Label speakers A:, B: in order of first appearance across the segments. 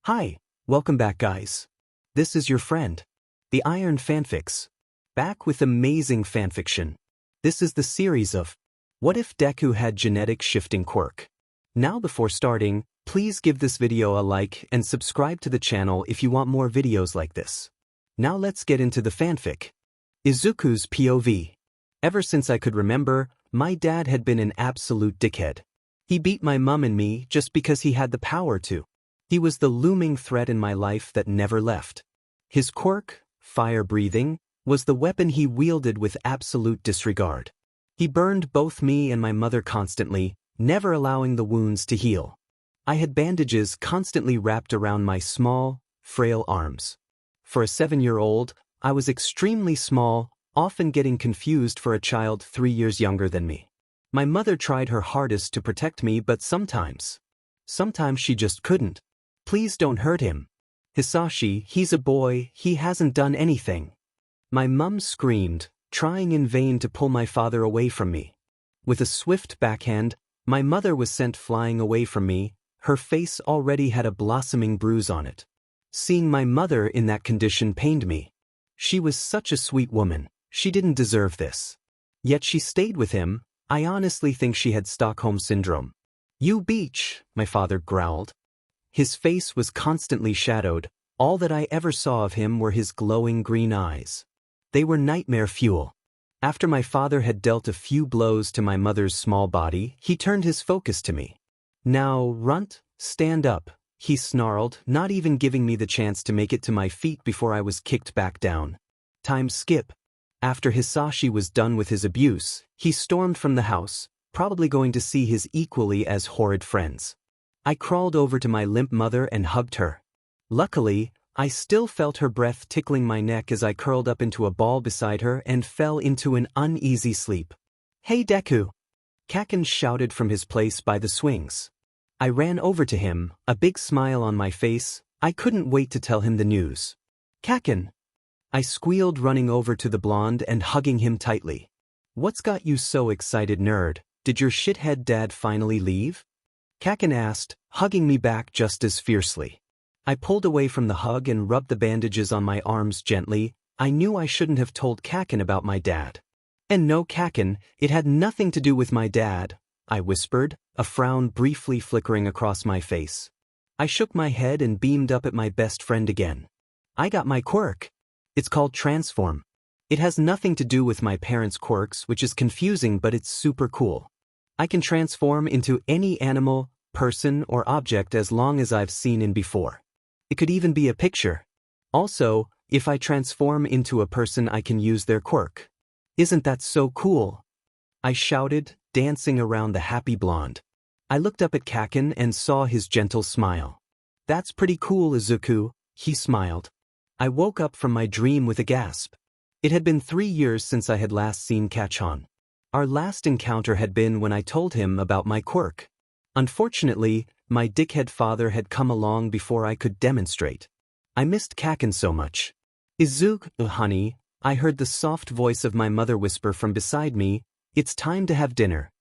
A: Hi, welcome back guys. This is your friend, the Iron Fanfics, back with amazing fanfiction. This is the series of What If Deku Had Genetic Shifting Quirk? Now before starting, please give this video a like and subscribe to the channel if you want more videos like this. Now let's get into the fanfic. Izuku's POV. Ever since I could remember, my dad had been an absolute dickhead. He beat my mum and me just because he had the power to. He was the looming threat in my life that never left. His quirk, fire breathing, was the weapon he wielded with absolute disregard. He burned both me and my mother constantly, never allowing the wounds to heal. I had bandages constantly wrapped around my small, frail arms. For a 7-year-old, I was extremely small, often getting confused for a child 3 years younger than me. My mother tried her hardest to protect me, but sometimes she just couldn't. Please don't hurt him. Hisashi, he's a boy, he hasn't done anything. My mum screamed, trying in vain to pull my father away from me. With a swift backhand, my mother was sent flying away from me. Her face already had a blossoming bruise on it. Seeing my mother in that condition pained me. She was such a sweet woman, she didn't deserve this. Yet she stayed with him. I honestly think she had Stockholm Syndrome. "You beach," my father growled. His face was constantly shadowed. All that I ever saw of him were his glowing green eyes. They were nightmare fuel. After my father had dealt a few blows to my mother's small body, he turned his focus to me. "Now, runt, stand up," he snarled, not even giving me the chance to make it to my feet before I was kicked back down. Time skip. After Hisashi was done with his abuse, he stormed from the house, probably going to see his equally as horrid friends. I crawled over to my limp mother and hugged her. Luckily, I still felt her breath tickling my neck as I curled up into a ball beside her and fell into an uneasy sleep. "Hey Deku!" Kaken shouted from his place by the swings. I ran over to him, a big smile on my face. I couldn't wait to tell him the news. "Kaken!" I squealed, running over to the blonde and hugging him tightly. "What's got you so excited, nerd? Did your shithead dad finally leave?" Kaken asked, hugging me back just as fiercely. I pulled away from the hug and rubbed the bandages on my arms gently. I knew I shouldn't have told Kaken about my dad. "And no, Kaken, it had nothing to do with my dad," I whispered, a frown briefly flickering across my face. I shook my head and beamed up at my best friend again. "I got my quirk. It's called Transform. It has nothing to do with my parents' quirks, which is confusing, but it's super cool. I can transform into any animal, person, or object as long as I've seen in before. It could even be a picture. Also, if I transform into a person, I can use their quirk. Isn't that so cool?" I shouted, dancing around the happy blonde. I looked up at Kaken and saw his gentle smile. "That's pretty cool, Izuku," he smiled. I woke up from my dream with a gasp. It had been 3 years since I had last seen Kachon. Our last encounter had been when I told him about my quirk. Unfortunately, my dickhead father had come along before I could demonstrate. I missed Kaken so much. "Izuku, honey," I heard the soft voice of my mother whisper from beside me, "it's time to have dinner."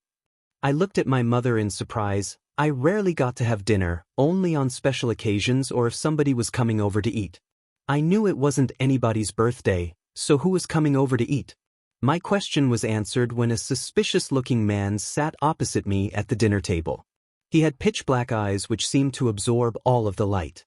A: I looked at my mother in surprise. I rarely got to have dinner, only on special occasions or if somebody was coming over to eat. I knew it wasn't anybody's birthday, so who was coming over to eat? My question was answered when a suspicious-looking man sat opposite me at the dinner table. He had pitch-black eyes which seemed to absorb all of the light.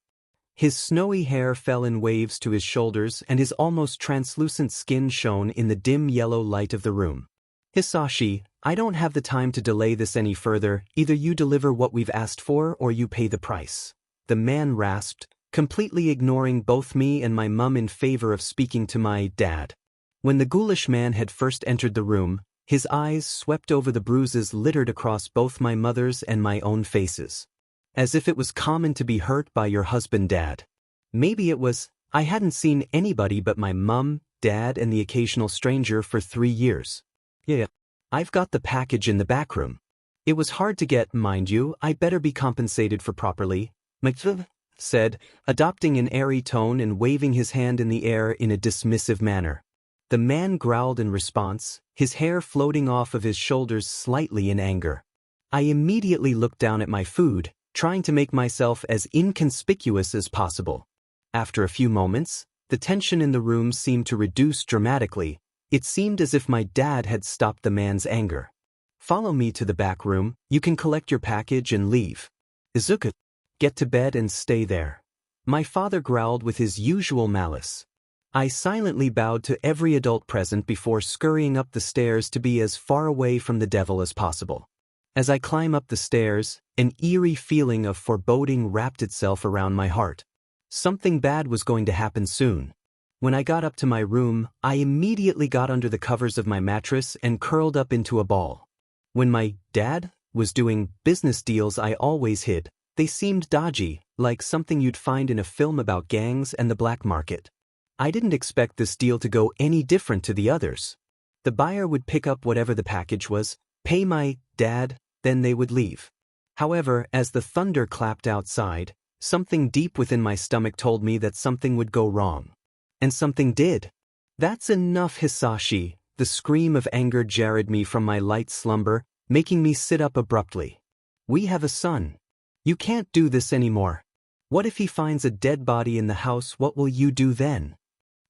A: His snowy hair fell in waves to his shoulders and his almost translucent skin shone in the dim yellow light of the room. "Hisashi, I don't have the time to delay this any further. Either you deliver what we've asked for or you pay the price," the man rasped, completely ignoring both me and my mum in favor of speaking to my dad. When the ghoulish man had first entered the room, his eyes swept over the bruises littered across both my mother's and my own faces. As if it was common to be hurt by your husband, Dad. Maybe it was. I hadn't seen anybody but my mum, dad, and the occasional stranger for 3 years. "Yeah, I've got the package in the back room. It was hard to get, mind you. I better be compensated for properly," McTv said, adopting an airy tone and waving his hand in the air in a dismissive manner. The man growled in response, his hair floating off of his shoulders slightly in anger. I immediately looked down at my food, trying to make myself as inconspicuous as possible. After a few moments, the tension in the room seemed to reduce dramatically. It seemed as if my dad had stopped the man's anger. "Follow me to the back room, you can collect your package and leave. Izuku, get to bed and stay there." My father growled with his usual malice. I silently bowed to every adult present before scurrying up the stairs to be as far away from the devil as possible. As I climb up the stairs, an eerie feeling of foreboding wrapped itself around my heart. Something bad was going to happen soon. When I got up to my room, I immediately got under the covers of my mattress and curled up into a ball. When my dad was doing business deals I always hid. They seemed dodgy, like something you'd find in a film about gangs and the black market. I didn't expect this deal to go any different to the others. The buyer would pick up whatever the package was, pay my dad, then they would leave. However, as the thunder clapped outside, something deep within my stomach told me that something would go wrong. And something did. "That's enough, Hisashi," the scream of anger jarred me from my light slumber, making me sit up abruptly. "We have a son. You can't do this anymore. What if he finds a dead body in the house? What will you do then?"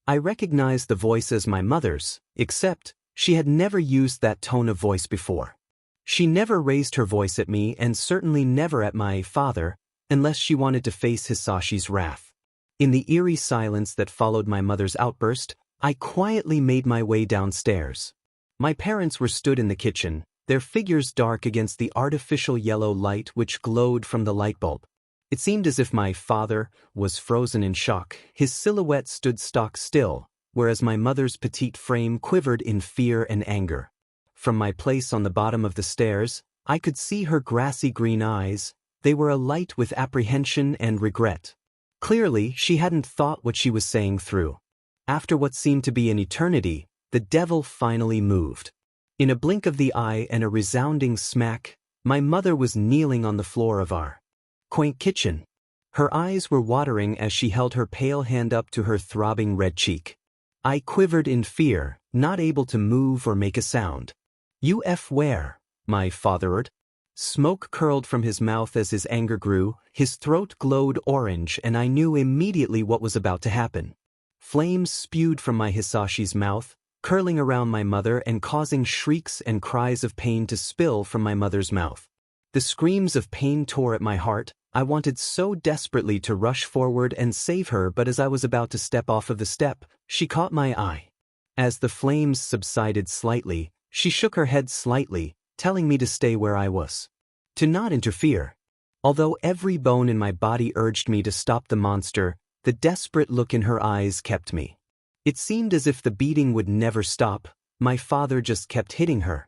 A: I recognized the voice as my mother's, except she had never used that tone of voice before. She never raised her voice at me and certainly never at my father, unless she wanted to face Hisashi's wrath. In the eerie silence that followed my mother's outburst, I quietly made my way downstairs. My parents were stood in the kitchen, their figures dark against the artificial yellow light which glowed from the light bulb. It seemed as if my father was frozen in shock. His silhouette stood stock still, whereas my mother's petite frame quivered in fear and anger. From my place on the bottom of the stairs, I could see her grassy green eyes. They were alight with apprehension and regret. Clearly, she hadn't thought what she was saying through. After what seemed to be an eternity, the devil finally moved. In a blink of the eye and a resounding smack, my mother was kneeling on the floor of our quaint kitchen. Her eyes were watering as she held her pale hand up to her throbbing red cheek. I quivered in fear, not able to move or make a sound. "You where?" my father ordered. Smoke curled from his mouth as his anger grew, his throat glowed orange, and I knew immediately what was about to happen. Flames spewed from my Hisashi's mouth, curling around my mother and causing shrieks and cries of pain to spill from my mother's mouth. The screams of pain tore at my heart. I wanted so desperately to rush forward and save her, but as I was about to step off of the step, she caught my eye. As the flames subsided slightly, she shook her head slightly, telling me to stay where I was. To not interfere. Although every bone in my body urged me to stop the monster, the desperate look in her eyes kept me. It seemed as if the beating would never stop. My father just kept hitting her.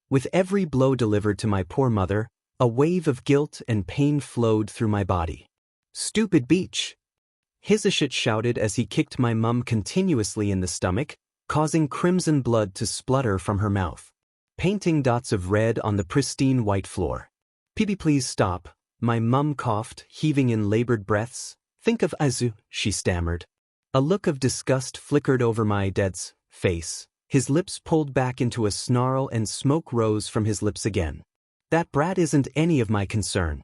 A: With every blow delivered to my poor mother, a wave of guilt and pain flowed through my body. "Stupid beach!" Hisashit shouted as he kicked my mum continuously in the stomach, causing crimson blood to splutter from her mouth, painting dots of red on the pristine white floor. "Pibi, please stop," my mum coughed, heaving in labored breaths. "Think of Izu," she stammered. A look of disgust flickered over my dad's face. His lips pulled back into a snarl and smoke rose from his lips again. "That brat isn't any of my concern.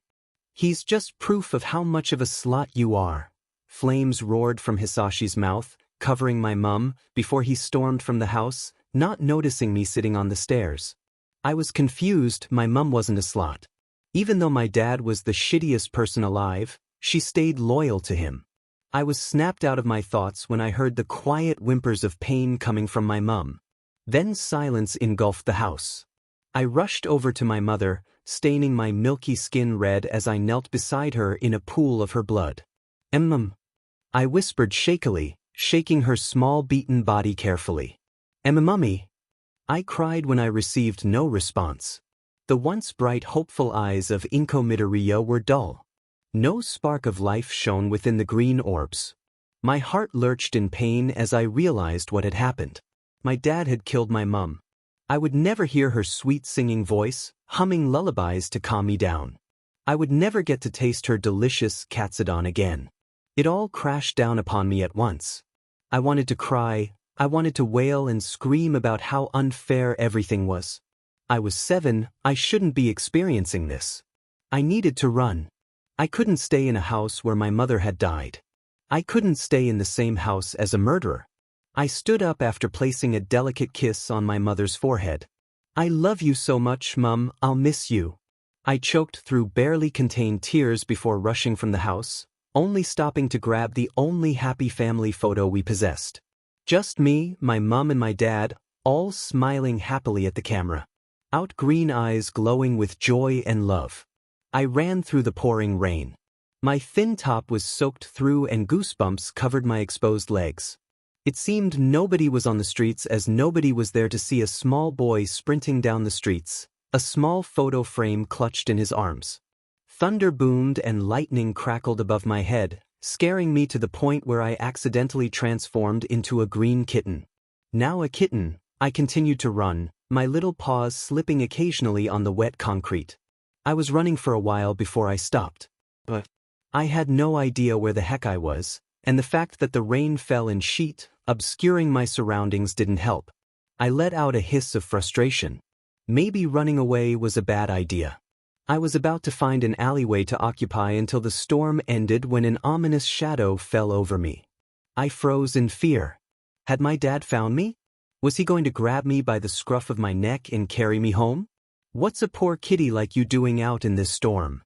A: He's just proof of how much of a slut you are." Flames roared from Hisashi's mouth, covering my mum, before he stormed from the house, not noticing me sitting on the stairs. I was confused. My mum wasn't a slut. Even though my dad was the shittiest person alive, she stayed loyal to him. I was snapped out of my thoughts when I heard the quiet whimpers of pain coming from my mum. Then silence engulfed the house. I rushed over to my mother, staining my milky skin red as I knelt beside her in a pool of her blood. "Mum," I whispered shakily, shaking her small beaten body carefully. "Mummy," I cried when I received no response. The once bright hopeful eyes of Inko Midoriya were dull. No spark of life shone within the green orbs. My heart lurched in pain as I realized what had happened. My dad had killed my mum. I would never hear her sweet singing voice, humming lullabies to calm me down. I would never get to taste her delicious katsudon again. It all crashed down upon me at once. I wanted to cry. I wanted to wail and scream about how unfair everything was. I was 7, I shouldn't be experiencing this. I needed to run. I couldn't stay in a house where my mother had died. I couldn't stay in the same house as a murderer. I stood up after placing a delicate kiss on my mother's forehead. I love you so much, Mum, I'll miss you. I choked through barely contained tears before rushing from the house, only stopping to grab the only happy family photo we possessed. Just me, my mum and my dad, all smiling happily at the camera. Out green eyes glowing with joy and love. I ran through the pouring rain. My thin top was soaked through and goosebumps covered my exposed legs. It seemed nobody was on the streets as nobody was there to see a small boy sprinting down the streets, a small photo frame clutched in his arms. Thunder boomed and lightning crackled above my head, scaring me to the point where I accidentally transformed into a green kitten. Now a kitten, I continued to run, my little paws slipping occasionally on the wet concrete. I was running for a while before I stopped. But I had no idea where the heck I was, and the fact that the rain fell in sheet, obscuring my surroundings didn't help. I let out a hiss of frustration. Maybe running away was a bad idea. I was about to find an alleyway to occupy until the storm ended when an ominous shadow fell over me. I froze in fear. Had my dad found me? Was he going to grab me by the scruff of my neck and carry me home? What's a poor kitty like you doing out in this storm?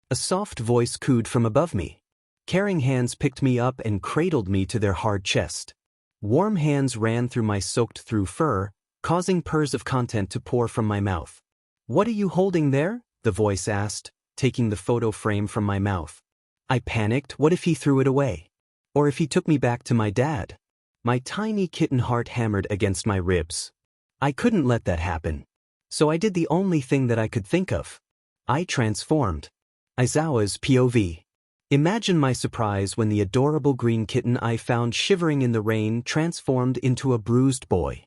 A: A soft voice cooed from above me. Caring hands picked me up and cradled me to their hard chest. Warm hands ran through my soaked-through fur, causing purrs of content to pour from my mouth. "What are you holding there?" the voice asked, taking the photo frame from my mouth. I panicked. What if he threw it away? Or if he took me back to my dad? My tiny kitten heart hammered against my ribs. I couldn't let that happen. So I did the only thing that I could think of. I transformed. Aizawa's POV. Imagine my surprise when the adorable green kitten I found shivering in the rain transformed into a bruised boy.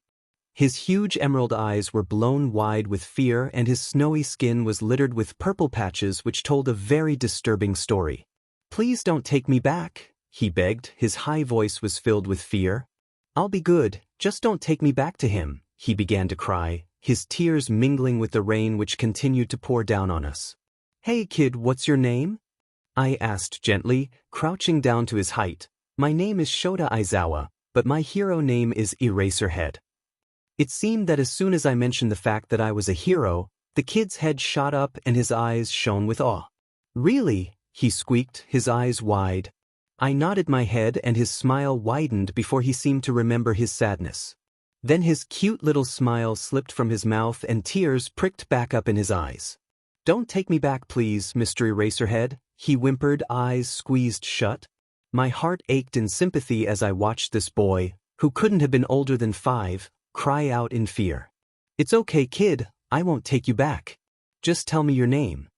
A: His huge emerald eyes were blown wide with fear and his snowy skin was littered with purple patches which told a very disturbing story. "Please don't take me back," he begged. His high voice was filled with fear. "I'll be good, just don't take me back to him," he began to cry, his tears mingling with the rain which continued to pour down on us. "Hey kid, what's your name?" I asked gently, crouching down to his height. "My name is Shota Aizawa, but my hero name is Eraserhead." It seemed that as soon as I mentioned the fact that I was a hero, the kid's head shot up and his eyes shone with awe. "Really?" he squeaked, his eyes wide. I nodded my head and his smile widened before he seemed to remember his sadness. Then his cute little smile slipped from his mouth and tears pricked back up in his eyes. "Don't take me back please, Mr. Eraserhead," he whimpered, eyes squeezed shut. My heart ached in sympathy as I watched this boy, who couldn't have been older than 5, cry out in fear. "It's okay kid, I won't take you back. Just tell me your name."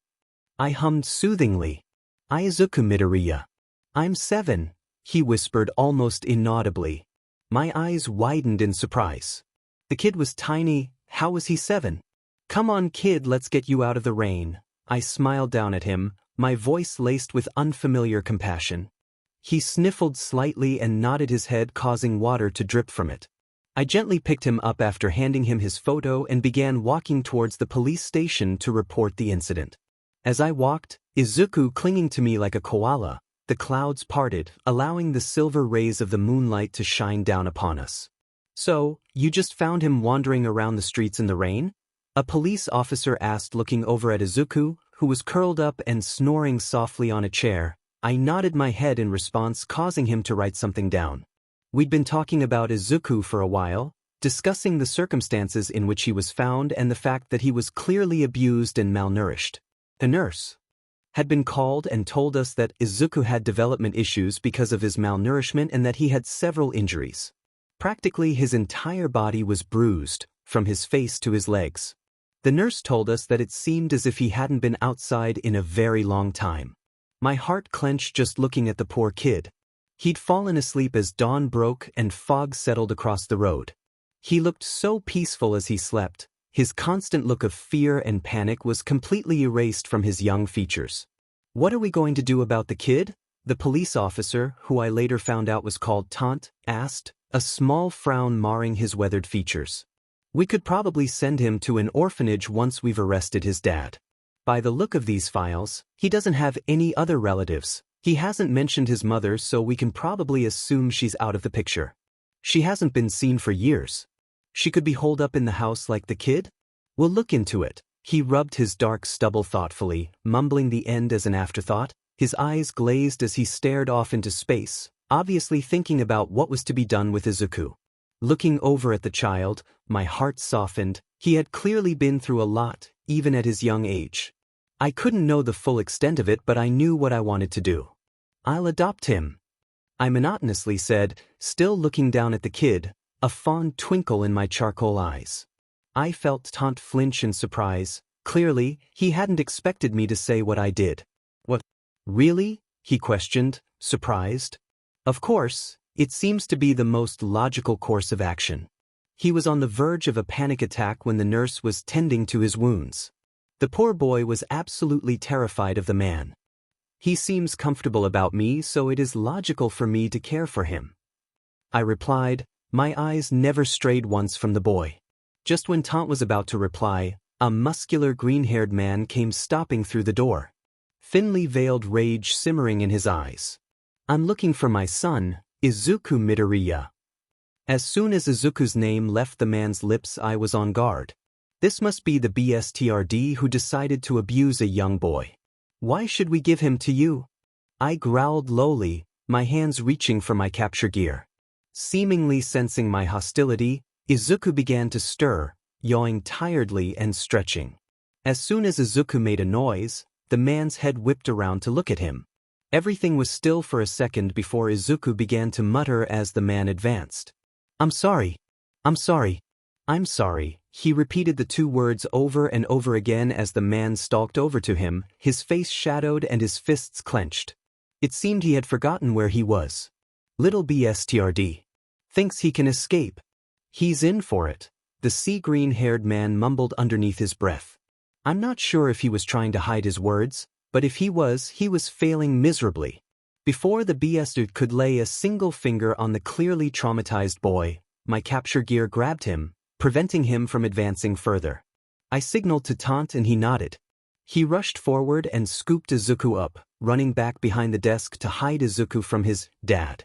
A: I hummed soothingly. "Izuku Midoriya." "I'm 7, he whispered almost inaudibly. My eyes widened in surprise. The kid was tiny, how was he 7? "Come on kid, let's get you out of the rain." I smiled down at him, my voice laced with unfamiliar compassion. He sniffled slightly and nodded his head, causing water to drip from it. I gently picked him up after handing him his photo and began walking towards the police station to report the incident. As I walked, Izuku clinging to me like a koala, the clouds parted, allowing the silver rays of the moonlight to shine down upon us. "So, you just found him wandering around the streets in the rain?" a police officer asked, looking over at Izuku, who was curled up and snoring softly on a chair. I nodded my head in response, causing him to write something down. We'd been talking about Izuku for a while, discussing the circumstances in which he was found and the fact that he was clearly abused and malnourished. The nurse had been called and told us that Izuku had development issues because of his malnourishment and that he had several injuries. Practically his entire body was bruised, from his face to his legs. The nurse told us that it seemed as if he hadn't been outside in a very long time. My heart clenched just looking at the poor kid. He'd fallen asleep as dawn broke and fog settled across the road. He looked so peaceful as he slept. His constant look of fear and panic was completely erased from his young features. "What are we going to do about the kid?" the police officer, who I later found out was called Taunt, asked, a small frown marring his weathered features. "We could probably send him to an orphanage once we've arrested his dad." By the look of these files, he doesn't have any other relatives. He hasn't mentioned his mother, so we can probably assume she's out of the picture. She hasn't been seen for years. She could be holed up in the house like the kid? We'll look into it. He rubbed his dark stubble thoughtfully, mumbling the end as an afterthought. His eyes glazed as he stared off into space, obviously thinking about what was to be done with Izuku. Looking over at the child, my heart softened. He had clearly been through a lot, even at his young age. I couldn't know the full extent of it, but I knew what I wanted to do. I'll adopt him, I monotonously said, still looking down at the kid, a fond twinkle in my charcoal eyes. I felt Tant flinch in surprise. Clearly, he hadn't expected me to say what I did. What? Really? He questioned, surprised. Of course, it seems to be the most logical course of action. He was on the verge of a panic attack when the nurse was tending to his wounds. The poor boy was absolutely terrified of the man. He seems comfortable about me, so it is logical for me to care for him. I replied, my eyes never strayed once from the boy. Just when Tant was about to reply, a muscular green-haired man came stopping through the door. Thinly veiled rage simmering in his eyes. I'm looking for my son, Izuku Midoriya. As soon as Izuku's name left the man's lips, I was on guard. This must be the BSTRD who decided to abuse a young boy. Why should we give him to you? I growled lowly, my hands reaching for my capture gear. Seemingly sensing my hostility, Izuku began to stir, yawing tiredly and stretching. As soon as Izuku made a noise, the man's head whipped around to look at him. Everything was still for a second before Izuku began to mutter as the man advanced. I'm sorry. I'm sorry. I'm sorry. He repeated the two words over and over again as the man stalked over to him, his face shadowed and his fists clenched. It seemed he had forgotten where he was. Little BSTRD. Thinks he can escape. He's in for it, the sea green-haired man mumbled underneath his breath. I'm not sure if he was trying to hide his words, but if he was failing miserably. Before the BSTRD could lay a single finger on the clearly traumatized boy, my capture gear grabbed him, preventing him from advancing further. I signaled to Tant and he nodded. He rushed forward and scooped Izuku up, running back behind the desk to hide Izuku from his dad.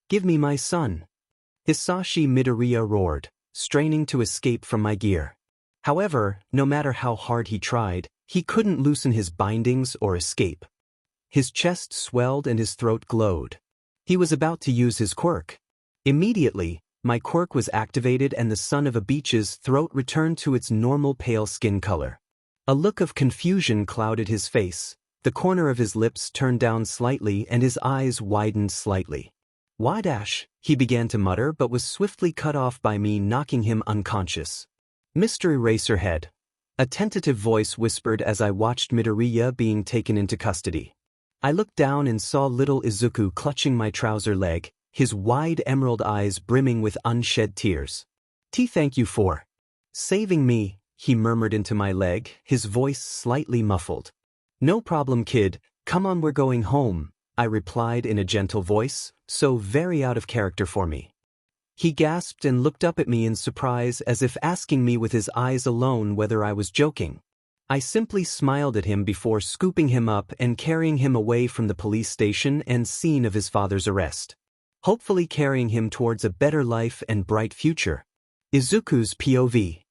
A: Give me my son. Hisashi Midoriya roared, straining to escape from my gear. However, no matter how hard he tried, he couldn't loosen his bindings or escape. His chest swelled and his throat glowed. He was about to use his quirk. Immediately, my quirk was activated and the son of a beach's throat returned to its normal pale skin color. A look of confusion clouded his face, the corner of his lips turned down slightly and his eyes widened slightly. Wadash, he began to mutter but was swiftly cut off by me knocking him unconscious. Mr. Eraserhead, a tentative voice whispered as I watched Midoriya being taken into custody. I looked down and saw little Izuku clutching my trouser leg, his wide emerald eyes brimming with unshed tears. Thank you for saving me, he murmured into my leg, his voice slightly muffled. No problem, kid, come on, we're going home, I replied in a gentle voice, so very out of character for me. He gasped and looked up at me in surprise as if asking me with his eyes alone whether I was joking. I simply smiled at him before scooping him up and carrying him away from the police station and scene of his father's arrest. Hopefully carrying him towards a better life and bright future. Izuku's POV.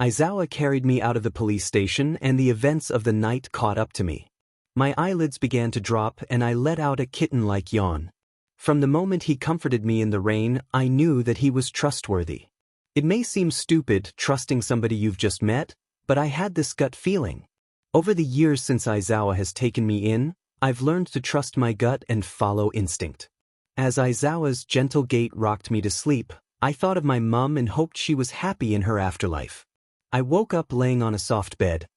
A: Aizawa carried me out of the police station and the events of the night caught up to me. My eyelids began to drop and I let out a kitten-like yawn. From the moment he comforted me in the rain, I knew that he was trustworthy. It may seem stupid trusting somebody you've just met, but I had this gut feeling. Over the years since Aizawa has taken me in, I've learned to trust my gut and follow instinct. As Aizawa's gentle gait rocked me to sleep, I thought of my mum and hoped she was happy in her afterlife. I woke up laying on a soft bed.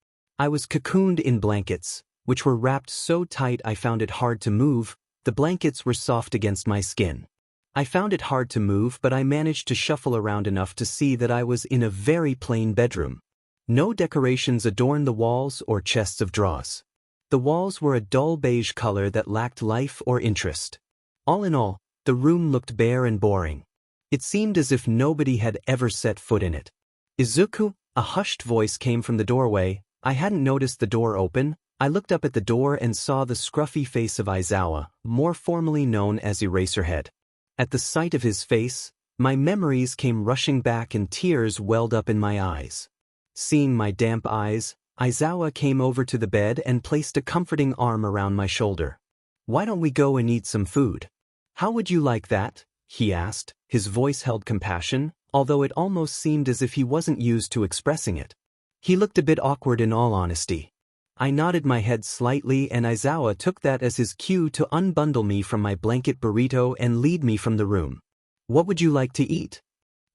A: I was cocooned in blankets, which were wrapped so tight I found it hard to move. The blankets were soft against my skin. I found it hard to move, but I managed to shuffle around enough to see that I was in a very plain bedroom. No decorations adorned the walls or chests of drawers. The walls were a dull beige color that lacked life or interest. All in all, the room looked bare and boring. It seemed as if nobody had ever set foot in it. Izuku, a hushed voice came from the doorway. I hadn't noticed the door open. I looked up at the door and saw the scruffy face of Izawa, more formally known as Eraserhead. At the sight of his face, my memories came rushing back and tears welled up in my eyes. Seeing my damp eyes, Izawa came over to the bed and placed a comforting arm around my shoulder. "Why don't we go and eat some food? How would you like that?" he asked. His voice held compassion, although it almost seemed as if he wasn't used to expressing it. He looked a bit awkward in all honesty. I nodded my head slightly and Izawa took that as his cue to unbundle me from my blanket burrito and lead me from the room. "What would you like to eat?"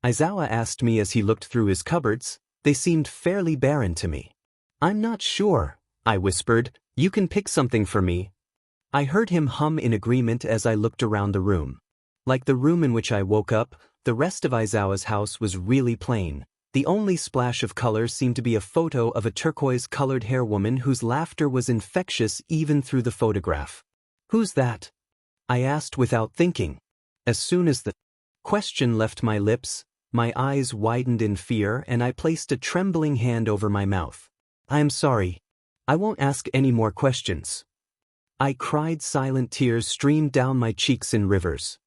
A: Izawa asked me as he looked through his cupboards. They seemed fairly barren to me. "I'm not sure," I whispered. "You can pick something for me." I heard him hum in agreement as I looked around the room. Like the room in which I woke up, the rest of Izawa's house was really plain. The only splash of color seemed to be a photo of a turquoise-colored hair woman whose laughter was infectious even through the photograph. "Who's that?" I asked without thinking. As soon as the question left my lips, my eyes widened in fear and I placed a trembling hand over my mouth. "I am sorry. I won't ask any more questions." I cried. Silent tears streamed down my cheeks in rivers.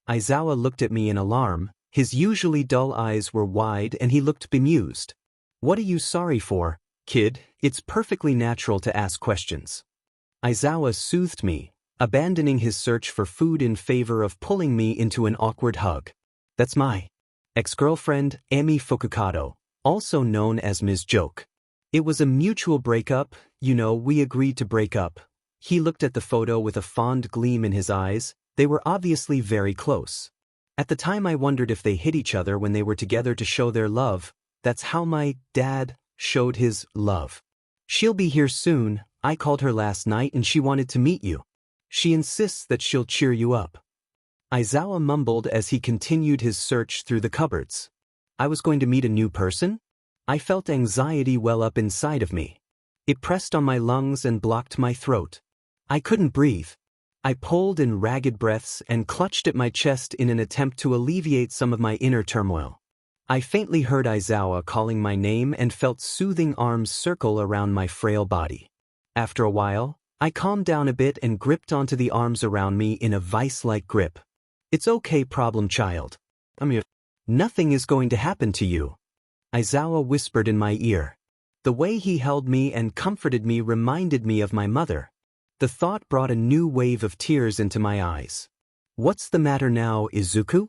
A: Izawa looked at me in alarm. His usually dull eyes were wide and he looked bemused. "What are you sorry for, kid? It's perfectly natural to ask questions." Izawa soothed me, abandoning his search for food in favor of pulling me into an awkward hug. "That's my ex-girlfriend, Ami Fukukado, also known as Ms. Joke. It was a mutual breakup, we agreed to break up." He looked at the photo with a fond gleam in his eyes. They were obviously very close. At the time I wondered if they hit each other when they were together to show their love. That's how my dad showed his love. "She'll be here soon. I called her last night and she wanted to meet you. She insists that she'll cheer you up." Izawa mumbled as he continued his search through the cupboards. I was going to meet a new person? I felt anxiety well up inside of me. It pressed on my lungs and blocked my throat. I couldn't breathe. I pulled in ragged breaths and clutched at my chest in an attempt to alleviate some of my inner turmoil. I faintly heard Izawa calling my name and felt soothing arms circle around my frail body. After a while, I calmed down a bit and gripped onto the arms around me in a vice-like grip. "It's okay, problem child. I'm here. Nothing is going to happen to you," Izawa whispered in my ear. The way he held me and comforted me reminded me of my mother. The thought brought a new wave of tears into my eyes. "What's the matter now, Izuku?"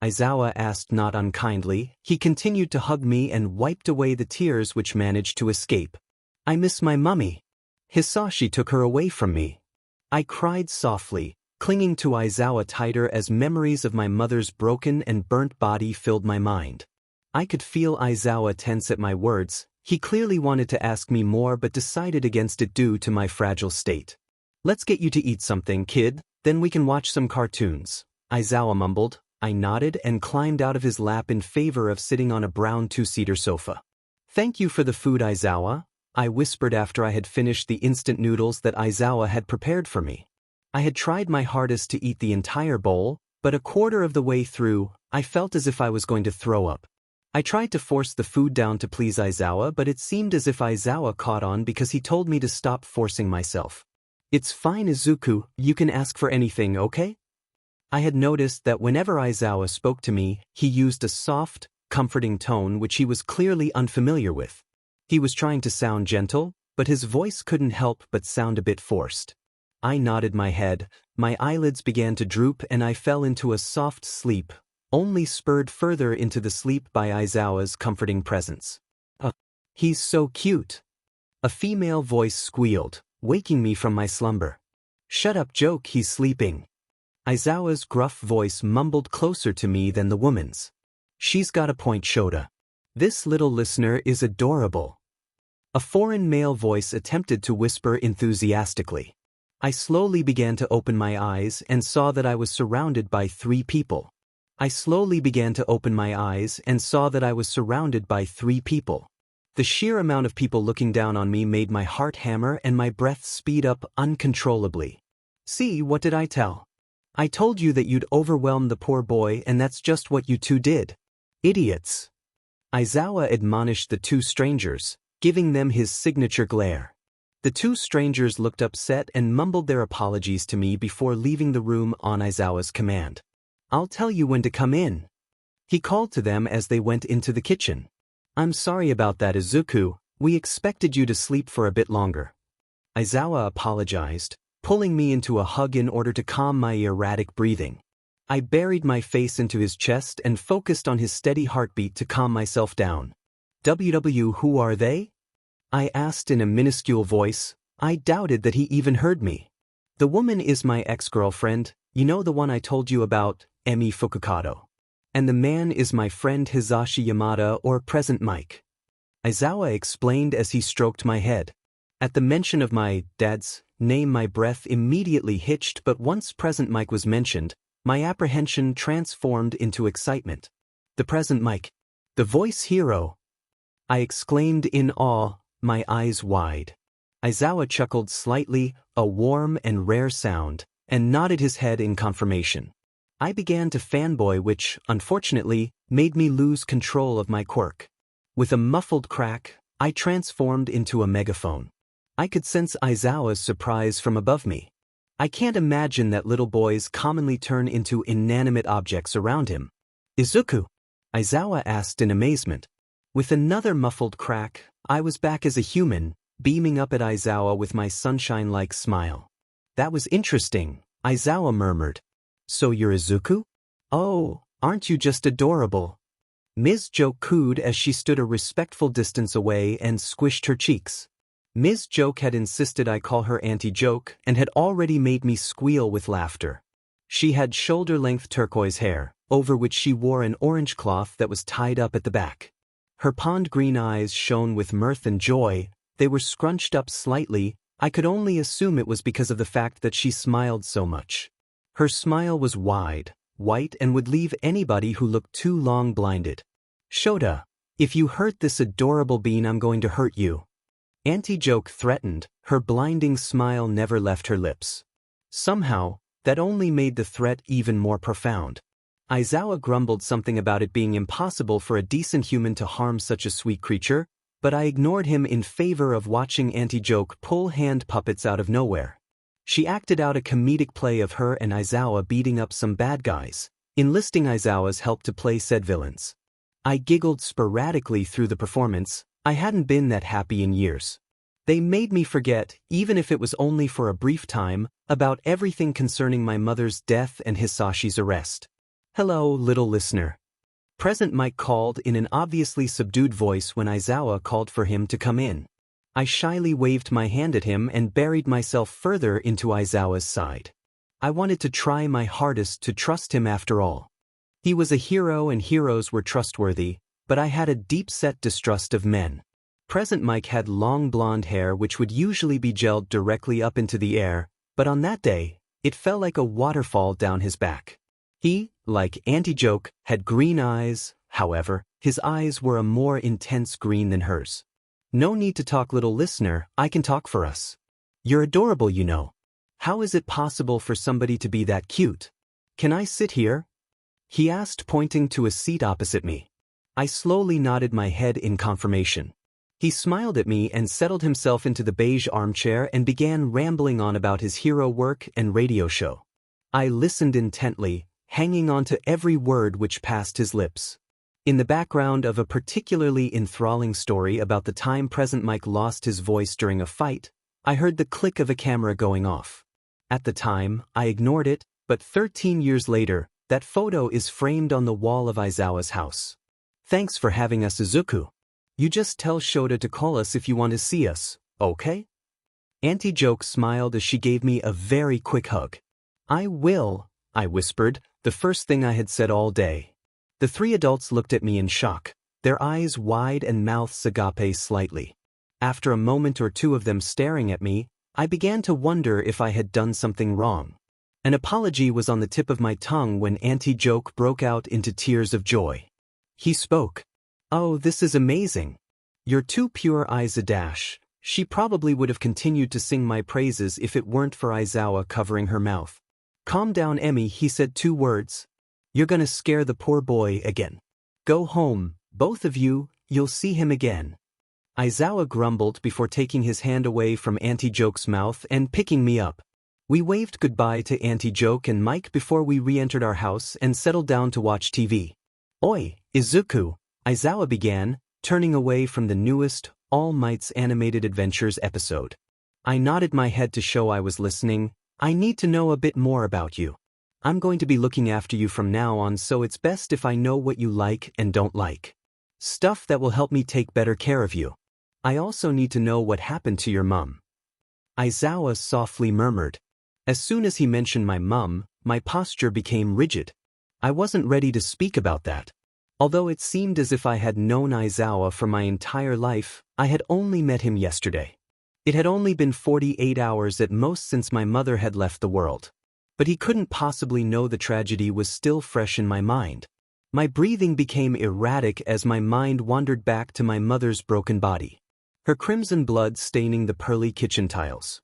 A: Izawa asked not unkindly. He continued to hug me and wiped away the tears which managed to escape. "I miss my mummy. Hisashi took her away from me." I cried softly, clinging to Izawa tighter as memories of my mother's broken and burnt body filled my mind. I could feel Izawa tense at my words. He clearly wanted to ask me more but decided against it due to my fragile state. "Let's get you to eat something, kid, then we can watch some cartoons," Izawa mumbled. I nodded and climbed out of his lap in favor of sitting on a brown two-seater sofa. "Thank you for the food, Izawa," I whispered after I had finished the instant noodles that Izawa had prepared for me. I had tried my hardest to eat the entire bowl, but a quarter of the way through, I felt as if I was going to throw up. I tried to force the food down to please Izawa, but it seemed as if Izawa caught on because he told me to stop forcing myself. "It's fine, Izuku, you can ask for anything, okay?" I had noticed that whenever Izawa spoke to me, he used a soft, comforting tone which he was clearly unfamiliar with. He was trying to sound gentle, but his voice couldn't help but sound a bit forced. I nodded my head, my eyelids began to droop and I fell into a soft sleep, only spurred further into the sleep by Izawa's comforting presence. "He's so cute," a female voice squealed, waking me from my slumber. "Shut up, Joke, he's sleeping." Izawa's gruff voice mumbled closer to me than the woman's. "She's got a point, Shota. This little listener is adorable." A foreign male voice attempted to whisper enthusiastically. I slowly began to open my eyes and saw that I was surrounded by 3 people. The sheer amount of people looking down on me made my heart hammer and my breath speed up uncontrollably. "See, what did I tell? I told you that you'd overwhelm the poor boy and that's just what you two did. Idiots." Izawa admonished the 2 strangers. giving them his signature glare. The two strangers looked upset and mumbled their apologies to me before leaving the room on Aizawa's command. "I'll tell you when to come in," he called to them as they went into the kitchen. "I'm sorry about that, Izuku. We expected you to sleep for a bit longer." Aizawa apologized, pulling me into a hug in order to calm my erratic breathing. I buried my face into his chest and focused on his steady heartbeat to calm myself down. Who are they?" I asked in a minuscule voice. I doubted that he even heard me. "The woman is my ex-girlfriend, you know, the one I told you about, Emi Fukukado. And the man is my friend Hisashi Yamada, or Present Mike," Aizawa explained as he stroked my head. At the mention of my dad's name, my breath immediately hitched, but once Present Mike was mentioned, my apprehension transformed into excitement. "The Present Mike. The voice hero," I exclaimed in awe, my eyes wide. Aizawa chuckled slightly, a warm and rare sound, and nodded his head in confirmation. I began to fanboy, which, unfortunately, made me lose control of my quirk. With a muffled crack, I transformed into a megaphone. I could sense Aizawa's surprise from above me. I can't imagine that little boys commonly turn into inanimate objects around him. "Izuku?" Aizawa asked in amazement. With another muffled crack, I was back as a human, beaming up at Aizawa with my sunshine-like smile. "That was interesting," Aizawa murmured. "So you're Izuku? Oh, aren't you just adorable?" Ms. Joke cooed as she stood a respectful distance away and squished her cheeks. Ms. Joke had insisted I call her Auntie Joke and had already made me squeal with laughter. She had shoulder-length turquoise hair, over which she wore an orange cloth that was tied up at the back. Her pond green eyes shone with mirth and joy. They were scrunched up slightly. I could only assume it was because of the fact that she smiled so much. Her smile was wide, white, and would leave anybody who looked too long blinded. "Shota, if you hurt this adorable bean, I'm going to hurt you," Auntie Joke threatened. Her blinding smile never left her lips. Somehow, that only made the threat even more profound. Aizawa grumbled something about it being impossible for a decent human to harm such a sweet creature, but I ignored him in favor of watching Auntie Joke pull hand puppets out of nowhere. She acted out a comedic play of her and Aizawa beating up some bad guys, enlisting Aizawa's help to play said villains. I giggled sporadically through the performance. I hadn't been that happy in years. They made me forget, even if it was only for a brief time, about everything concerning my mother's death and Hisashi's arrest. "Hello, little listener." Present Mike called in an obviously subdued voice when Aizawa called for him to come in. I shyly waved my hand at him and buried myself further into Aizawa's side. I wanted to try my hardest to trust him after all. He was a hero and heroes were trustworthy, but I had a deep-set distrust of men. Present Mike had long blonde hair which would usually be gelled directly up into the air, but on that day, it fell like a waterfall down his back. He, like Auntie Joke, had green eyes. However, his eyes were a more intense green than hers. "No need to talk, little listener, I can talk for us. You're adorable, you know. How is it possible for somebody to be that cute? Can I sit here?" he asked, pointing to a seat opposite me. I slowly nodded my head in confirmation. He smiled at me and settled himself into the beige armchair and began rambling on about his hero work and radio show. I listened intently, hanging on to every word which passed his lips. In the background of a particularly enthralling story about the time Present Mike lost his voice during a fight, I heard the click of a camera going off. At the time, I ignored it, but 13 years later, that photo is framed on the wall of Aizawa's house. "Thanks for having us, Izuku. You just tell Shota to call us if you want to see us, okay?" Auntie Joke smiled as she gave me a very quick hug. "I will," I whispered, the first thing I had said all day. The three adults looked at me in shock, their eyes wide and mouths agape slightly. After a moment or two of them staring at me, I began to wonder if I had done something wrong. An apology was on the tip of my tongue when Auntie Joke broke out into tears of joy. He spoke. "Oh, this is amazing. You're too pure, Aiza-dash." She probably would have continued to sing my praises if it weren't for Aizawa covering her mouth. "Calm down, Emmy," he said 2 words. "You're gonna scare the poor boy again. Go home, both of you, you'll see him again." Aizawa grumbled before taking his hand away from Auntie Joke's mouth and picking me up. We waved goodbye to Auntie Joke and Mike before we re-entered our house and settled down to watch TV. "Oi, Izuku," Aizawa began, turning away from the newest All Might's Animated Adventures episode. I nodded my head to show I was listening. "I need to know a bit more about you. I'm going to be looking after you from now on, so it's best if I know what you like and don't like. Stuff that will help me take better care of you. I also need to know what happened to your mum." Aizawa softly murmured. As soon as he mentioned my mum, my posture became rigid. I wasn't ready to speak about that. Although it seemed as if I had known Aizawa for my entire life, I had only met him yesterday. It had only been 48 hours at most since my mother had left the world. But he couldn't possibly know the tragedy was still fresh in my mind. My breathing became erratic as my mind wandered back to my mother's broken body. Her crimson blood staining the pearly kitchen tiles.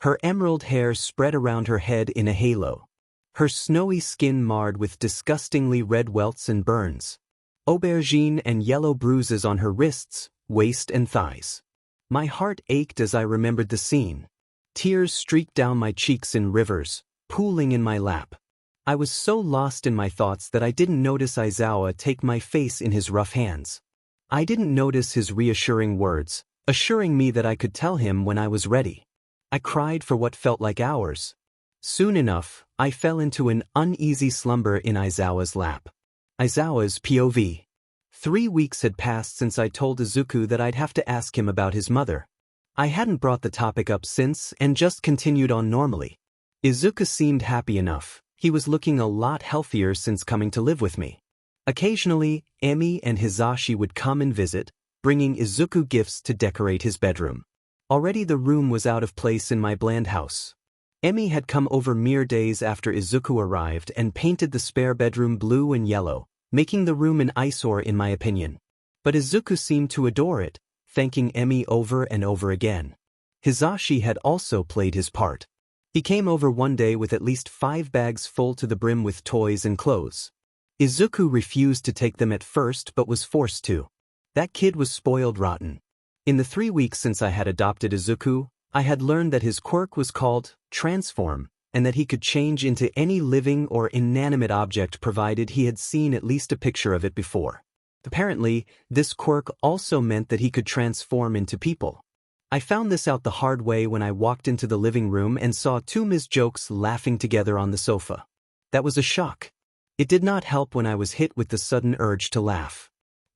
A: Her emerald hair spread around her head in a halo. Her snowy skin marred with disgustingly red welts and burns. Aubergine and yellow bruises on her wrists, waist and thighs. My heart ached as I remembered the scene. Tears streaked down my cheeks in rivers, pooling in my lap. I was so lost in my thoughts that I didn't notice Aizawa take my face in his rough hands. I didn't notice his reassuring words, assuring me that I could tell him when I was ready. I cried for what felt like hours. Soon enough, I fell into an uneasy slumber in Aizawa's lap. Aizawa's POV. 3 weeks had passed since I told Izuku that I'd have to ask him about his mother. I hadn't brought the topic up since and just continued on normally. Izuku seemed happy enough. He was looking a lot healthier since coming to live with me. Occasionally, Emi and Hizashi would come and visit, bringing Izuku gifts to decorate his bedroom. Already the room was out of place in my bland house. Emi had come over mere days after Izuku arrived and painted the spare bedroom blue and yellow, making the room an eyesore in my opinion. But Izuku seemed to adore it, thanking Emi over and over again. Hizashi had also played his part. He came over one day with at least 5 bags full to the brim with toys and clothes. Izuku refused to take them at first but was forced to. That kid was spoiled rotten. In the 3 weeks since I had adopted Izuku, I had learned that his quirk was called transform, and that he could change into any living or inanimate object provided he had seen at least a picture of it before. Apparently, this quirk also meant that he could transform into people. I found this out the hard way when I walked into the living room and saw 2 Ms. Jokes laughing together on the sofa. That was a shock. It did not help when I was hit with the sudden urge to laugh.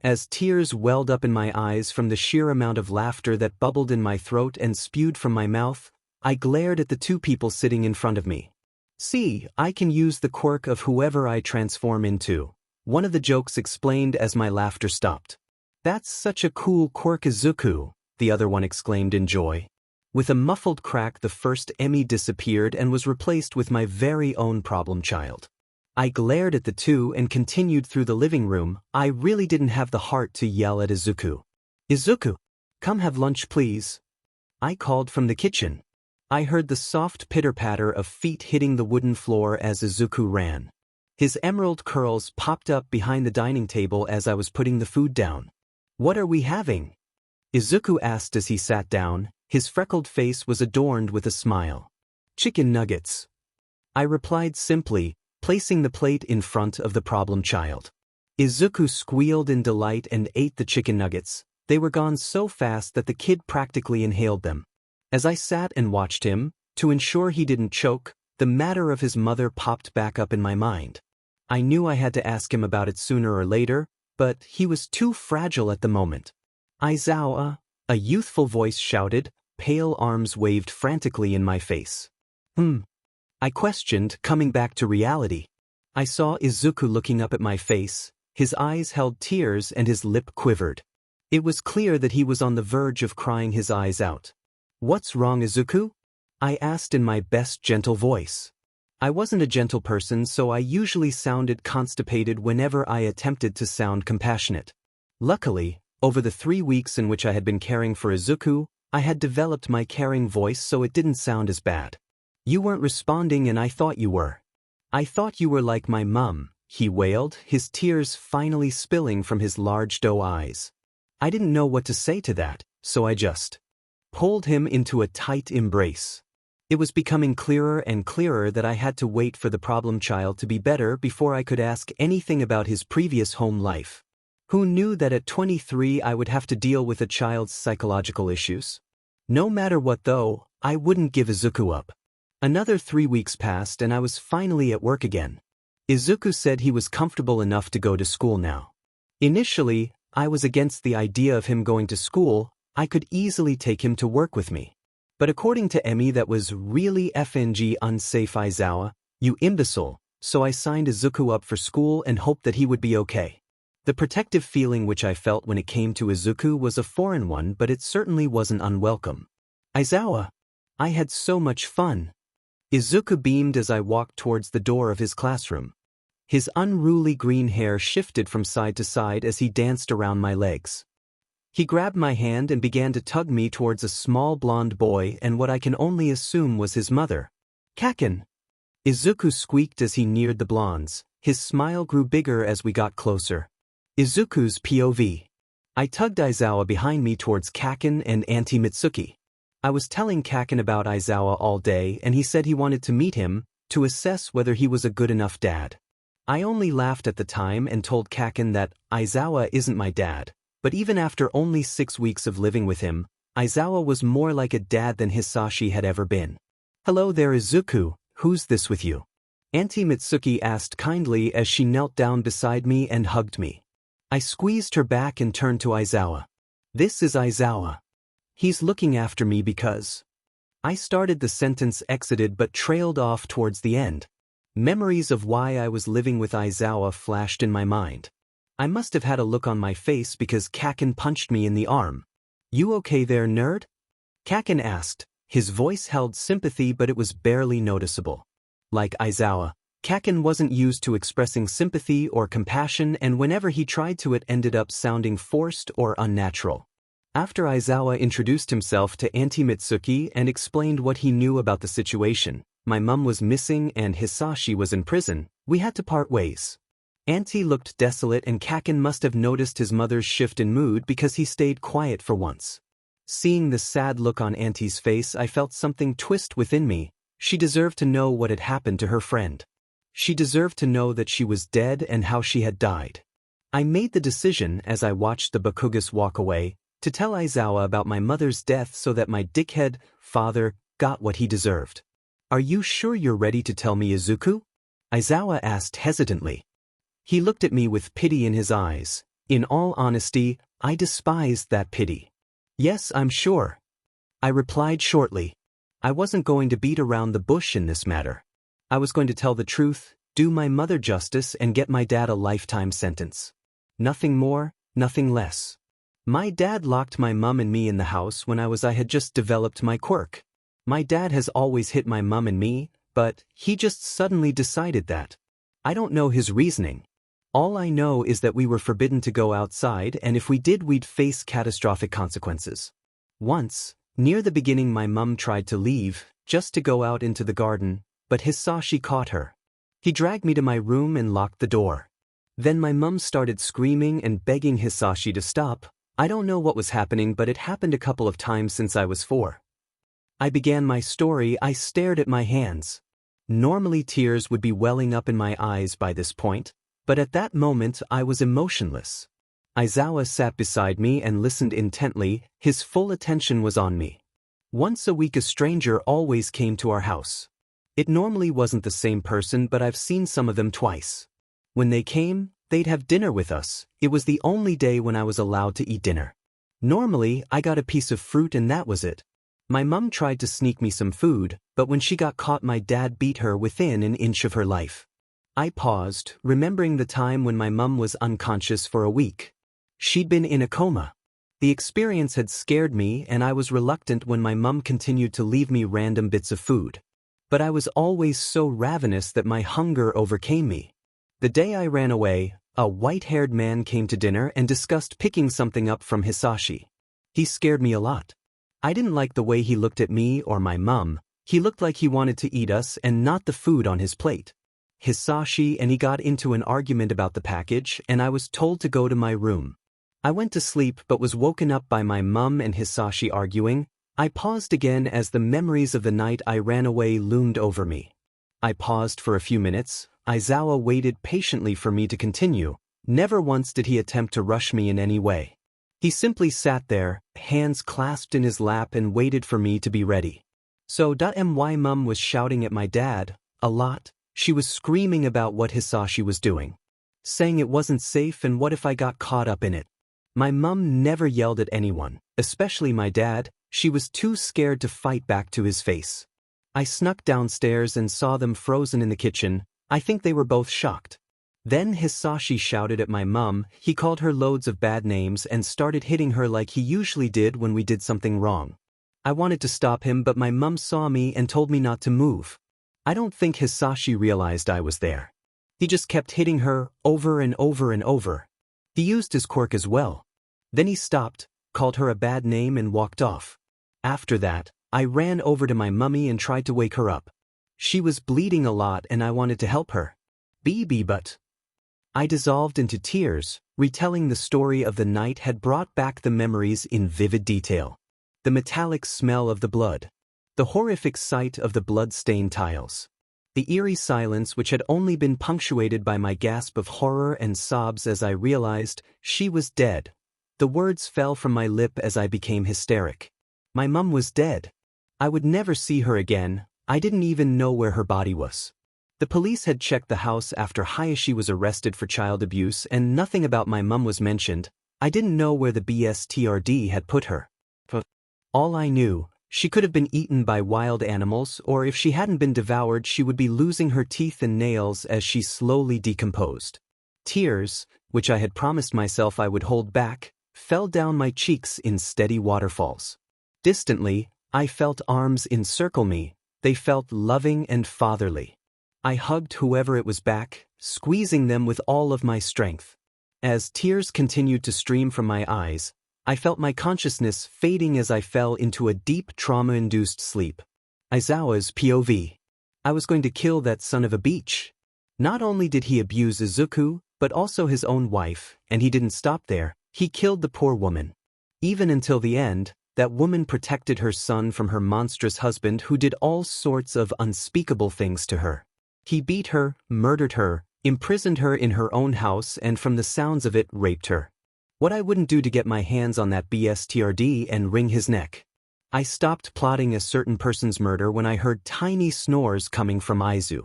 A: As tears welled up in my eyes from the sheer amount of laughter that bubbled in my throat and spewed from my mouth, I glared at the 2 people sitting in front of me. "See, I can use the quirk of whoever I transform into," one of the Jokes explained as my laughter stopped. "That's such a cool quirk, Izuku," the other one exclaimed in joy. With a muffled crack, the first Emi disappeared and was replaced with my very own problem child. I glared at the 2 and continued through the living room. I really didn't have the heart to yell at Izuku. "Izuku, come have lunch please," I called from the kitchen. I heard the soft pitter-patter of feet hitting the wooden floor as Izuku ran. His emerald curls popped up behind the dining table as I was putting the food down. "What are we having?" Izuku asked as he sat down. His freckled face was adorned with a smile. "Chicken nuggets," I replied simply, placing the plate in front of the problem child. Izuku squealed in delight and ate the chicken nuggets. They were gone so fast that the kid practically inhaled them. As I sat and watched him, to ensure he didn't choke, the matter of his mother popped back up in my mind. I knew I had to ask him about it sooner or later, but he was too fragile at the moment. "Aizawa," a youthful voice shouted, pale arms waved frantically in my face. I questioned, coming back to reality. I saw Izuku looking up at my face, his eyes held tears and his lip quivered. It was clear that he was on the verge of crying his eyes out. "What's wrong, Izuku?" I asked in my best gentle voice. I wasn't a gentle person, so I usually sounded constipated whenever I attempted to sound compassionate. Luckily, over the 3 weeks in which I had been caring for Izuku, I had developed my caring voice so it didn't sound as bad. "You weren't responding and I thought you were. I thought you were like my mum," he wailed, his tears finally spilling from his large doe eyes. I didn't know what to say to that, so I just pulled him into a tight embrace. It was becoming clearer and clearer that I had to wait for the problem child to be better before I could ask anything about his previous home life. Who knew that at 23 I would have to deal with a child's psychological issues? No matter what though, I wouldn't give Izuku up. Another 3 weeks passed and I was finally at work again. Izuku said he was comfortable enough to go to school now. Initially, I was against the idea of him going to school. I could easily take him to work with me. But according to Emmy, that was really FNG unsafe. Aizawa, you imbecile, so I signed Izuku up for school and hoped that he would be okay. The protective feeling which I felt when it came to Izuku was a foreign one, but it certainly wasn't unwelcome. Aizawa, I had so much fun. Izuku beamed as I walked towards the door of his classroom. His unruly green hair shifted from side to side as he danced around my legs. He grabbed my hand and began to tug me towards a small blonde boy and what I can only assume was his mother. Kaken! Izuku squeaked as he neared the blondes. His smile grew bigger as we got closer. Izuku's POV. I tugged Aizawa behind me towards Kaken and Auntie Mitsuki. I was telling Kaken about Aizawa all day and he said he wanted to meet him to assess whether he was a good enough dad. I only laughed at the time and told Kaken that Aizawa isn't my dad. But even after only 6 weeks of living with him, Aizawa was more like a dad than Hisashi had ever been. Hello there Izuku, who's this with you? Auntie Mitsuki asked kindly as she knelt down beside me and hugged me. I squeezed her back and turned to Aizawa. This is Aizawa. He's looking after me because... I started the sentence exited but trailed off towards the end. Memories of why I was living with Aizawa flashed in my mind. I must have had a look on my face because Kaken punched me in the arm. You okay there, nerd? Kaken asked. His voice held sympathy but it was barely noticeable. Like Aizawa, Kaken wasn't used to expressing sympathy or compassion and whenever he tried to it ended up sounding forced or unnatural. After Aizawa introduced himself to Auntie Mitsuki and explained what he knew about the situation, my mum was missing and Hisashi was in prison, we had to part ways. Auntie looked desolate and Kaken must have noticed his mother's shift in mood because he stayed quiet for once. Seeing the sad look on Auntie's face, I felt something twist within me. She deserved to know what had happened to her friend. She deserved to know that she was dead and how she had died. I made the decision, as I watched the Bakugas walk away, to tell Aizawa about my mother's death so that my dickhead father got what he deserved. Are you sure you're ready to tell me, Izuku? Aizawa asked hesitantly. He looked at me with pity in his eyes. In all honesty, I despised that pity. Yes, I'm sure. I replied shortly. I wasn't going to beat around the bush in this matter. I was going to tell the truth, do my mother justice and get my dad a lifetime sentence. Nothing more, nothing less. My dad locked my mum and me in the house when I had just developed my quirk. My dad has always hit my mum and me, but he just suddenly decided that. I don't know his reasoning. All I know is that we were forbidden to go outside and if we did we'd face catastrophic consequences. Once, near the beginning my mum tried to leave, just to go out into the garden, but Hisashi caught her. He dragged me to my room and locked the door. Then my mum started screaming and begging Hisashi to stop. I don't know what was happening but it happened a couple of times since I was 4. I began my story. I stared at my hands. Normally tears would be welling up in my eyes by this point, but at that moment I was emotionless. Aizawa sat beside me and listened intently. His full attention was on me. Once a week a stranger always came to our house. It normally wasn't the same person but I've seen some of them twice. When they came, they'd have dinner with us. It was the only day when I was allowed to eat dinner. Normally, I got a piece of fruit and that was it. My mum tried to sneak me some food, but when she got caught my dad beat her within an inch of her life. I paused, remembering the time when my mum was unconscious for a week. She'd been in a coma. The experience had scared me and I was reluctant when my mum continued to leave me random bits of food. But I was always so ravenous that my hunger overcame me. The day I ran away, a white-haired man came to dinner and discussed picking something up from Hisashi. He scared me a lot. I didn't like the way he looked at me or my mum. He looked like he wanted to eat us and not the food on his plate. Hisashi and he got into an argument about the package and I was told to go to my room. I went to sleep but was woken up by my mum and Hisashi arguing. I paused again as the memories of the night I ran away loomed over me. I paused for a few minutes. Aizawa waited patiently for me to continue. Never once did he attempt to rush me in any way. He simply sat there, hands clasped in his lap, and waited for me to be ready. So my mum was shouting at my dad, a lot. She was screaming about what Hisashi was doing, saying it wasn't safe and what if I got caught up in it. My mum never yelled at anyone, especially my dad. She was too scared to fight back to his face. I snuck downstairs and saw them frozen in the kitchen. I think they were both shocked. Then Hisashi shouted at my mum. He called her loads of bad names and started hitting her like he usually did when we did something wrong. I wanted to stop him but my mum saw me and told me not to move. I don't think Hisashi realized I was there. He just kept hitting her over and over and over. He used his quirk as well. Then he stopped, called her a bad name and walked off. After that, I ran over to my mummy and tried to wake her up. She was bleeding a lot and I wanted to help her. But I dissolved into tears. Retelling the story of the night had brought back the memories in vivid detail. The metallic smell of the blood. The horrific sight of the blood-stained tiles. The eerie silence which had only been punctuated by my gasp of horror and sobs as I realized she was dead. The words fell from my lip as I became hysteric. My mum was dead. I would never see her again. I didn't even know where her body was. The police had checked the house after Hayashi was arrested for child abuse and nothing about my mum was mentioned. I didn't know where the BSTRD had put her. All I knew, she could have been eaten by wild animals, or if she hadn't been devoured she would be losing her teeth and nails as she slowly decomposed. Tears, which I had promised myself I would hold back, fell down my cheeks in steady waterfalls. Distantly, I felt arms encircle me. They felt loving and fatherly. I hugged whoever it was back, squeezing them with all of my strength. As tears continued to stream from my eyes, I felt my consciousness fading as I fell into a deep trauma-induced sleep. Aizawa's POV. I was going to kill that son of a bitch. Not only did he abuse Izuku, but also his own wife, and he didn't stop there. He killed the poor woman. Even until the end, that woman protected her son from her monstrous husband who did all sorts of unspeakable things to her. He beat her, murdered her, imprisoned her in her own house and from the sounds of it raped her. What I wouldn't do to get my hands on that BSTRD and wring his neck. I stopped plotting a certain person's murder when I heard tiny snores coming from Izu.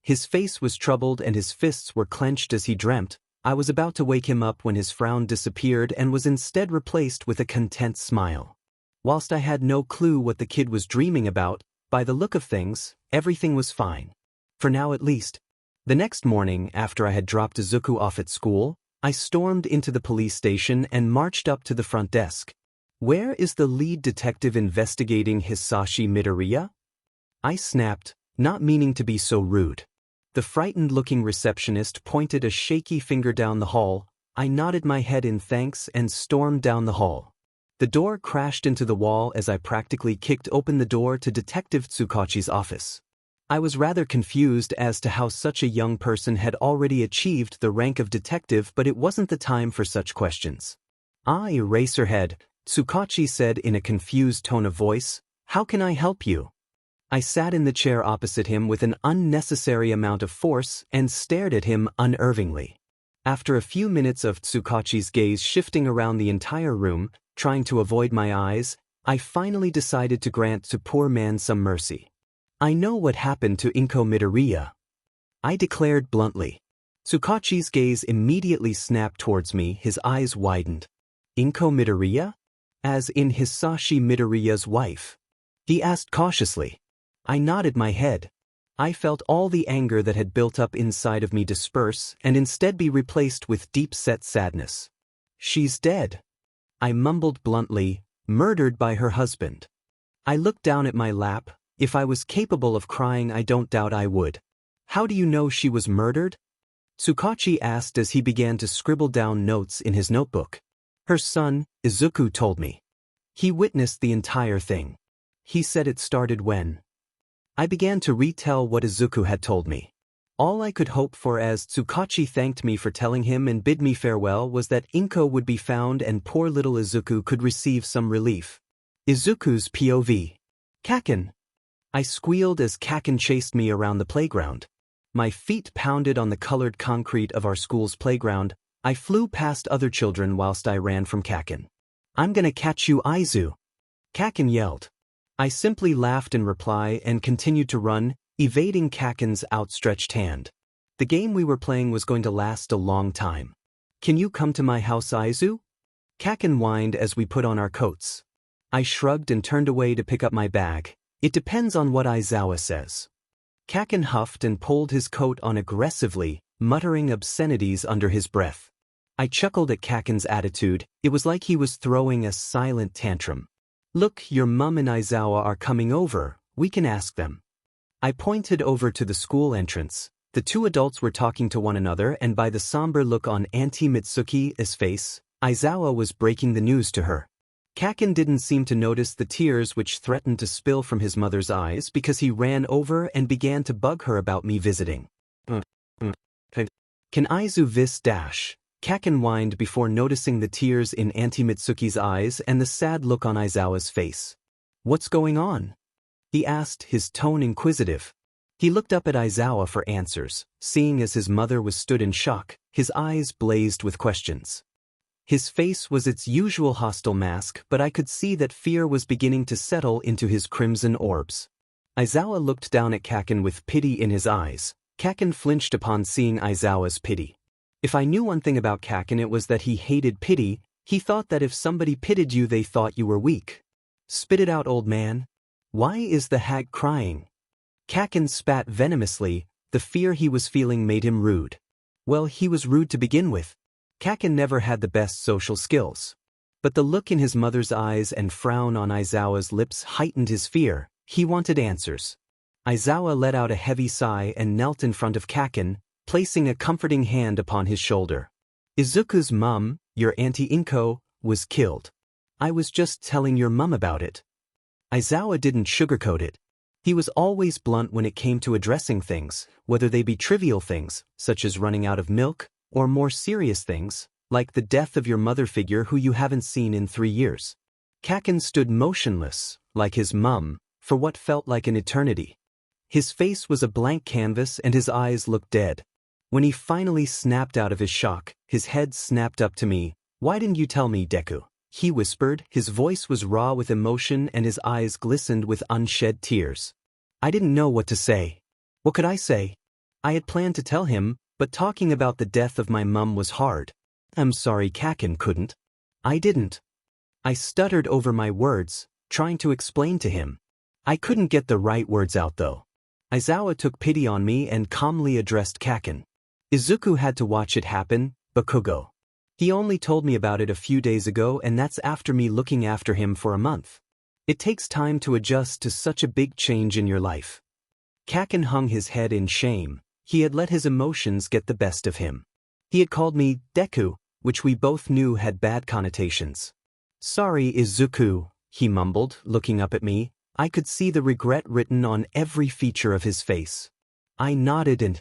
A: His face was troubled and his fists were clenched as he dreamt. I was about to wake him up when his frown disappeared and was instead replaced with a content smile. Whilst I had no clue what the kid was dreaming about, by the look of things, everything was fine. For now at least. The next morning, after I had dropped Izuku off at school, I stormed into the police station and marched up to the front desk. Where is the lead detective investigating Hisashi Midoriya? I snapped, not meaning to be so rude. The frightened-looking receptionist pointed a shaky finger down the hall. I nodded my head in thanks and stormed down the hall. The door crashed into the wall as I practically kicked open the door to Detective Tsukachi's office. I was rather confused as to how such a young person had already achieved the rank of detective, but it wasn't the time for such questions. Eraserhead, Tsukachi said in a confused tone of voice, "How can I help you?" I sat in the chair opposite him with an unnecessary amount of force and stared at him unnervingly. After a few minutes of Tsukachi's gaze shifting around the entire room, trying to avoid my eyes, I finally decided to grant the poor man some mercy. "I know what happened to Inko Midoriya," I declared bluntly. Tsukachi's gaze immediately snapped towards me, his eyes widened. "Inko Midoriya? As in Hisashi Midoriya's wife?" he asked cautiously. I nodded my head. I felt all the anger that had built up inside of me disperse and instead be replaced with deep-set sadness. "She's dead," I mumbled bluntly, "murdered by her husband." I looked down at my lap. If I was capable of crying, I don't doubt I would. "How do you know she was murdered?" Tsukachi asked as he began to scribble down notes in his notebook. "Her son, Izuku, told me. He witnessed the entire thing. He said it started when..." I began to retell what Izuku had told me. All I could hope for as Tsukachi thanked me for telling him and bid me farewell was that Inko would be found and poor little Izuku could receive some relief. Izuku's POV. Kaken. I squealed as Kaken chased me around the playground. My feet pounded on the colored concrete of our school's playground. I flew past other children whilst I ran from Kaken. I'm gonna catch you, Izu. Kaken yelled. I simply laughed in reply and continued to run, evading Kaken's outstretched hand. The game we were playing was going to last a long time. Can you come to my house, Izu? Kaken whined as we put on our coats. I shrugged and turned away to pick up my bag. It depends on what Aizawa says. Kaken huffed and pulled his coat on aggressively, muttering obscenities under his breath. I chuckled at Kaken's attitude. It was like he was throwing a silent tantrum. Look, your mum and Aizawa are coming over. We can ask them. I pointed over to the school entrance. The two adults were talking to one another, and by the somber look on Auntie Mitsuki's face, Aizawa was breaking the news to her. Kaken didn't seem to notice the tears which threatened to spill from his mother's eyes because he ran over and began to bug her about me visiting. Can Izu vis dash? Kaken whined before noticing the tears in Auntie Mitsuki's eyes and the sad look on Aizawa's face. What's going on? He asked, his tone inquisitive. He looked up at Aizawa for answers, seeing as his mother was stood in shock, his eyes blazed with questions. His face was its usual hostile mask, but I could see that fear was beginning to settle into his crimson orbs. Aizawa looked down at Kaken with pity in his eyes. Kaken flinched upon seeing Aizawa's pity. If I knew one thing about Kaken, it was that he hated pity. He thought that if somebody pitied you, they thought you were weak. Spit it out, old man. Why is the hag crying? Kaken spat venomously. The fear he was feeling made him rude. Well, he was rude to begin with. Kaken never had the best social skills. But the look in his mother's eyes and frown on Aizawa's lips heightened his fear. He wanted answers. Aizawa let out a heavy sigh and knelt in front of Kaken, placing a comforting hand upon his shoulder. Izuku's mum, your Auntie Inko, was killed. I was just telling your mum about it. Aizawa didn't sugarcoat it. He was always blunt when it came to addressing things, whether they be trivial things, such as running out of milk, or more serious things, like the death of your mother figure who you haven't seen in 3 years. Kaken stood motionless, like his mum, for what felt like an eternity. His face was a blank canvas and his eyes looked dead. When he finally snapped out of his shock, his head snapped up to me. Why didn't you tell me, Deku? He whispered. His voice was raw with emotion and his eyes glistened with unshed tears. I didn't know what to say. What could I say? I had planned to tell him, but talking about the death of my mum was hard. I'm sorry, Kaken couldn't. I didn't. I stuttered over my words, trying to explain to him. I couldn't get the right words out though. Aizawa took pity on me and calmly addressed Kaken. Izuku had to watch it happen, Bakugo. He only told me about it a few days ago, and that's after me looking after him for a month. It takes time to adjust to such a big change in your life. Kaken hung his head in shame. He had let his emotions get the best of him. He had called me Deku, which we both knew had bad connotations. Sorry, Izuku, he mumbled, looking up at me. I could see the regret written on every feature of his face. I nodded and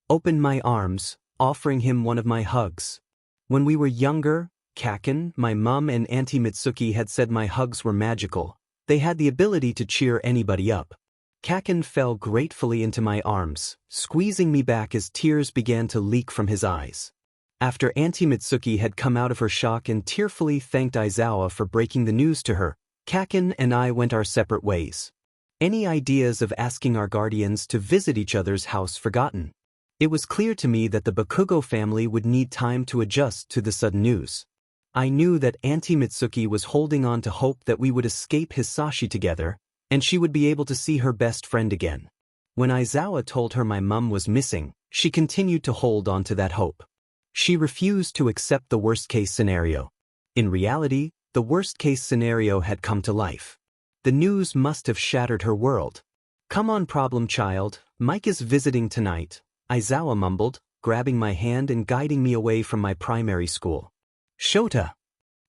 A: opened my arms, offering him one of my hugs. When we were younger, Kaken, my mum and Auntie Mitsuki had said my hugs were magical. They had the ability to cheer anybody up. Kaken fell gratefully into my arms, squeezing me back as tears began to leak from his eyes. After Auntie Mitsuki had come out of her shock and tearfully thanked Aizawa for breaking the news to her, Kaken and I went our separate ways. Any ideas of asking our guardians to visit each other's house forgotten. It was clear to me that the Bakugo family would need time to adjust to the sudden news. I knew that Auntie Mitsuki was holding on to hope that we would escape Hisashi together, and she would be able to see her best friend again. When Aizawa told her my mum was missing, she continued to hold on to that hope. She refused to accept the worst-case scenario. In reality, the worst-case scenario had come to life. The news must have shattered her world. Come on, problem child, Mike is visiting tonight, Aizawa mumbled, grabbing my hand and guiding me away from my primary school. Shota!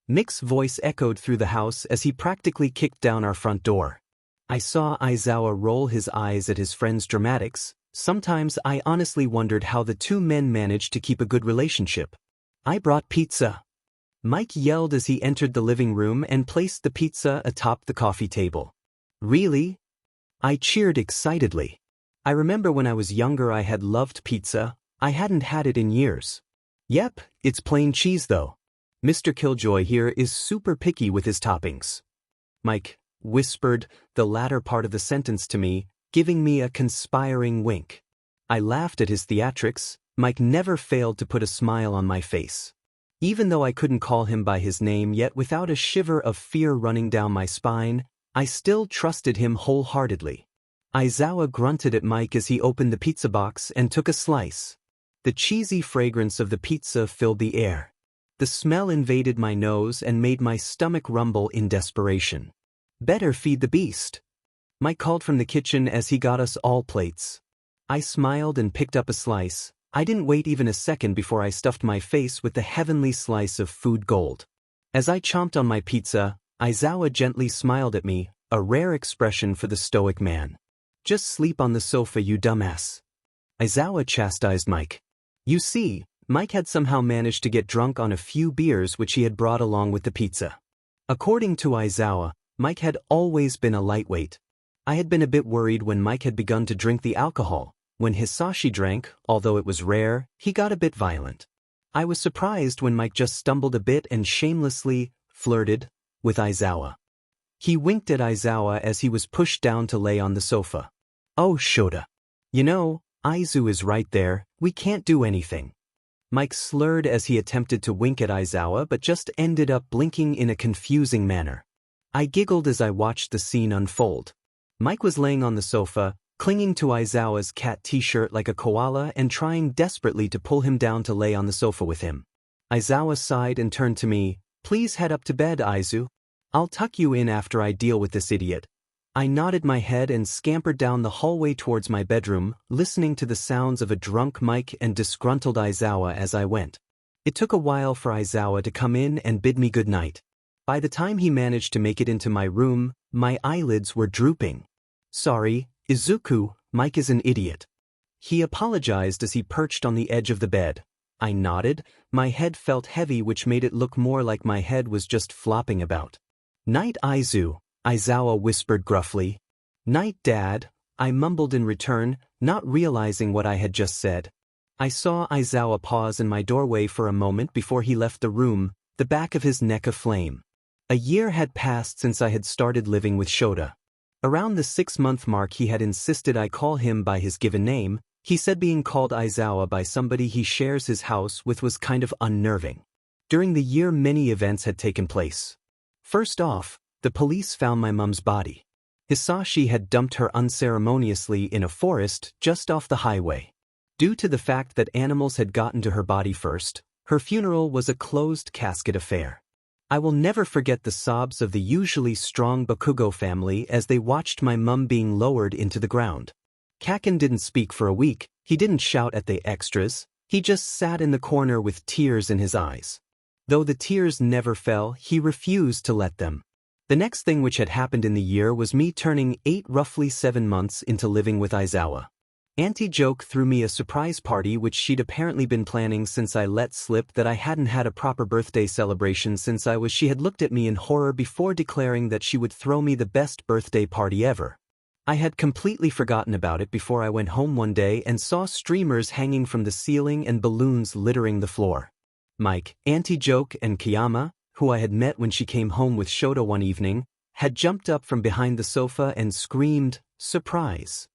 A: Mick's voice echoed through the house as he practically kicked down our front door. I saw Aizawa roll his eyes at his friend's dramatics, Sometimes I honestly wondered how the two men managed to keep a good relationship. I brought pizza. Mike yelled as he entered the living room and placed the pizza atop the coffee table. Really? I cheered excitedly. I remember when I was younger I had loved pizza. I hadn't had it in years. Yep, it's plain cheese though. Mr. Killjoy here is super picky with his toppings. Mike whispered the latter part of the sentence to me, giving me a conspiring wink. I laughed at his theatrics. Mike never failed to put a smile on my face. Even though I couldn't call him by his name yet, without a shiver of fear running down my spine, I still trusted him wholeheartedly. Aizawa grunted at Mike as he opened the pizza box and took a slice. The cheesy fragrance of the pizza filled the air. The smell invaded my nose and made my stomach rumble in desperation. Better feed the beast. Mike called from the kitchen as he got us all plates. I smiled and picked up a slice. I didn't wait even a second before I stuffed my face with the heavenly slice of food gold. As I chomped on my pizza, Aizawa gently smiled at me, a rare expression for the stoic man. Just sleep on the sofa, you dumbass. Aizawa chastised Mike. You see, Mike had somehow managed to get drunk on a few beers which he had brought along with the pizza. According to Aizawa, Mike had always been a lightweight. I had been a bit worried when Mike had begun to drink the alcohol. When Hisashi drank, although it was rare, he got a bit violent. I was surprised when Mike just stumbled a bit and shamelessly flirted with Aizawa. He winked at Aizawa as he was pushed down to lay on the sofa. Oh, Shota. You know, Aizu is right there, we can't do anything. Mike slurred as he attempted to wink at Aizawa but just ended up blinking in a confusing manner. I giggled as I watched the scene unfold. Mike was laying on the sofa, clinging to Aizawa's cat t-shirt like a koala and trying desperately to pull him down to lay on the sofa with him. Aizawa sighed and turned to me. Please head up to bed, Aizu. I'll tuck you in after I deal with this idiot. I nodded my head and scampered down the hallway towards my bedroom, listening to the sounds of a drunk Mike and disgruntled Aizawa as I went. It took a while for Aizawa to come in and bid me good night. By the time he managed to make it into my room, my eyelids were drooping. Sorry, Izuku, Mike is an idiot. He apologized as he perched on the edge of the bed. I nodded. My head felt heavy, which made it look more like my head was just flopping about. Night, Aizu, Aizawa whispered gruffly. Night, Dad, I mumbled in return, not realizing what I had just said. I saw Aizawa pause in my doorway for a moment before he left the room, the back of his neck aflame. A year had passed since I had started living with Shota. Around the 6-month mark he had insisted I call him by his given name. He said being called Aizawa by somebody he shares his house with was kind of unnerving. During the year many events had taken place. First off, the police found my mum's body. Hisashi had dumped her unceremoniously in a forest just off the highway. Due to the fact that animals had gotten to her body first, her funeral was a closed casket affair. I will never forget the sobs of the usually strong Bakugo family as they watched my mum being lowered into the ground. Kaken didn't speak for a week. He didn't shout at the extras. He just sat in the corner with tears in his eyes. Though the tears never fell, he refused to let them. The next thing which had happened in the year was me turning 8, roughly 7 months into living with Aizawa. Auntie Joke threw me a surprise party which she'd apparently been planning since I let slip that I hadn't had a proper birthday celebration since she had looked at me in horror before declaring that she would throw me the best birthday party ever. I had completely forgotten about it before I went home one day and saw streamers hanging from the ceiling and balloons littering the floor. Mike, Auntie Joke and Kiyama, who I had met when she came home with Shota one evening, had jumped up from behind the sofa and screamed, "Surprise!"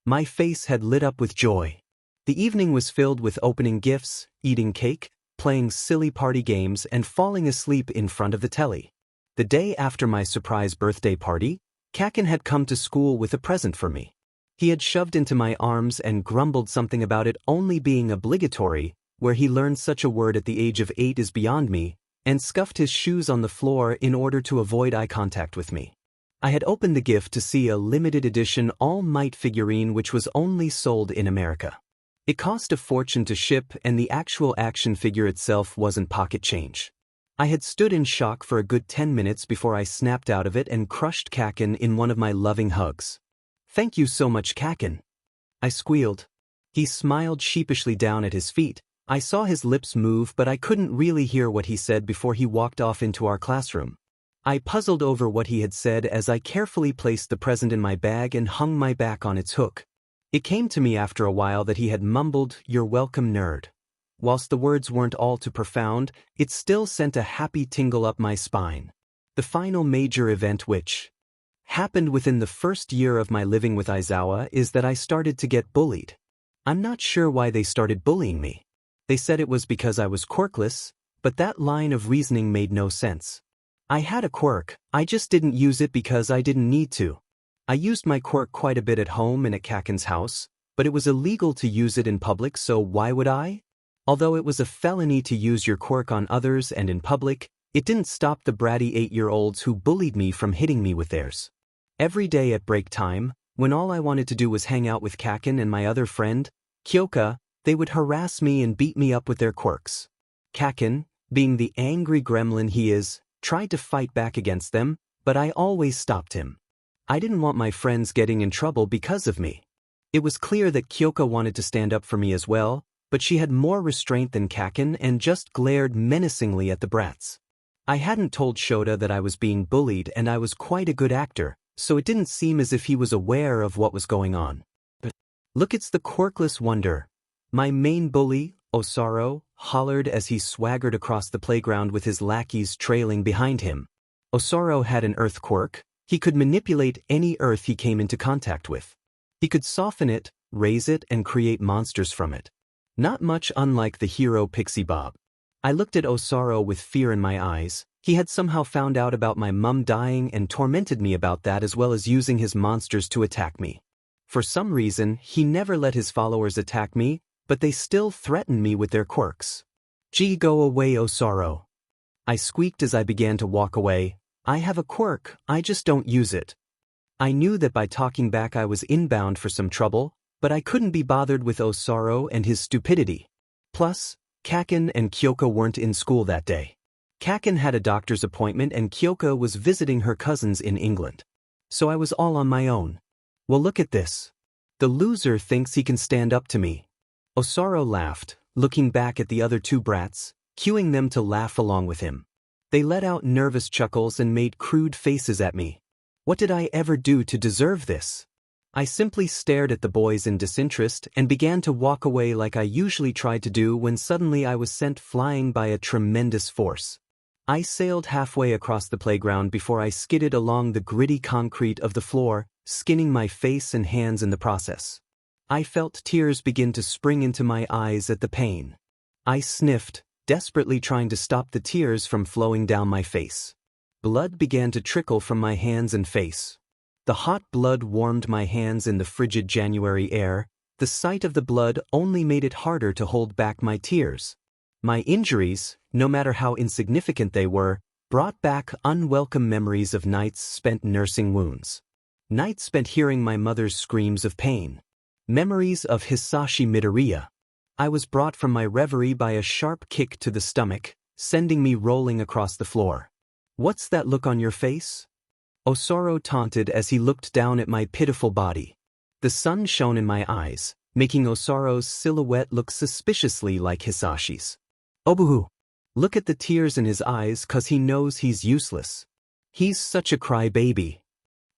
A: My face had lit up with joy. The evening was filled with opening gifts, eating cake, playing silly party games and falling asleep in front of the telly. The day after my surprise birthday party, Kaken had come to school with a present for me. He had shoved into my arms and grumbled something about it only being obligatory, where he learned such a word at the age of 8 is beyond me, and scuffed his shoes on the floor in order to avoid eye contact with me. I had opened the gift to see a limited edition All Might figurine which was only sold in America. It cost a fortune to ship and the actual action figure itself wasn't pocket change. I had stood in shock for a good 10 minutes before I snapped out of it and crushed Kaken in one of my loving hugs. Thank you so much, Kaken. I squealed. He smiled sheepishly down at his feet. I saw his lips move, but I couldn't really hear what he said before he walked off into our classroom. I puzzled over what he had said as I carefully placed the present in my bag and hung my back on its hook. It came to me after a while that he had mumbled, "You're welcome, nerd." Whilst the words weren't all too profound, it still sent a happy tingle up my spine. The final major event which happened within the first year of my living with Aizawa is that I started to get bullied. I'm not sure why they started bullying me. They said it was because I was quirkless, but that line of reasoning made no sense. I had a quirk, I just didn't use it because I didn't need to. I used my quirk quite a bit at home and at Kaken's house, but it was illegal to use it in public, so why would I? Although it was a felony to use your quirk on others and in public, it didn't stop the bratty 8-year-olds who bullied me from hitting me with theirs. Every day at break time, when all I wanted to do was hang out with Kaken and my other friend, Kyoka, they would harass me and beat me up with their quirks. Kaken, being the angry gremlin he is, tried to fight back against them, but I always stopped him. I didn't want my friends getting in trouble because of me. It was clear that Kyoka wanted to stand up for me as well, but she had more restraint than Kaken and just glared menacingly at the brats. I hadn't told Shota that I was being bullied and I was quite a good actor, so it didn't seem as if he was aware of what was going on. But look, it's the quirkless wonder. My main bully, Osaru, hollered as he swaggered across the playground with his lackeys trailing behind him. Osaru had an earth quirk. He could manipulate any earth he came into contact with. He could soften it, raise it, and create monsters from it. Not much unlike the hero Pixie Bob. I looked at Osaru with fear in my eyes. He had somehow found out about my mum dying and tormented me about that, as well as using his monsters to attack me. For some reason, he never let his followers attack me, but they still threatened me with their quirks. "Gee, go away, Osaru." I squeaked as I began to walk away. "I have a quirk, I just don't use it." I knew that by talking back I was inbound for some trouble, but I couldn't be bothered with Osaru and his stupidity. Plus, Kaken and Kyoka weren't in school that day. Kaken had a doctor's appointment and Kyoka was visiting her cousins in England. So I was all on my own. Well, look at this. The loser thinks he can stand up to me. Osaru laughed, looking back at the other two brats, cueing them to laugh along with him. They let out nervous chuckles and made crude faces at me. What did I ever do to deserve this? I simply stared at the boys in disinterest and began to walk away like I usually tried to do when suddenly I was sent flying by a tremendous force. I sailed halfway across the playground before I skidded along the gritty concrete of the floor, skinning my face and hands in the process. I felt tears begin to spring into my eyes at the pain. I sniffed, desperately trying to stop the tears from flowing down my face. Blood began to trickle from my hands and face. The hot blood warmed my hands in the frigid January air. The sight of the blood only made it harder to hold back my tears. My injuries, no matter how insignificant they were, brought back unwelcome memories of nights spent nursing wounds. Nights spent hearing my mother's screams of pain. Memories of Hisashi Midoriya. I was brought from my reverie by a sharp kick to the stomach, sending me rolling across the floor. "What's that look on your face?" Osaru taunted as he looked down at my pitiful body. The sun shone in my eyes, making Osaru's silhouette look suspiciously like Hisashi's. "Obuhu. Look at the tears in his eyes 'cause he knows he's useless. He's such a crybaby."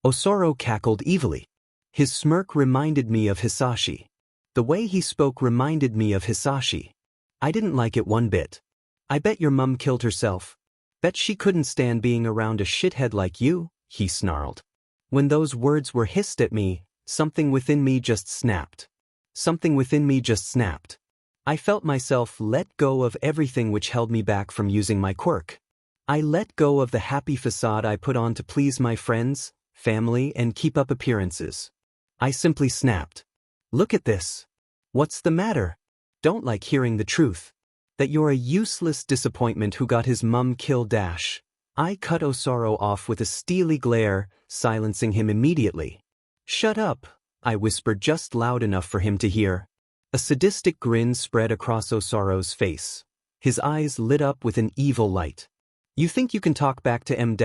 A: Osaru cackled evilly. His smirk reminded me of Hisashi. The way he spoke reminded me of Hisashi. I didn't like it one bit. "I bet your mum killed herself. Bet she couldn't stand being around a shithead like you," he snarled. When those words were hissed at me, something within me just snapped. Something within me just snapped. I felt myself let go of everything which held me back from using my quirk. I let go of the happy facade I put on to please my friends, family, and keep up appearances. I simply snapped. "Look at this. What's the matter? Don't like hearing the truth. That you're a useless disappointment who got his mum killed. I cut Osaru off with a steely glare, silencing him immediately. "Shut up," I whispered just loud enough for him to hear. A sadistic grin spread across Osaru's face. His eyes lit up with an evil light. "You think you can talk back to M-?"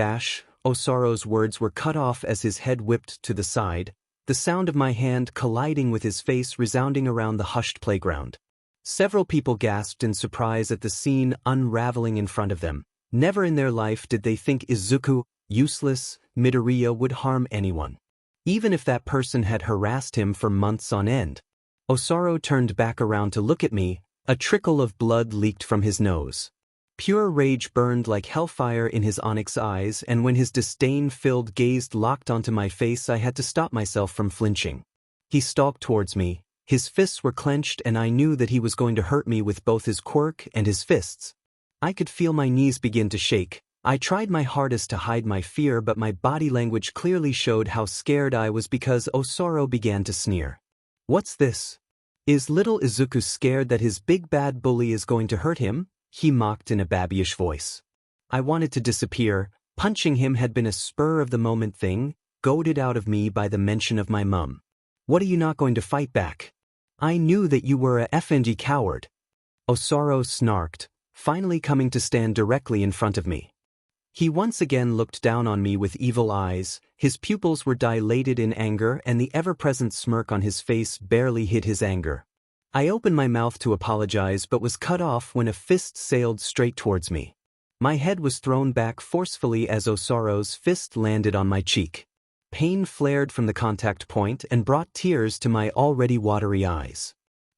A: Osaru's words were cut off as his head whipped to the side, the sound of my hand colliding with his face resounding around the hushed playground. Several people gasped in surprise at the scene unraveling in front of them. Never in their life did they think Izuku, useless, Midoriya would harm anyone, even if that person had harassed him for months on end. Osaru turned back around to look at me. A trickle of blood leaked from his nose. Pure rage burned like hellfire in his onyx eyes, and when his disdain-filled gaze locked onto my face, I had to stop myself from flinching. He stalked towards me. His fists were clenched, and I knew that he was going to hurt me with both his quirk and his fists. I could feel my knees begin to shake. I tried my hardest to hide my fear, but my body language clearly showed how scared I was because Osaru began to sneer. "What's this? Is little Izuku scared that his big bad bully is going to hurt him?" he mocked in a babyish voice. I wanted to disappear. Punching him had been a spur-of-the-moment thing, goaded out of me by the mention of my mum. "What, are you not going to fight back? I knew that you were a effing coward." Osaru snarked, finally coming to stand directly in front of me. He once again looked down on me with evil eyes. His pupils were dilated in anger, and the ever-present smirk on his face barely hid his anger. I opened my mouth to apologize but was cut off when a fist sailed straight towards me. My head was thrown back forcefully as Osaru's fist landed on my cheek. Pain flared from the contact point and brought tears to my already watery eyes.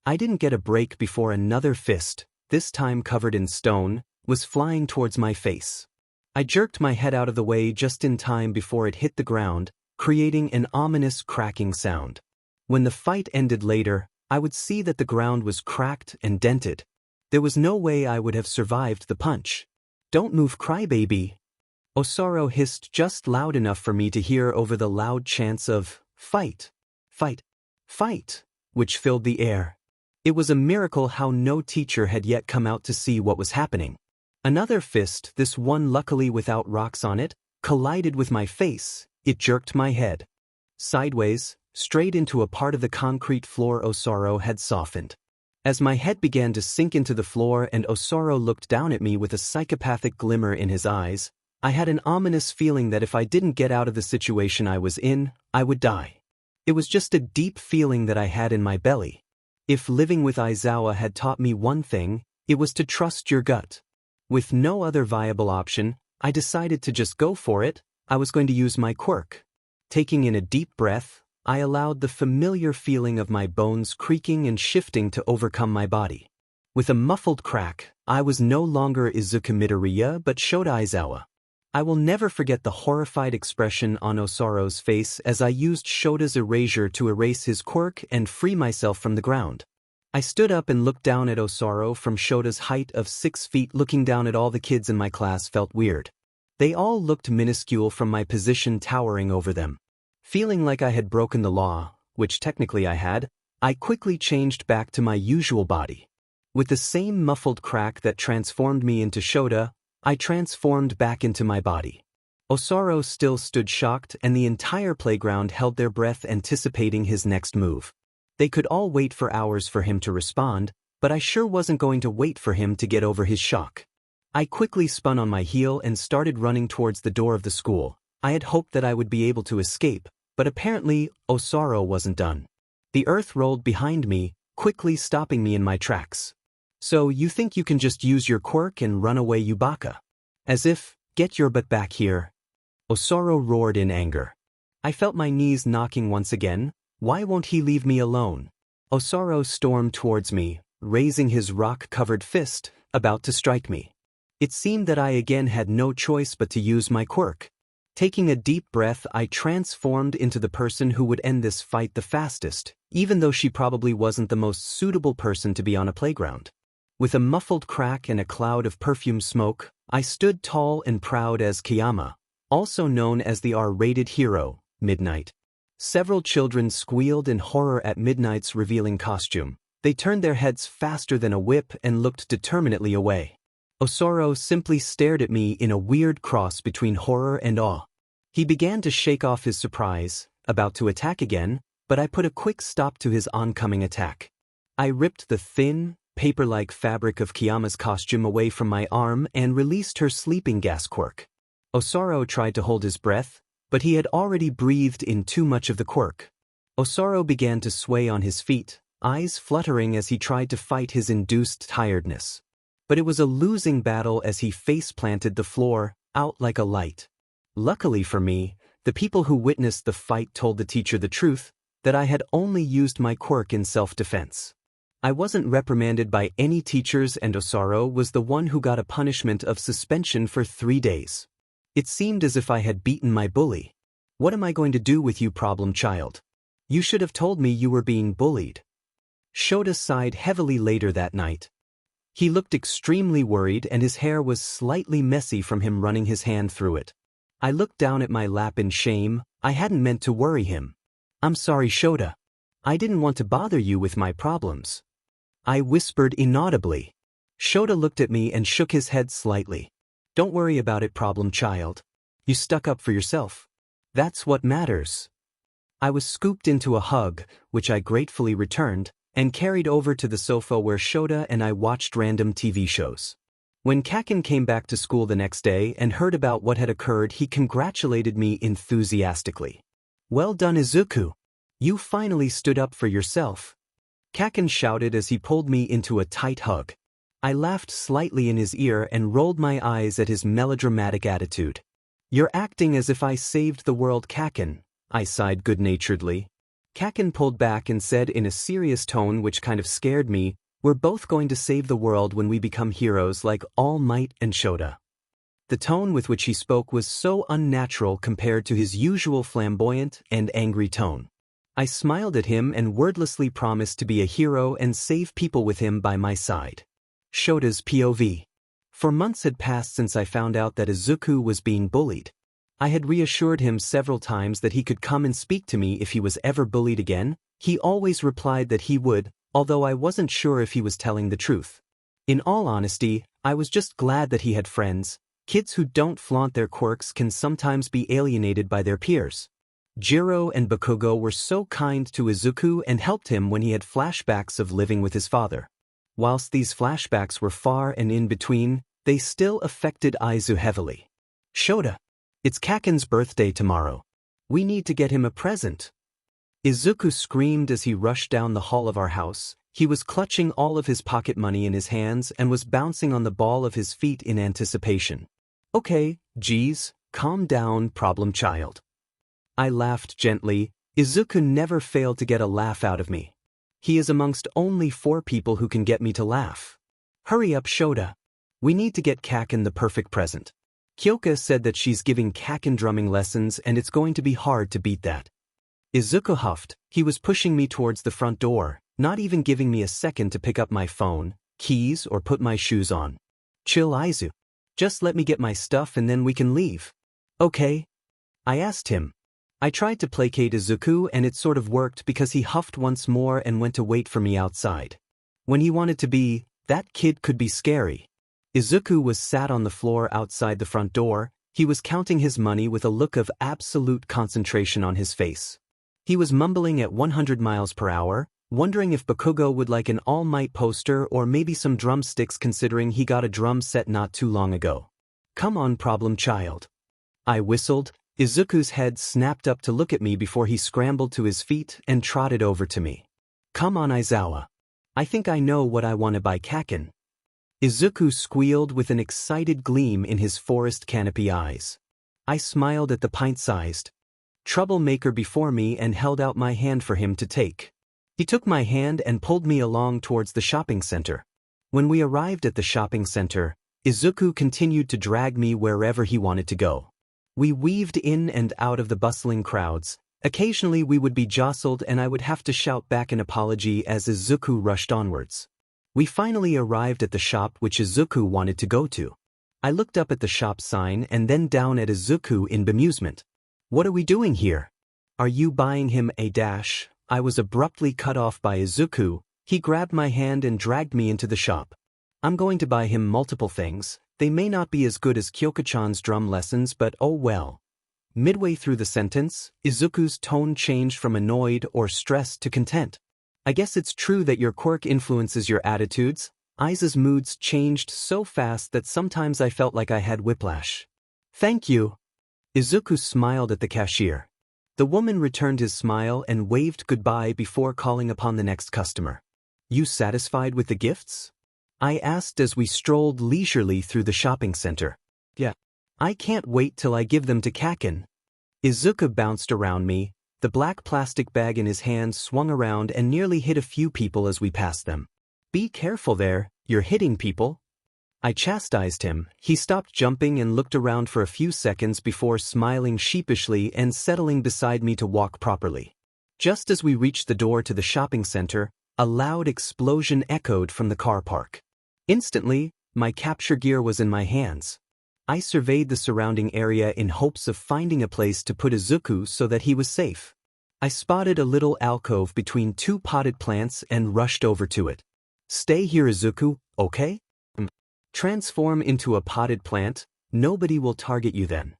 A: I didn't get a break before another fist, this time covered in stone, was flying towards my face. I jerked my head out of the way just in time before it hit the ground, creating an ominous cracking sound. When the fight ended later, I would see that the ground was cracked and dented. There was no way I would have survived the punch. "Don't move, crybaby," Osaru hissed just loud enough for me to hear over the loud chants of "fight, fight, fight," which filled the air. It was a miracle how no teacher had yet come out to see what was happening. Another fist, this one luckily without rocks on it, collided with my face. It jerked my head sideways, straight into a part of the concrete floor Osaru had softened. As my head began to sink into the floor and Osaru looked down at me with a psychopathic glimmer in his eyes, I had an ominous feeling that if I didn't get out of the situation I was in, I would die. It was just a deep feeling that I had in my belly. If living with Aizawa had taught me one thing, it was to trust your gut. With no other viable option, I decided to just go for it. I was going to use my quirk. Taking in a deep breath, I allowed the familiar feeling of my bones creaking and shifting to overcome my body. With a muffled crack, I was no longer Izuku Midoriya but Shota Aizawa. I will never forget the horrified expression on Osaru's face as I used Shota's erasure to erase his quirk and free myself from the ground. I stood up and looked down at Osaru from Shota's height of 6 feet. Looking down at all the kids in my class felt weird. They all looked minuscule from my position towering over them. Feeling like I had broken the law, which technically I had, I quickly changed back to my usual body. With the same muffled crack that transformed me into Shota, I transformed back into my body. Osaru still stood shocked, and the entire playground held their breath anticipating his next move. They could all wait for hours for him to respond, but I sure wasn't going to wait for him to get over his shock. I quickly spun on my heel and started running towards the door of the school. I had hoped that I would be able to escape, but apparently Osaru wasn't done. The earth rolled behind me, quickly stopping me in my tracks. "So you think you can just use your quirk and run away, you baka? As if, get your butt back here." Osaru roared in anger. I felt my knees knocking once again. Why won't he leave me alone? Osaru stormed towards me, raising his rock-covered fist, about to strike me. It seemed that I again had no choice but to use my quirk. Taking a deep breath, I transformed into the person who would end this fight the fastest, even though she probably wasn't the most suitable person to be on a playground. With a muffled crack and a cloud of perfume smoke, I stood tall and proud as Kiyama, also known as the R-rated hero, Midnight. Several children squealed in horror at Midnight's revealing costume. They turned their heads faster than a whip and looked determinedly away. Osaru simply stared at me in a weird cross between horror and awe. He began to shake off his surprise, about to attack again, but I put a quick stop to his oncoming attack. I ripped the thin, paper-like fabric of Kiyama's costume away from my arm and released her sleeping gas quirk. Osaru tried to hold his breath, but he had already breathed in too much of the quirk. Osaru began to sway on his feet, eyes fluttering as he tried to fight his induced tiredness. But it was a losing battle as he face-planted the floor, out like a light. Luckily for me, the people who witnessed the fight told the teacher the truth, that I had only used my quirk in self-defense. I wasn't reprimanded by any teachers and Osaru was the one who got a punishment of suspension for 3 days. It seemed as if I had beaten my bully. What am I going to do with you, problem child? You should have told me you were being bullied. Shota sighed heavily later that night. He looked extremely worried and his hair was slightly messy from him running his hand through it. I looked down at my lap in shame. I hadn't meant to worry him. I'm sorry, Shota. I didn't want to bother you with my problems. I whispered inaudibly. Shota looked at me and shook his head slightly. Don't worry about it, problem child. You stuck up for yourself. That's what matters. I was scooped into a hug, which I gratefully returned, and carried over to the sofa where Shota and I watched random TV shows. When Kaken came back to school the next day and heard about what had occurred, he congratulated me enthusiastically. Well done, Izuku. You finally stood up for yourself. Kaken shouted as he pulled me into a tight hug. I laughed slightly in his ear and rolled my eyes at his melodramatic attitude. You're acting as if I saved the world, Kaken, I sighed good-naturedly. Kaken pulled back and said in a serious tone which kind of scared me, we're both going to save the world when we become heroes like All Might and Shota. The tone with which he spoke was so unnatural compared to his usual flamboyant and angry tone. I smiled at him and wordlessly promised to be a hero and save people with him by my side. Shota's POV. For months had passed since I found out that Izuku was being bullied. I had reassured him several times that he could come and speak to me if he was ever bullied again. He always replied that he would, although I wasn't sure if he was telling the truth. In all honesty, I was just glad that he had friends. Kids who don't flaunt their quirks can sometimes be alienated by their peers. Jiro and Bakugo were so kind to Izuku and helped him when he had flashbacks of living with his father. Whilst these flashbacks were far and in between, they still affected Aizu heavily. Shota. It's Kaken's birthday tomorrow. We need to get him a present. Izuku screamed as he rushed down the hall of our house. He was clutching all of his pocket money in his hands and was bouncing on the ball of his feet in anticipation. Okay, geez, calm down, problem child. I laughed gently. Izuku never failed to get a laugh out of me. He is amongst only 4 people who can get me to laugh. Hurry up, Shota. We need to get Kaken the perfect present. Kyoka said that she's giving Kaken drumming lessons and it's going to be hard to beat that. Izuku huffed. He was pushing me towards the front door, not even giving me a second to pick up my phone, keys, or put my shoes on. Chill, Aizu. Just let me get my stuff and then we can leave. Okay? I asked him. I tried to placate Izuku and it sort of worked because he huffed once more and went to wait for me outside. When he wanted to be, that kid could be scary. Izuku was sat on the floor outside the front door. He was counting his money with a look of absolute concentration on his face. He was mumbling at 100 miles per hour, wondering if Bakugo would like an All Might poster or maybe some drumsticks considering he got a drum set not too long ago. Come on, problem child. I whistled. Izuku's head snapped up to look at me before he scrambled to his feet and trotted over to me. Come on, Aizawa. I think I know what I want to buy Kaken. Izuku squealed with an excited gleam in his forest canopy eyes. I smiled at the pint-sized troublemaker before me and held out my hand for him to take. He took my hand and pulled me along towards the shopping center. When we arrived at the shopping center, Izuku continued to drag me wherever he wanted to go. We weaved in and out of the bustling crowds. Occasionally we would be jostled and I would have to shout back an apology as Izuku rushed onwards. We finally arrived at the shop which Izuku wanted to go to. I looked up at the shop sign and then down at Izuku in bemusement. What are we doing here? Are you buying him a dash? I was abruptly cut off by Izuku. He grabbed my hand and dragged me into the shop. I'm going to buy him multiple things. They may not be as good as Kyoka-chan's drum lessons, but oh well. Midway through the sentence, Izuku's tone changed from annoyed or stressed to content. I guess it's true that your quirk influences your attitudes. Aiza's moods changed so fast that sometimes I felt like I had whiplash. Thank you. Izuku smiled at the cashier. The woman returned his smile and waved goodbye before calling upon the next customer. You satisfied with the gifts? I asked as we strolled leisurely through the shopping center. Yeah. I can't wait till I give them to Kaken. Izuku bounced around me, the black plastic bag in his hand swung around and nearly hit a few people as we passed them. Be careful there, you're hitting people. I chastised him. He stopped jumping and looked around for a few seconds before smiling sheepishly and settling beside me to walk properly. Just as we reached the door to the shopping center, a loud explosion echoed from the car park. Instantly, my capture gear was in my hands. I surveyed the surrounding area in hopes of finding a place to put Izuku so that he was safe. I spotted a little alcove between two potted plants and rushed over to it. Stay here, Izuku, okay? Transform into a potted plant, nobody will target you then.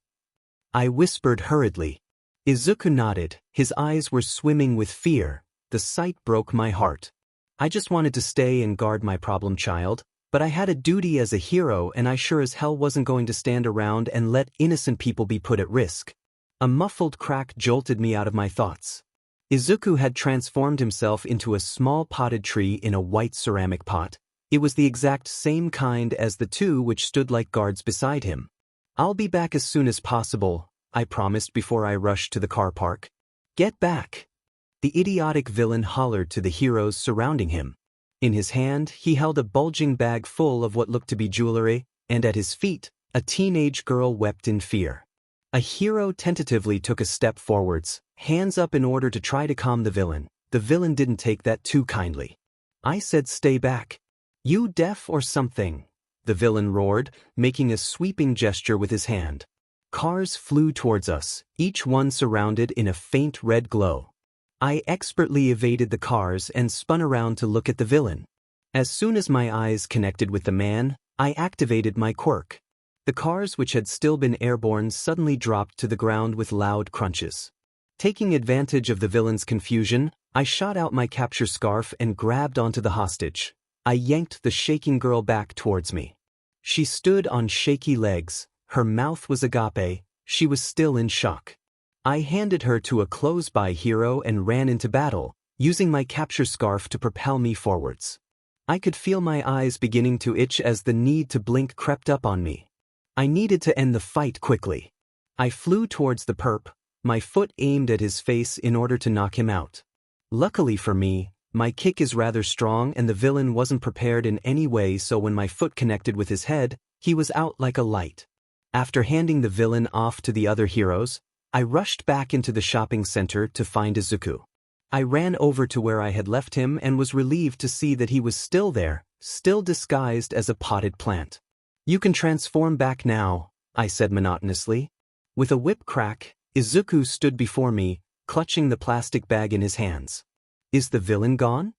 A: I whispered hurriedly. Izuku nodded, his eyes were swimming with fear. The sight broke my heart. I just wanted to stay and guard my problem child, but I had a duty as a hero and I sure as hell wasn't going to stand around and let innocent people be put at risk. A muffled crack jolted me out of my thoughts. Izuku had transformed himself into a small potted tree in a white ceramic pot. It was the exact same kind as the two which stood like guards beside him. I'll be back as soon as possible, I promised before I rushed to the car park. Get back! The idiotic villain hollered to the heroes surrounding him. In his hand, he held a bulging bag full of what looked to be jewelry, and at his feet, a teenage girl wept in fear. A hero tentatively took a step forwards, hands up in order to try to calm the villain. The villain didn't take that too kindly. I said stay back. You deaf or something? The villain roared, making a sweeping gesture with his hand. Cars flew towards us, each one surrounded in a faint red glow. I expertly evaded the cars and spun around to look at the villain. As soon as my eyes connected with the man, I activated my quirk. The cars which had still been airborne suddenly dropped to the ground with loud crunches. Taking advantage of the villain's confusion, I shot out my capture scarf and grabbed onto the hostage. I yanked the shaking girl back towards me. She stood on shaky legs, her mouth was agape, she was still in shock. I handed her to a close-by hero and ran into battle, using my capture scarf to propel me forwards. I could feel my eyes beginning to itch as the need to blink crept up on me. I needed to end the fight quickly. I flew towards the perp, my foot aimed at his face in order to knock him out. Luckily for me, my kick is rather strong and the villain wasn't prepared in any way, so when my foot connected with his head, he was out like a light. After handing the villain off to the other heroes, I rushed back into the shopping center to find Izuku. I ran over to where I had left him and was relieved to see that he was still there, still disguised as a potted plant. You can transform back now, I said monotonously. With a whip crack, Izuku stood before me, clutching the plastic bag in his hands. Is the villain gone?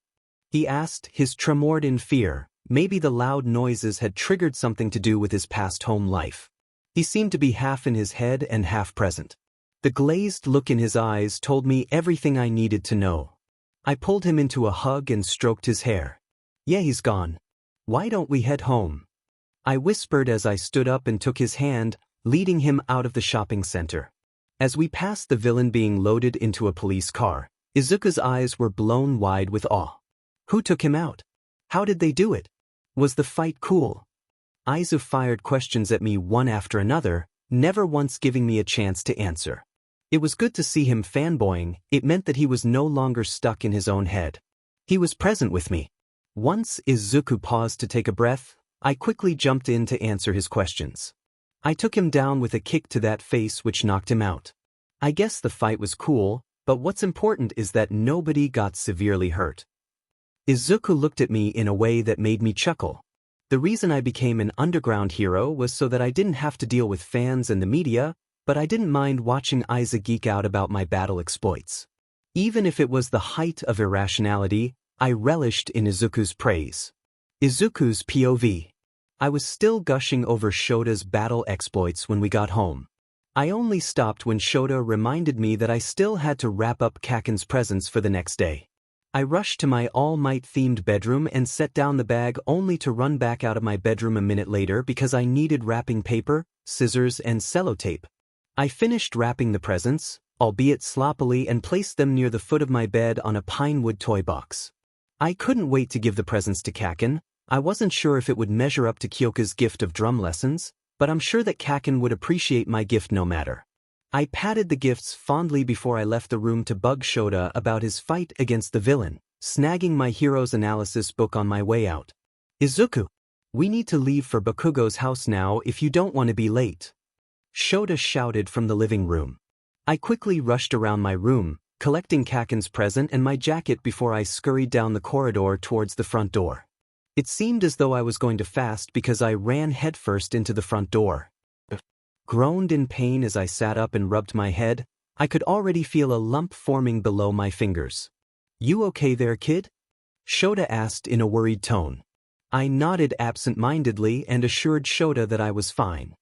A: He asked, his tremored in fear. Maybe the loud noises had triggered something to do with his past home life. He seemed to be half in his head and half present. The glazed look in his eyes told me everything I needed to know. I pulled him into a hug and stroked his hair. Yeah, he's gone. Why don't we head home? I whispered as I stood up and took his hand, leading him out of the shopping center. As we passed the villain being loaded into a police car, Izuku's eyes were blown wide with awe. Who took him out? How did they do it? Was the fight cool? Izuku fired questions at me one after another, never once giving me a chance to answer. It was good to see him fanboying. It meant that he was no longer stuck in his own head. He was present with me. Once Izuku paused to take a breath, I quickly jumped in to answer his questions. I took him down with a kick to that face which knocked him out. I guess the fight was cool, but what's important is that nobody got severely hurt. Izuku looked at me in a way that made me chuckle. The reason I became an underground hero was so that I didn't have to deal with fans and the media, but I didn't mind watching Izuku geek out about my battle exploits. Even if it was the height of irrationality, I relished in Izuku's praise. Izuku's POV. I was still gushing over Shota's battle exploits when we got home. I only stopped when Shota reminded me that I still had to wrap up Kaken's presents for the next day. I rushed to my All Might-themed bedroom and set down the bag only to run back out of my bedroom a minute later because I needed wrapping paper, scissors, and sellotape. I finished wrapping the presents, albeit sloppily, and placed them near the foot of my bed on a pinewood toy box. I couldn't wait to give the presents to Kaken. I wasn't sure if it would measure up to Kyoka's gift of drum lessons, but I'm sure that Kaken would appreciate my gift no matter. I patted the gifts fondly before I left the room to bug Shota about his fight against the villain, snagging my hero's analysis book on my way out. Izuku, we need to leave for Bakugo's house now if you don't want to be late. Shota shouted from the living room. I quickly rushed around my room, collecting Kaken's present and my jacket before I scurried down the corridor towards the front door. It seemed as though I was going to fast because I ran headfirst into the front door. Groaned in pain as I sat up and rubbed my head. I could already feel a lump forming below my fingers. You okay there, kid? Shota asked in a worried tone. I nodded absent-mindedly and assured Shota that I was fine.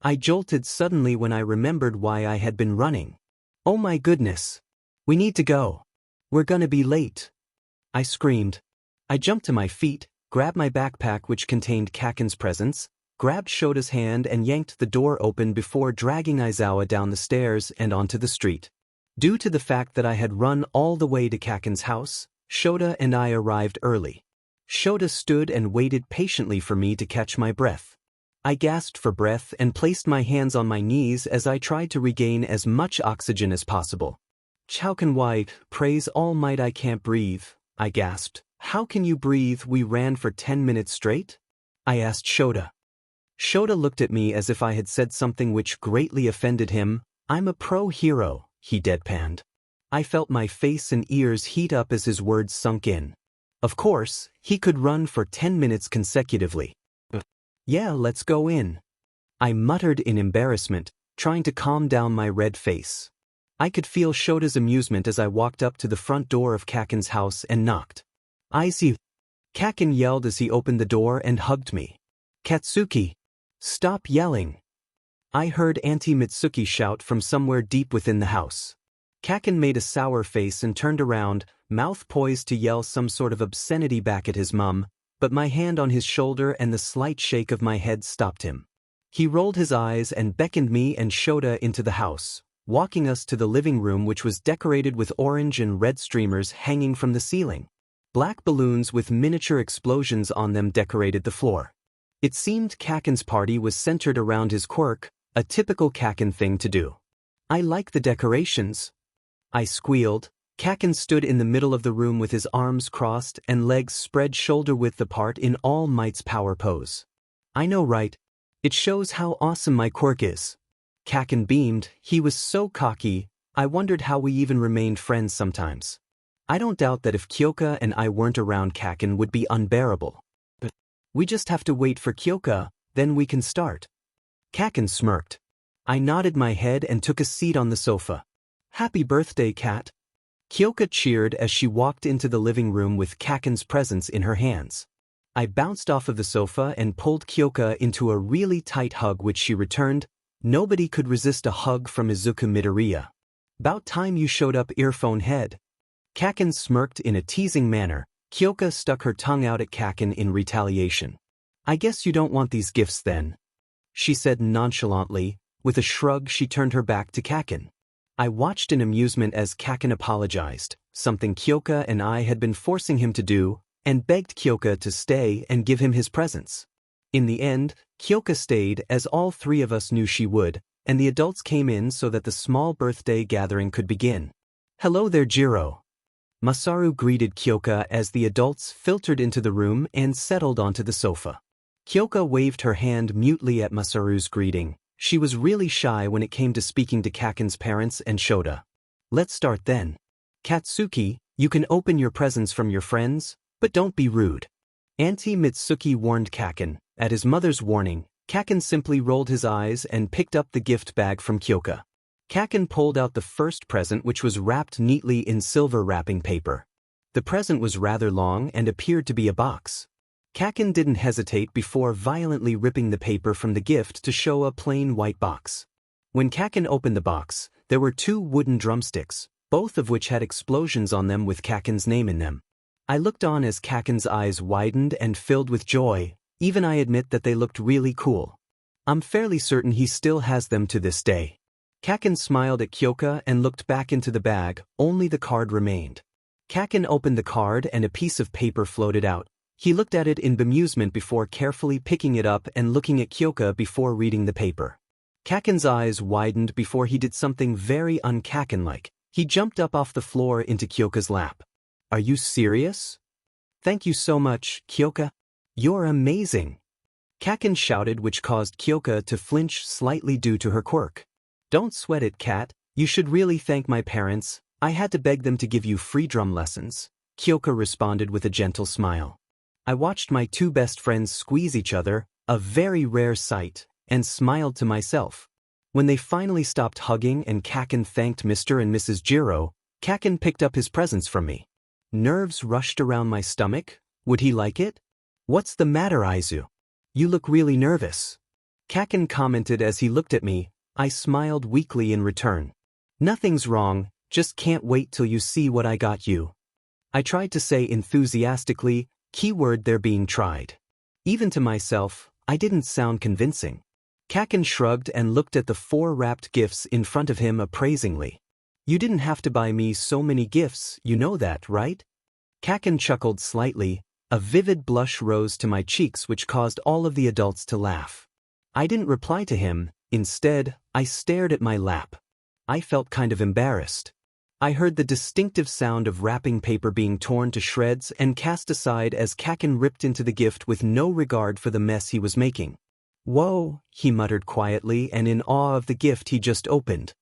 A: I jolted suddenly when I remembered why I had been running. Oh my goodness. We need to go. We're gonna be late. I screamed. I jumped to my feet, grabbed my backpack which contained Kaken's presents, grabbed Shota's hand and yanked the door open before dragging Aizawa down the stairs and onto the street. Due to the fact that I had run all the way to Kaken's house, Shota and I arrived early. Shota stood and waited patiently for me to catch my breath. I gasped for breath and placed my hands on my knees as I tried to regain as much oxygen as possible. How can White, praise All Might, I can't breathe, I gasped. How can you breathe? We ran for 10 minutes straight? I asked Shota. Shota looked at me as if I had said something which greatly offended him. I'm a pro hero, he deadpanned. I felt my face and ears heat up as his words sunk in. Of course, he could run for 10 minutes consecutively. Yeah, let's go in. I muttered in embarrassment, trying to calm down my red face. I could feel Shota's amusement as I walked up to the front door of Kaken's house and knocked. I see. Kaken yelled as he opened the door and hugged me. Katsuki! Stop yelling! I heard Auntie Mitsuki shout from somewhere deep within the house. Kaken made a sour face and turned around, mouth poised to yell some sort of obscenity back at his mum, but my hand on his shoulder and the slight shake of my head stopped him. He rolled his eyes and beckoned me and Shota into the house, walking us to the living room which was decorated with orange and red streamers hanging from the ceiling. Black balloons with miniature explosions on them decorated the floor. It seemed Kaken's party was centered around his quirk, a typical Kaken thing to do. I like the decorations, I squealed. Kaken stood in the middle of the room with his arms crossed and legs spread shoulder-width apart in All Might's power pose. I know, right? It shows how awesome my quirk is. Kaken beamed. He was so cocky, I wondered how we even remained friends sometimes. I don't doubt that if Kyoka and I weren't around, Kaken would be unbearable. But we just have to wait for Kyoka, then we can start. Kaken smirked. I nodded my head and took a seat on the sofa. Happy birthday, Kat. Kyoka cheered as she walked into the living room with Kaken's presents in her hands. I bounced off of the sofa and pulled Kyoka into a really tight hug which she returned. Nobody could resist a hug from Izuku Midoriya. About time you showed up, earphone head. Kaken smirked in a teasing manner. Kyoka stuck her tongue out at Kaken in retaliation. I guess you don't want these gifts then, she said nonchalantly. With a shrug she turned her back to Kaken. I watched in amusement as Kaken apologized, something Kyoka and I had been forcing him to do, and begged Kyoka to stay and give him his presents. In the end, Kyoka stayed as all three of us knew she would, and the adults came in so that the small birthday gathering could begin. Hello there, Jiro. Masaru greeted Kyoka as the adults filtered into the room and settled onto the sofa. Kyoka waved her hand mutely at Masaru's greeting. She was really shy when it came to speaking to Kaken's parents and Shota. Let's start then. Katsuki, you can open your presents from your friends, but don't be rude. Auntie Mitsuki warned Kaken. At his mother's warning, Kaken simply rolled his eyes and picked up the gift bag from Kyoka. Kaken pulled out the first present, which was wrapped neatly in silver wrapping paper. The present was rather long and appeared to be a box. Kaken didn't hesitate before violently ripping the paper from the gift to show a plain white box. When Kaken opened the box, there were 2 wooden drumsticks, both of which had explosions on them with Kaken's name in them. I looked on as Kaken's eyes widened and filled with joy. Even I admit that they looked really cool. I'm fairly certain he still has them to this day. Kaken smiled at Kyoka and looked back into the bag, only the card remained. Kaken opened the card and a piece of paper floated out. He looked at it in bemusement before carefully picking it up and looking at Kyoka before reading the paper. Kaken's eyes widened before he did something very un-Kaken-like. He jumped up off the floor into Kyoka's lap. Are you serious? Thank you so much, Kyoka. You're amazing. Kaken shouted, which caused Kyoka to flinch slightly due to her quirk. Don't sweat it, Kat. You should really thank my parents. I had to beg them to give you free drum lessons. Kyoka responded with a gentle smile. I watched my two best friends squeeze each other, a very rare sight, and smiled to myself. When they finally stopped hugging and Kaken thanked Mr. and Mrs. Jiro, Kaken picked up his presents from me. Nerves rushed around my stomach. Would he like it? What's the matter, Izu? You look really nervous. Kaken commented as he looked at me. I smiled weakly in return. Nothing's wrong, just can't wait till you see what I got you. I tried to say enthusiastically, keyword there being tried. Even to myself, I didn't sound convincing. Kaken shrugged and looked at the 4 wrapped gifts in front of him appraisingly. You didn't have to buy me so many gifts, you know that, right? Kaken chuckled slightly. A vivid blush rose to my cheeks which caused all of the adults to laugh. I didn't reply to him. Instead, I stared at my lap. I felt kind of embarrassed. I heard the distinctive sound of wrapping paper being torn to shreds and cast aside as Kaken ripped into the gift with no regard for the mess he was making. Whoa, he muttered quietly and in awe of the gift he just opened.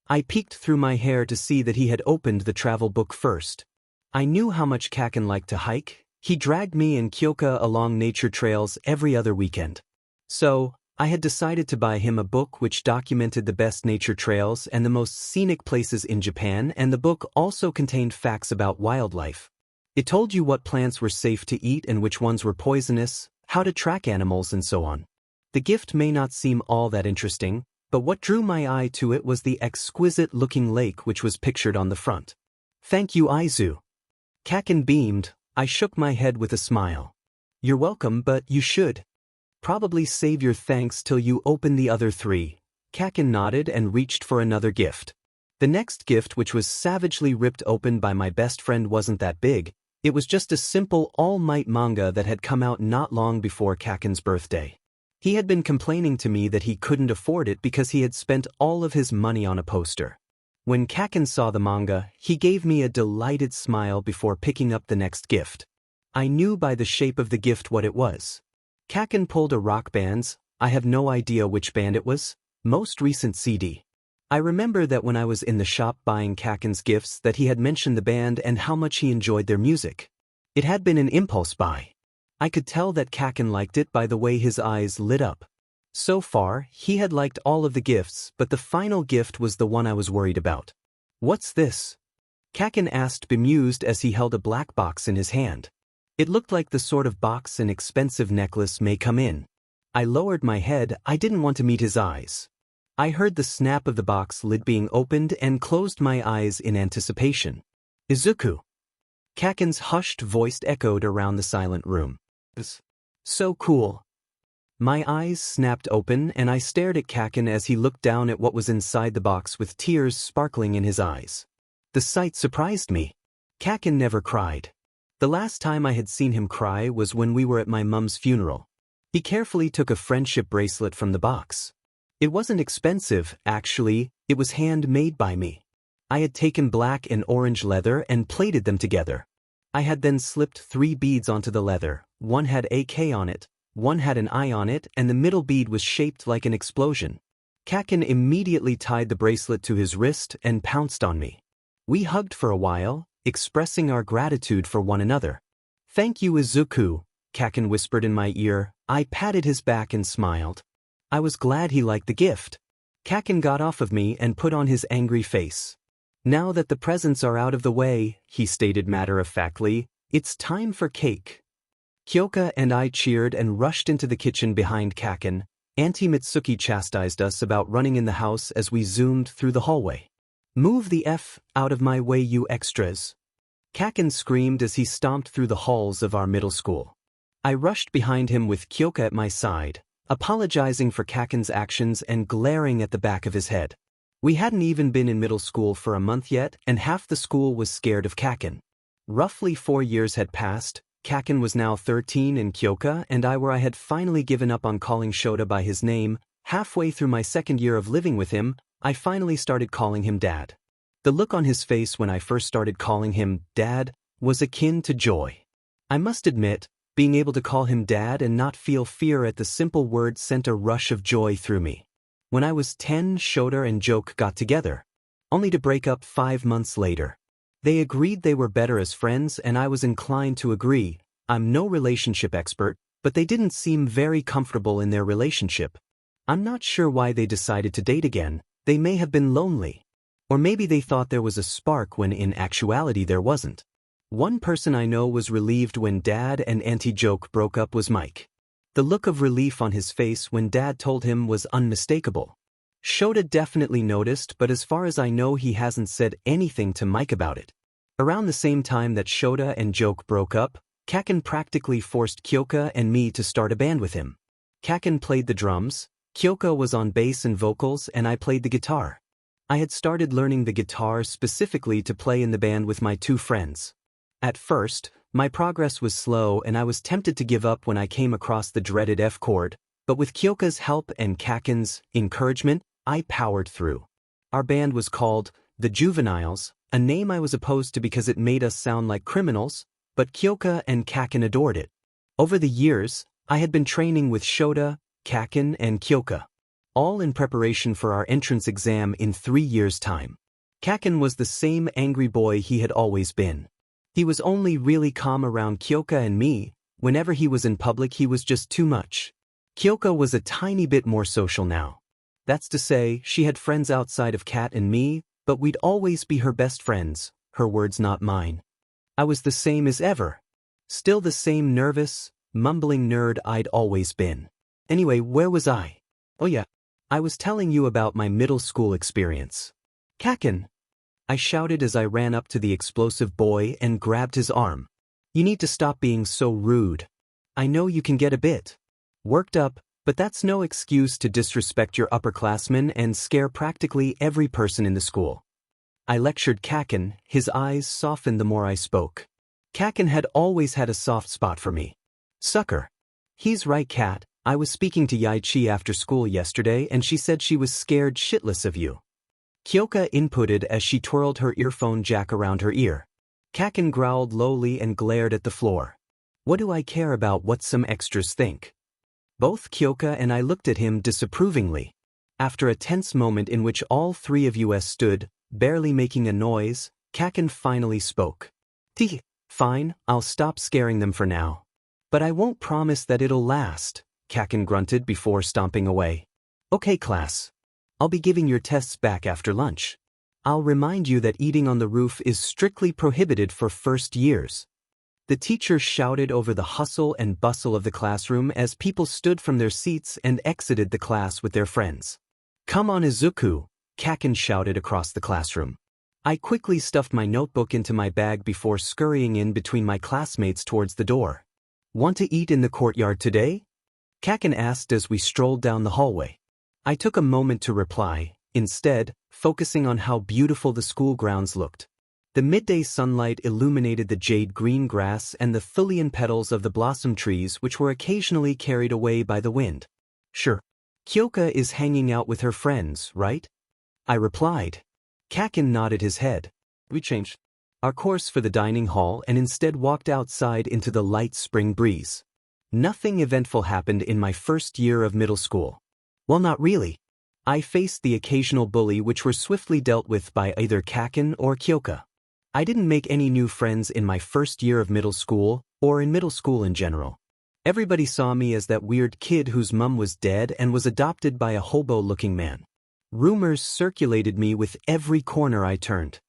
A: I peeked through my hair to see that he had opened the travel book first. I knew how much Kaken liked to hike. He dragged me and Kyoka along nature trails every other weekend. So, I had decided to buy him a book which documented the best nature trails and the most scenic places in Japan, and the book also contained facts about wildlife. It told you what plants were safe to eat and which ones were poisonous, how to track animals and so on. The gift may not seem all that interesting, but what drew my eye to it was the exquisite-looking lake which was pictured on the front. Thank you, Izu. Kaken beamed. I shook my head with a smile. You're welcome, but you should probably save your thanks till you open the other 3. Kaken nodded and reached for another gift. The next gift, which was savagely ripped open by my best friend, wasn't that big. It was just a simple All Might manga that had come out not long before Kaken's birthday. He had been complaining to me that he couldn't afford it because he had spent all of his money on a poster. When Kaken saw the manga, he gave me a delighted smile before picking up the next gift. I knew by the shape of the gift what it was. Kaken pulled a rock band's, I have no idea which band it was, most recent CD. I remember that when I was in the shop buying Kaken's gifts that he had mentioned the band and how much he enjoyed their music. It had been an impulse buy. I could tell that Kaken liked it by the way his eyes lit up. So far, he had liked all of the gifts, but the final gift was the one I was worried about. What's this? Kaken asked, bemused as he held a black box in his hand. It looked like the sort of box an expensive necklace may come in. I lowered my head. I didn't want to meet his eyes. I heard the snap of the box lid being opened and closed my eyes in anticipation. Izuku. Kaken's hushed voice echoed around the silent room. So cool. My eyes snapped open and I stared at Kaken as he looked down at what was inside the box with tears sparkling in his eyes. The sight surprised me. Kaken never cried. The last time I had seen him cry was when we were at my mum's funeral. He carefully took a friendship bracelet from the box. It wasn't expensive, actually, it was handmade by me. I had taken black and orange leather and plaited them together. I had then slipped 3 beads onto the leather. One had AK on it, one had an eye on it, and the middle bead was shaped like an explosion. Kaken immediately tied the bracelet to his wrist and pounced on me. We hugged for a while, expressing our gratitude for one another. Thank you, Izuku, Kaken whispered in my ear. I patted his back and smiled. I was glad he liked the gift. Kaken got off of me and put on his angry face. Now that the presents are out of the way, he stated matter-of-factly, it's time for cake. Kyoka and I cheered and rushed into the kitchen behind Kaken. Auntie Mitsuki chastised us about running in the house as we zoomed through the hallway. Move the F out of my way, you extras. Kaken screamed as he stomped through the halls of our middle school. I rushed behind him with Kyoka at my side, apologizing for Kaken's actions and glaring at the back of his head. We hadn't even been in middle school for a month yet, and half the school was scared of Kaken. Roughly 4 years had passed. Kaken was now 13 and Kyoka and I were I had finally given up on calling Shota by his name. Halfway through my second year of living with him, I finally started calling him Dad. The look on his face when I first started calling him Dad was akin to joy. I must admit, being able to call him Dad and not feel fear at the simple word sent a rush of joy through me. When I was 10, Shota and Joke got together, only to break up 5 months later. They agreed they were better as friends and I was inclined to agree. I'm no relationship expert, but they didn't seem very comfortable in their relationship. I'm not sure why they decided to date again. They may have been lonely. Or maybe they thought there was a spark when in actuality there wasn't. One person I know was relieved when Dad and Auntie Joke broke up was Mike. The look of relief on his face when Dad told him was unmistakable. Shota definitely noticed, but as far as I know he hasn't said anything to Mike about it. Around the same time that Shota and Joke broke up, Kaken practically forced Kyoka and me to start a band with him. Kaken played the drums, Kyoka was on bass and vocals, and I played the guitar. I had started learning the guitar specifically to play in the band with my 2 friends. At first, my progress was slow and I was tempted to give up when I came across the dreaded F chord, but with Kyoka's help and Kaken's encouragement, I powered through. Our band was called The Juveniles, a name I was opposed to because it made us sound like criminals, but Kyoka and Kaken adored it. Over the years, I had been training with Shota, Kaken, and Kyoka, all in preparation for our entrance exam in 3 years' time. Kaken was the same angry boy he had always been. He was only really calm around Kyoka and me. Whenever he was in public he was just too much. Kyoka was a tiny bit more social now. That's to say, she had friends outside of Kat and me, but we'd always be her best friends, her words not mine. I was the same as ever. Still the same nervous, mumbling nerd I'd always been. Anyway, where was I? Oh yeah, I was telling you about my middle school experience. Kaken! I shouted as I ran up to the explosive boy and grabbed his arm. You need to stop being so rude. I know you can get a bit worked up, but that's no excuse to disrespect your upperclassmen and scare practically every person in the school. I lectured Kaken, his eyes softened the more I spoke. Kaken had always had a soft spot for me. Sucker. He's right, Kat. I was speaking to Yaichi after school yesterday and she said she was scared shitless of you. Kyoka inputted as she twirled her earphone jack around her ear. Kaken growled lowly and glared at the floor. What do I care about what some extras think? Both Kyoka and I looked at him disapprovingly. After a tense moment in which all 3 of us stood, barely making a noise, Kaken finally spoke. Fine, I'll stop scaring them for now. But I won't promise that it'll last, Kaken grunted before stomping away. Okay, class. I'll be giving your tests back after lunch. I'll remind you that eating on the roof is strictly prohibited for first years. The teacher shouted over the hustle and bustle of the classroom as people stood from their seats and exited the class with their friends. Come on, Izuku, Kaken shouted across the classroom. I quickly stuffed my notebook into my bag before scurrying in between my classmates towards the door. Want to eat in the courtyard today? Kaken asked as we strolled down the hallway. I took a moment to reply, instead, focusing on how beautiful the school grounds looked. The midday sunlight illuminated the jade-green grass and the thulian petals of the blossom trees which were occasionally carried away by the wind. Sure. Kyoka is hanging out with her friends, right? I replied. Kaken nodded his head. We changed our course for the dining hall and instead walked outside into the light spring breeze. Nothing eventful happened in my first year of middle school. Well, not really. I faced the occasional bully which were swiftly dealt with by either Kaken or Kyoka. I didn't make any new friends in my first year of middle school, or in middle school in general. Everybody saw me as that weird kid whose mum was dead and was adopted by a hobo-looking man. Rumors circulated me with every corner I turned.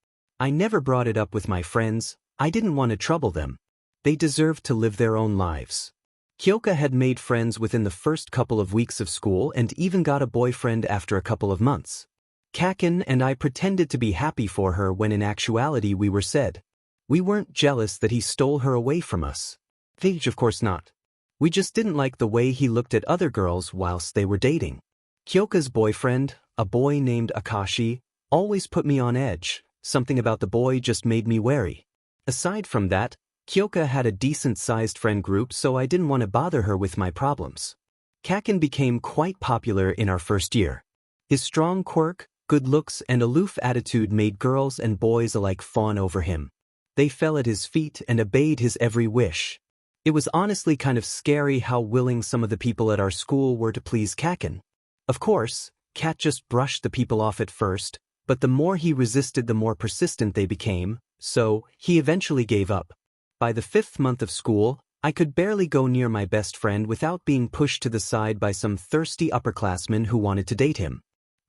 A: I never brought it up with my friends. I didn't want to trouble them. They deserved to live their own lives. Kyoka had made friends within the first couple of weeks of school and even got a boyfriend after a couple of months. Kaken and I pretended to be happy for her when in actuality we were sad. We weren't jealous that he stole her away from us. Of course not. We just didn't like the way he looked at other girls whilst they were dating. Kyoka's boyfriend, a boy named Akashi, always put me on edge. Something about the boy just made me wary. Aside from that, Kyoka had a decent-sized friend group, so I didn't want to bother her with my problems. Kaken became quite popular in our first year. His strong quirk, good looks, and aloof attitude made girls and boys alike fawn over him. They fell at his feet and obeyed his every wish. It was honestly kind of scary how willing some of the people at our school were to please Kaken. Of course, Kat just brushed the people off at first, but the more he resisted, the more persistent they became, so he eventually gave up. By the 5th month of school, I could barely go near my best friend without being pushed to the side by some thirsty upperclassmen who wanted to date him.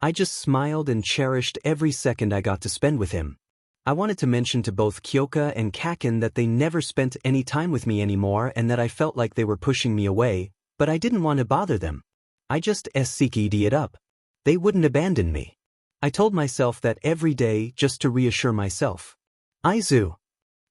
A: I just smiled and cherished every second I got to spend with him. I wanted to mention to both Kyoka and Kaken that they never spent any time with me anymore and that I felt like they were pushing me away, but I didn't want to bother them. I just seeked it up. They wouldn't abandon me. I told myself that every day just to reassure myself. Izu!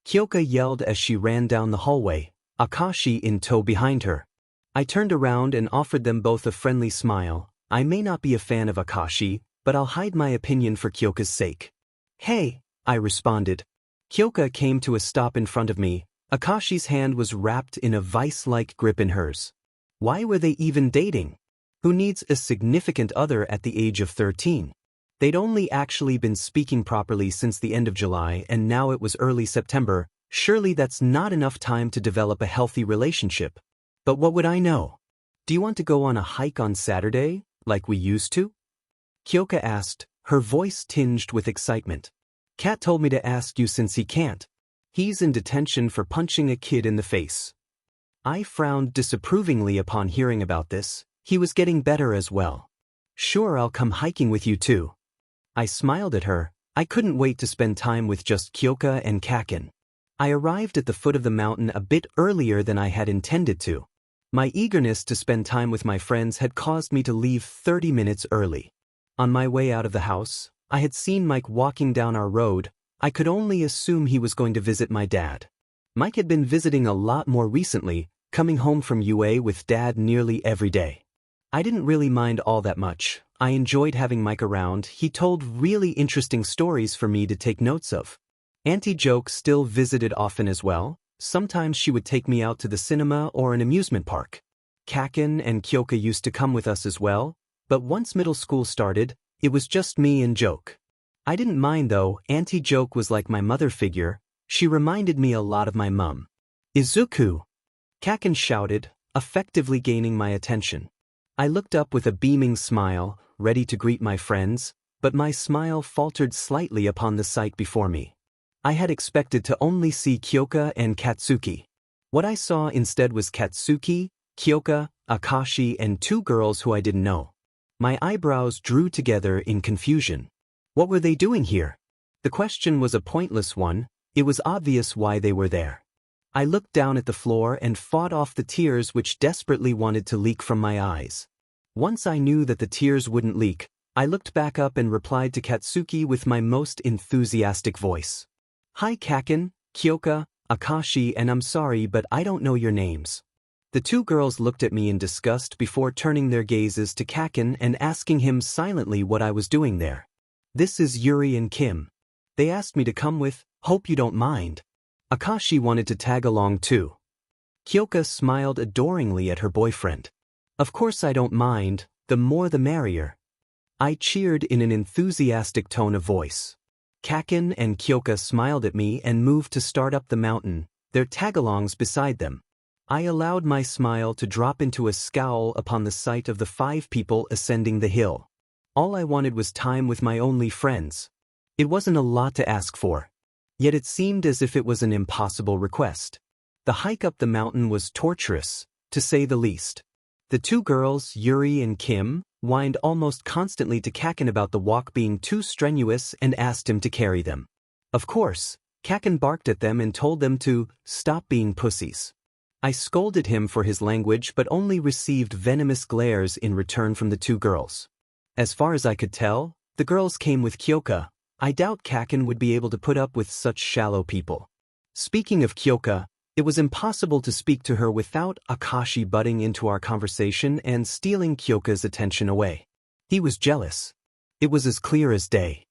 A: Kyoka yelled as she ran down the hallway, Akashi in tow behind her. I turned around and offered them both a friendly smile. I may not be a fan of Akashi, but I'll hide my opinion for Kyoka's sake. Hey, I responded. Kyoka came to a stop in front of me. Akashi's hand was wrapped in a vice-like grip in hers. Why were they even dating? Who needs a significant other at the age of 13? They'd only actually been speaking properly since the end of July, and now it was early September. Surely that's not enough time to develop a healthy relationship. But what would I know? Do you want to go on a hike on Saturday, like we used to? Kyoka asked, her voice tinged with excitement. Kat told me to ask you since he can't. He's in detention for punching a kid in the face. I frowned disapprovingly upon hearing about this. He was getting better as well. Sure, I'll come hiking with you too. I smiled at her. I couldn't wait to spend time with just Kyoka and Kaken. I arrived at the foot of the mountain a bit earlier than I had intended to. My eagerness to spend time with my friends had caused me to leave 30 minutes early. On my way out of the house, I had seen Mike walking down our road. I could only assume he was going to visit my dad. Mike had been visiting a lot more recently, coming home from UA with Dad nearly every day. I didn't really mind all that much. I enjoyed having Mike around. He told really interesting stories for me to take notes of. Auntie Joke still visited often as well. Sometimes she would take me out to the cinema or an amusement park. Kaken and Kyoka used to come with us as well, but once middle school started, it was just me and Joke. I didn't mind though. Auntie Joke was like my mother figure. She reminded me a lot of my mum. Izuku! Kaken shouted, effectively gaining my attention. I looked up with a beaming smile, ready to greet my friends, but my smile faltered slightly upon the sight before me. I had expected to only see Kyoka and Katsuki. What I saw instead was Katsuki, Kyoka, Akashi, and 2 girls who I didn't know. My eyebrows drew together in confusion. What were they doing here? The question was a pointless one. It was obvious why they were there. I looked down at the floor and fought off the tears which desperately wanted to leak from my eyes. Once I knew that the tears wouldn't leak, I looked back up and replied to Katsuki with my most enthusiastic voice. Hi Kaken, Kyoka, Akashi, and I'm sorry but I don't know your names. The 2 girls looked at me in disgust before turning their gazes to Kaken and asking him silently what I was doing there. This is Yuri and Kim. They asked me to come with, hope you don't mind. Akashi wanted to tag along too. Kyoka smiled adoringly at her boyfriend. Of course I don't mind, the more the merrier. I cheered in an enthusiastic tone of voice. Kaken and Kyoka smiled at me and moved to start up the mountain, their tagalongs beside them. I allowed my smile to drop into a scowl upon the sight of the 5 people ascending the hill. All I wanted was time with my only friends. It wasn't a lot to ask for. Yet it seemed as if it was an impossible request. The hike up the mountain was torturous, to say the least. The 2 girls, Yuri and Kim, whined almost constantly to Kaken about the walk being too strenuous and asked him to carry them. Of course, Kaken barked at them and told them to stop being pussies. I scolded him for his language but only received venomous glares in return from the 2 girls. As far as I could tell, the girls came with Kyoka. I doubt Kaken would be able to put up with such shallow people. Speaking of Kyoka, it was impossible to speak to her without Akashi butting into our conversation and stealing Kyoka's attention away. He was jealous. It was as clear as day.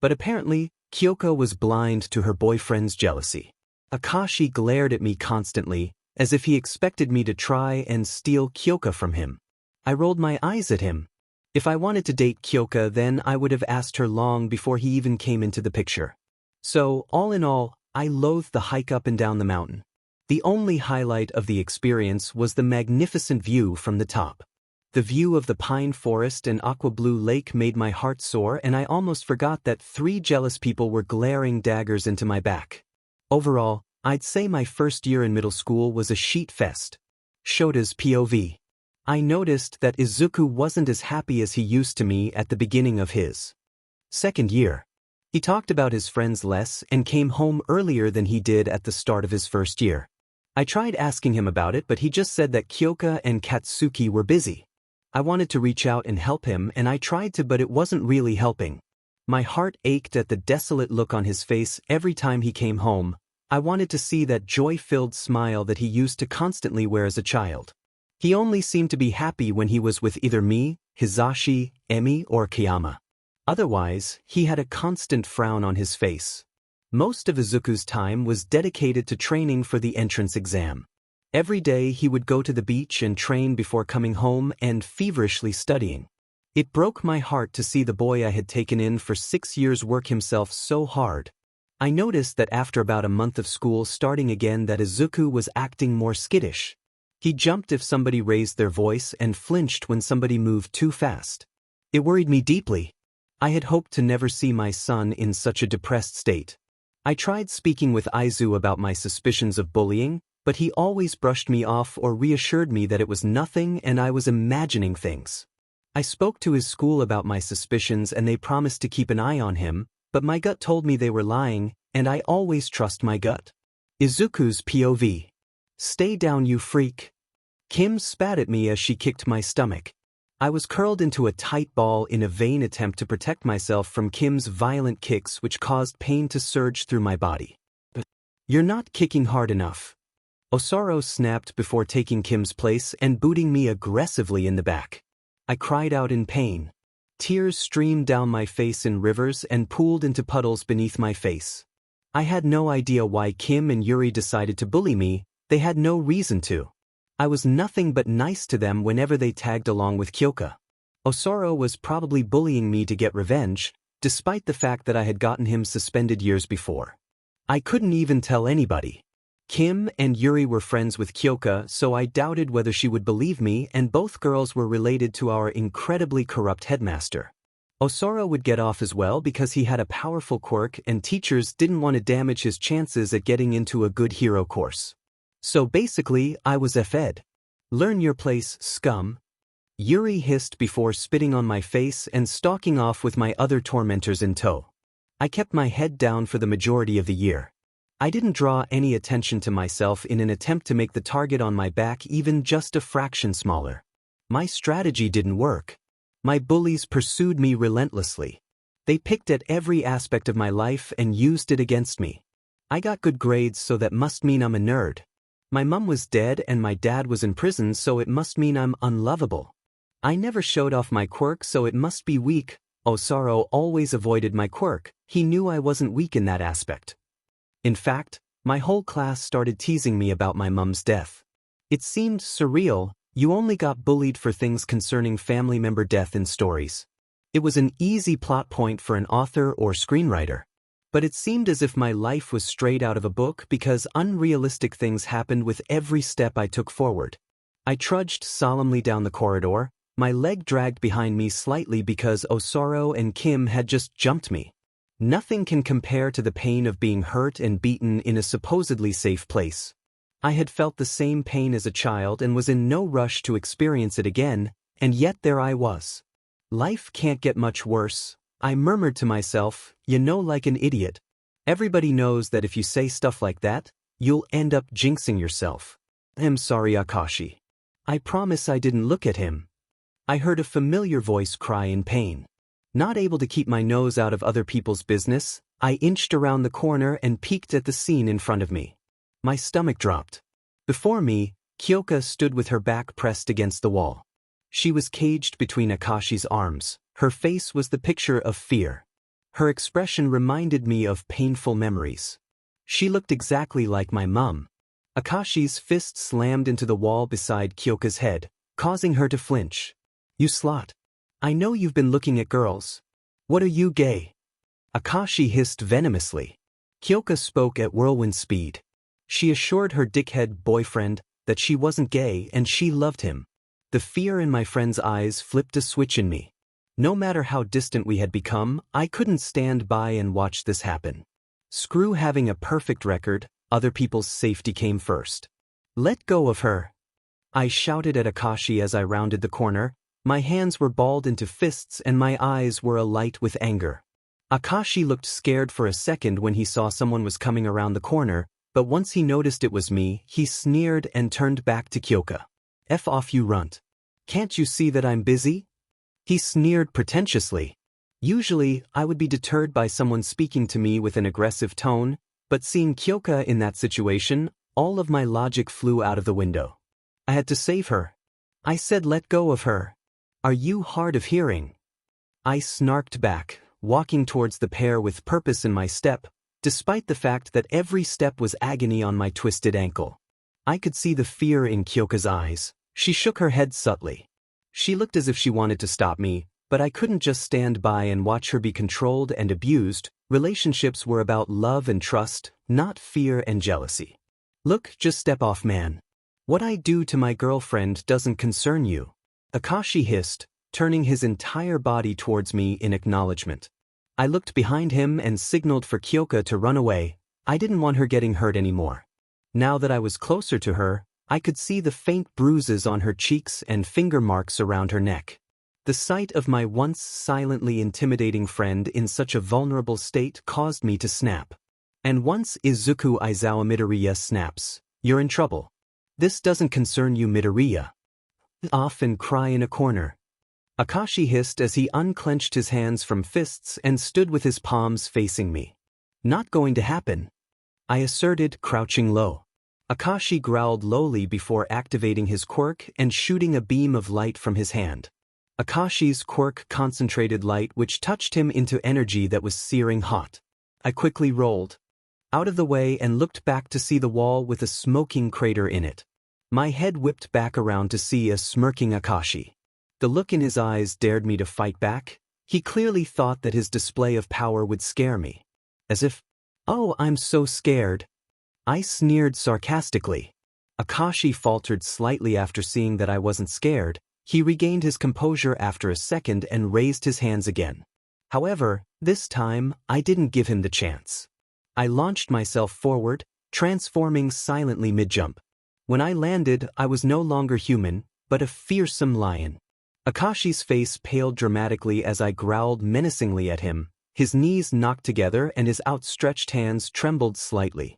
A: But apparently, Kyoko was blind to her boyfriend's jealousy. Akashi glared at me constantly, as if he expected me to try and steal Kyoko from him. I rolled my eyes at him. If I wanted to date Kyoko, then I would have asked her long before he even came into the picture. So, all in all, I loathed the hike up and down the mountain. The only highlight of the experience was the magnificent view from the top. The view of the pine forest and aqua blue lake made my heart soar, and I almost forgot that 3 jealous people were glaring daggers into my back. Overall, I'd say my first year in middle school was a sheet fest. Shota's POV. I noticed that Izuku wasn't as happy as he used to me at the beginning of his second year. He talked about his friends less and came home earlier than he did at the start of his first year. I tried asking him about it, but he just said that Kyoka and Katsuki were busy. I wanted to reach out and help him, and I tried to, but it wasn't really helping. My heart ached at the desolate look on his face every time he came home. I wanted to see that joy-filled smile that he used to constantly wear as a child. He only seemed to be happy when he was with either me, Hizashi, Emi, or Kiyama. Otherwise, he had a constant frown on his face. Most of Izuku's time was dedicated to training for the entrance exam. Every day he would go to the beach and train before coming home and feverishly studying. It broke my heart to see the boy I had taken in for 6 years work himself so hard. I noticed that after about a month of school starting again that Izuku was acting more skittish. He jumped if somebody raised their voice and flinched when somebody moved too fast. It worried me deeply. I had hoped to never see my son in such a depressed state. I tried speaking with Izu about my suspicions of bullying, but he always brushed me off or reassured me that it was nothing and I was imagining things. I spoke to his school about my suspicions and they promised to keep an eye on him, but my gut told me they were lying, and I always trust my gut. Izuku's POV. Stay down, you freak. Kim spat at me as she kicked my stomach. I was curled into a tight ball in a vain attempt to protect myself from Kim's violent kicks, which caused pain to surge through my body. You're not kicking hard enough. Osaru snapped before taking Kim's place and booting me aggressively in the back. I cried out in pain. Tears streamed down my face in rivers and pooled into puddles beneath my face. I had no idea why Kim and Yuri decided to bully me. They had no reason to. I was nothing but nice to them whenever they tagged along with Kyoka. Osaru was probably bullying me to get revenge, despite the fact that I had gotten him suspended years before. I couldn't even tell anybody. Kim and Yuri were friends with Kyoka, so I doubted whether she would believe me, and both girls were related to our incredibly corrupt headmaster. Osaru would get off as well because he had a powerful quirk and teachers didn't want to damage his chances at getting into a good hero course. So basically, I was F'd. Learn your place, scum. Yuri hissed before spitting on my face and stalking off with my other tormentors in tow. I kept my head down for the majority of the year. I didn't draw any attention to myself in an attempt to make the target on my back even just a fraction smaller. My strategy didn't work. My bullies pursued me relentlessly. They picked at every aspect of my life and used it against me. I got good grades, so that must mean I'm a nerd. My mom was dead and my dad was in prison, so it must mean I'm unlovable. I never showed off my quirk, so it must be weak. Osaru always avoided my quirk. He knew I wasn't weak in that aspect. In fact, my whole class started teasing me about my mom's death. It seemed surreal. You only got bullied for things concerning family member death in stories. It was an easy plot point for an author or screenwriter. But it seemed as if my life was straight out of a book because unrealistic things happened with every step I took forward. I trudged solemnly down the corridor, my leg dragged behind me slightly because Osaru and Kim had just jumped me. Nothing can compare to the pain of being hurt and beaten in a supposedly safe place. I had felt the same pain as a child and was in no rush to experience it again, and yet there I was. Life can't get much worse. I murmured to myself, like an idiot. Everybody knows that if you say stuff like that, you'll end up jinxing yourself. I'm sorry, Akashi. I promise I didn't look at him. I heard a familiar voice cry in pain. Not able to keep my nose out of other people's business, I inched around the corner and peeked at the scene in front of me. My stomach dropped. Before me, Kyoka stood with her back pressed against the wall. She was caged between Akashi's arms. Her face was the picture of fear. Her expression reminded me of painful memories. She looked exactly like my mum. Akashi's fist slammed into the wall beside Kyoka's head, causing her to flinch. "You slut. I know you've been looking at girls. What are you, gay?" Akashi hissed venomously. Kyoka spoke at whirlwind speed. She assured her dickhead boyfriend that she wasn't gay and she loved him. The fear in my friend's eyes flipped a switch in me. No matter how distant we had become, I couldn't stand by and watch this happen. Screw having a perfect record, other people's safety came first. "Let go of her," I shouted at Akashi as I rounded the corner. My hands were balled into fists and my eyes were alight with anger. Akashi looked scared for a second when he saw someone was coming around the corner, but once he noticed it was me, he sneered and turned back to Kyoka. "F off, you runt. Can't you see that I'm busy?" He sneered pretentiously. Usually, I would be deterred by someone speaking to me with an aggressive tone, but seeing Kyoka in that situation, all of my logic flew out of the window. I had to save her. I said let go of her. "Are you hard of hearing?" I snarked back, walking towards the pair with purpose in my step, despite the fact that every step was agony on my twisted ankle. I could see the fear in Kyoka's eyes. She shook her head subtly. She looked as if she wanted to stop me, but I couldn't just stand by and watch her be controlled and abused. Relationships were about love and trust, not fear and jealousy. "Look, just step off, man. What I do to my girlfriend doesn't concern you," Akashi hissed, turning his entire body towards me in acknowledgement. I looked behind him and signaled for Kyoka to run away. I didn't want her getting hurt anymore. Now that I was closer to her, I could see the faint bruises on her cheeks and finger marks around her neck. The sight of my once silently intimidating friend in such a vulnerable state caused me to snap. And once Izuku Aizawa Midoriya snaps, you're in trouble. This doesn't concern you, Midoriya. Off and cry in a corner. Akashi hissed as he unclenched his hands from fists and stood with his palms facing me. "Not going to happen," I asserted, crouching low. Akashi growled lowly before activating his quirk and shooting a beam of light from his hand. Akashi's quirk concentrated light which touched him into energy that was searing hot. I quickly rolled out of the way and looked back to see the wall with a smoking crater in it. My head whipped back around to see a smirking Akashi. The look in his eyes dared me to fight back. He clearly thought that his display of power would scare me. As if, "Oh, I'm so scared," I sneered sarcastically. Akashi faltered slightly after seeing that I wasn't scared. He regained his composure after a second and raised his hands again. However, this time, I didn't give him the chance. I launched myself forward, transforming silently mid-jump. When I landed, I was no longer human, but a fearsome lion. Akashi's face paled dramatically as I growled menacingly at him. His knees knocked together and his outstretched hands trembled slightly.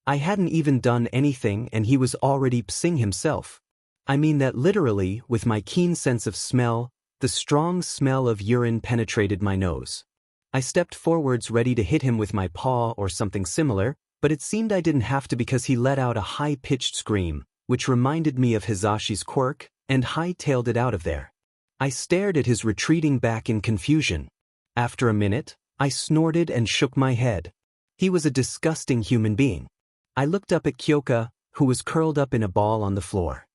A: I hadn't even done anything and he was already psing himself. I mean that literally, with my keen sense of smell, the strong smell of urine penetrated my nose. I stepped forwards ready to hit him with my paw or something similar, but it seemed I didn't have to because he let out a high-pitched scream, which reminded me of Hizashi's quirk, and high-tailed it out of there. I stared at his retreating back in confusion. After a minute, I snorted and shook my head. He was a disgusting human being. I looked up at Kyoka, who was curled up in a ball on the floor.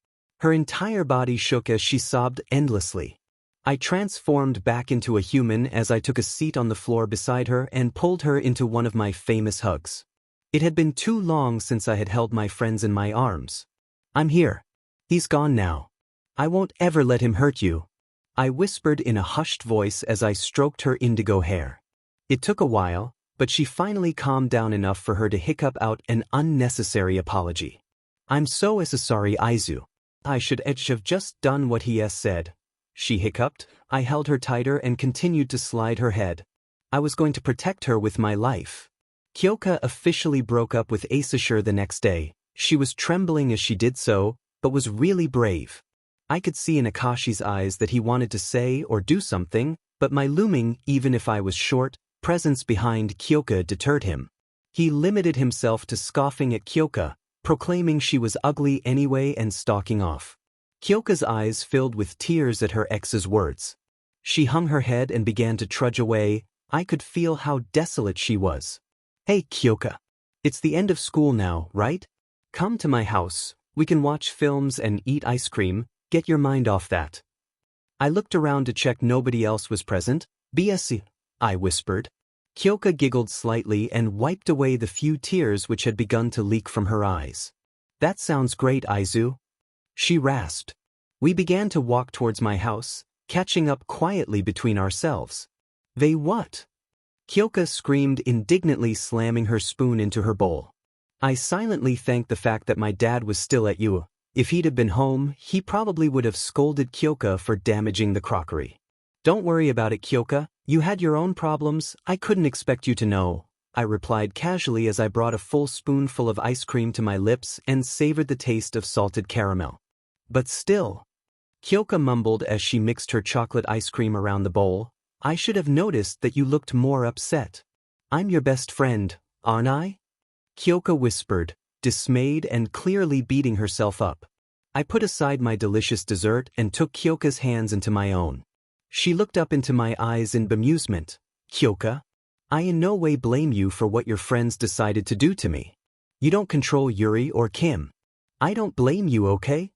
A: Her entire body shook as she sobbed endlessly. I transformed back into a human as I took a seat on the floor beside her and pulled her into one of my famous hugs. It had been too long since I had held my friends in my arms. "I'm here. He's gone now. I won't ever let him hurt you," I whispered in a hushed voice as I stroked her indigo hair. It took a while, but she finally calmed down enough for her to hiccup out an unnecessary apology. "I'm so sorry, Izu. I should have just done what he said," she hiccuped. I held her tighter and continued to slide her head. I was going to protect her with my life. Kyoka officially broke up with Asusure the next day. She was trembling as she did so, but was really brave. I could see in Akashi's eyes that he wanted to say or do something, but my looming, even if I was short, presence behind Kyoka deterred him. He limited himself to scoffing at Kyoka, proclaiming she was ugly anyway and stalking off. Kyoka's eyes filled with tears at her ex's words. She hung her head and began to trudge away, I could feel how desolate she was. Hey Kyoka. It's the end of school now, right? Come to my house, we can watch films and eat ice cream, get your mind off that. I looked around to check nobody else was present. BSC, I whispered. Kyoka giggled slightly and wiped away the few tears which had begun to leak from her eyes. That sounds great, Izu. She rasped. We began to walk towards my house, catching up quietly between ourselves. They what? Kyoka screamed indignantly, slamming her spoon into her bowl. I silently thanked the fact that my dad was still at you. If he'd have been home, he probably would have scolded Kyoka for damaging the crockery. Don't worry about it, Kyoka. You had your own problems, I couldn't expect you to know, I replied casually as I brought a full spoonful of ice cream to my lips and savored the taste of salted caramel. But still, Kyoka mumbled as she mixed her chocolate ice cream around the bowl, I should have noticed that you looked more upset. I'm your best friend, aren't I? Kyoka whispered, dismayed and clearly beating herself up. I put aside my delicious dessert and took Kyoka's hands into my own. She looked up into my eyes in bemusement. Kyoka, I in no way blame you for what your friends decided to do to me. You don't control Yuri or Kim. I don't blame you, okay?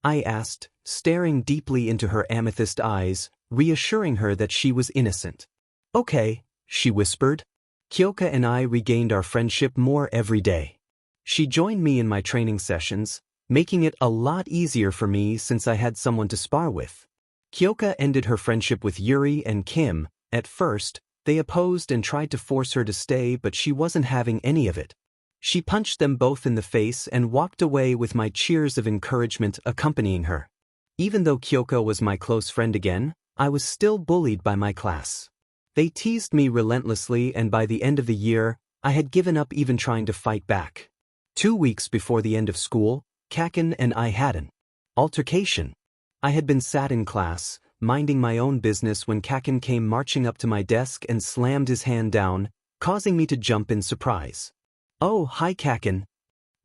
A: I asked, staring deeply into her amethyst eyes, reassuring her that she was innocent. Okay, she whispered. Kyoka and I regained our friendship more every day. She joined me in my training sessions, making it a lot easier for me since I had someone to spar with. Kyoka ended her friendship with Yuri and Kim. At first, they opposed and tried to force her to stay, but she wasn't having any of it. She punched them both in the face and walked away with my cheers of encouragement accompanying her. Even though Kyoka was my close friend again, I was still bullied by my class. They teased me relentlessly, and by the end of the year, I had given up even trying to fight back. 2 weeks before the end of school, Kaken and I had an altercation. I had been sat in class, minding my own business when Kaken came marching up to my desk and slammed his hand down, causing me to jump in surprise. Oh, hi Kaken.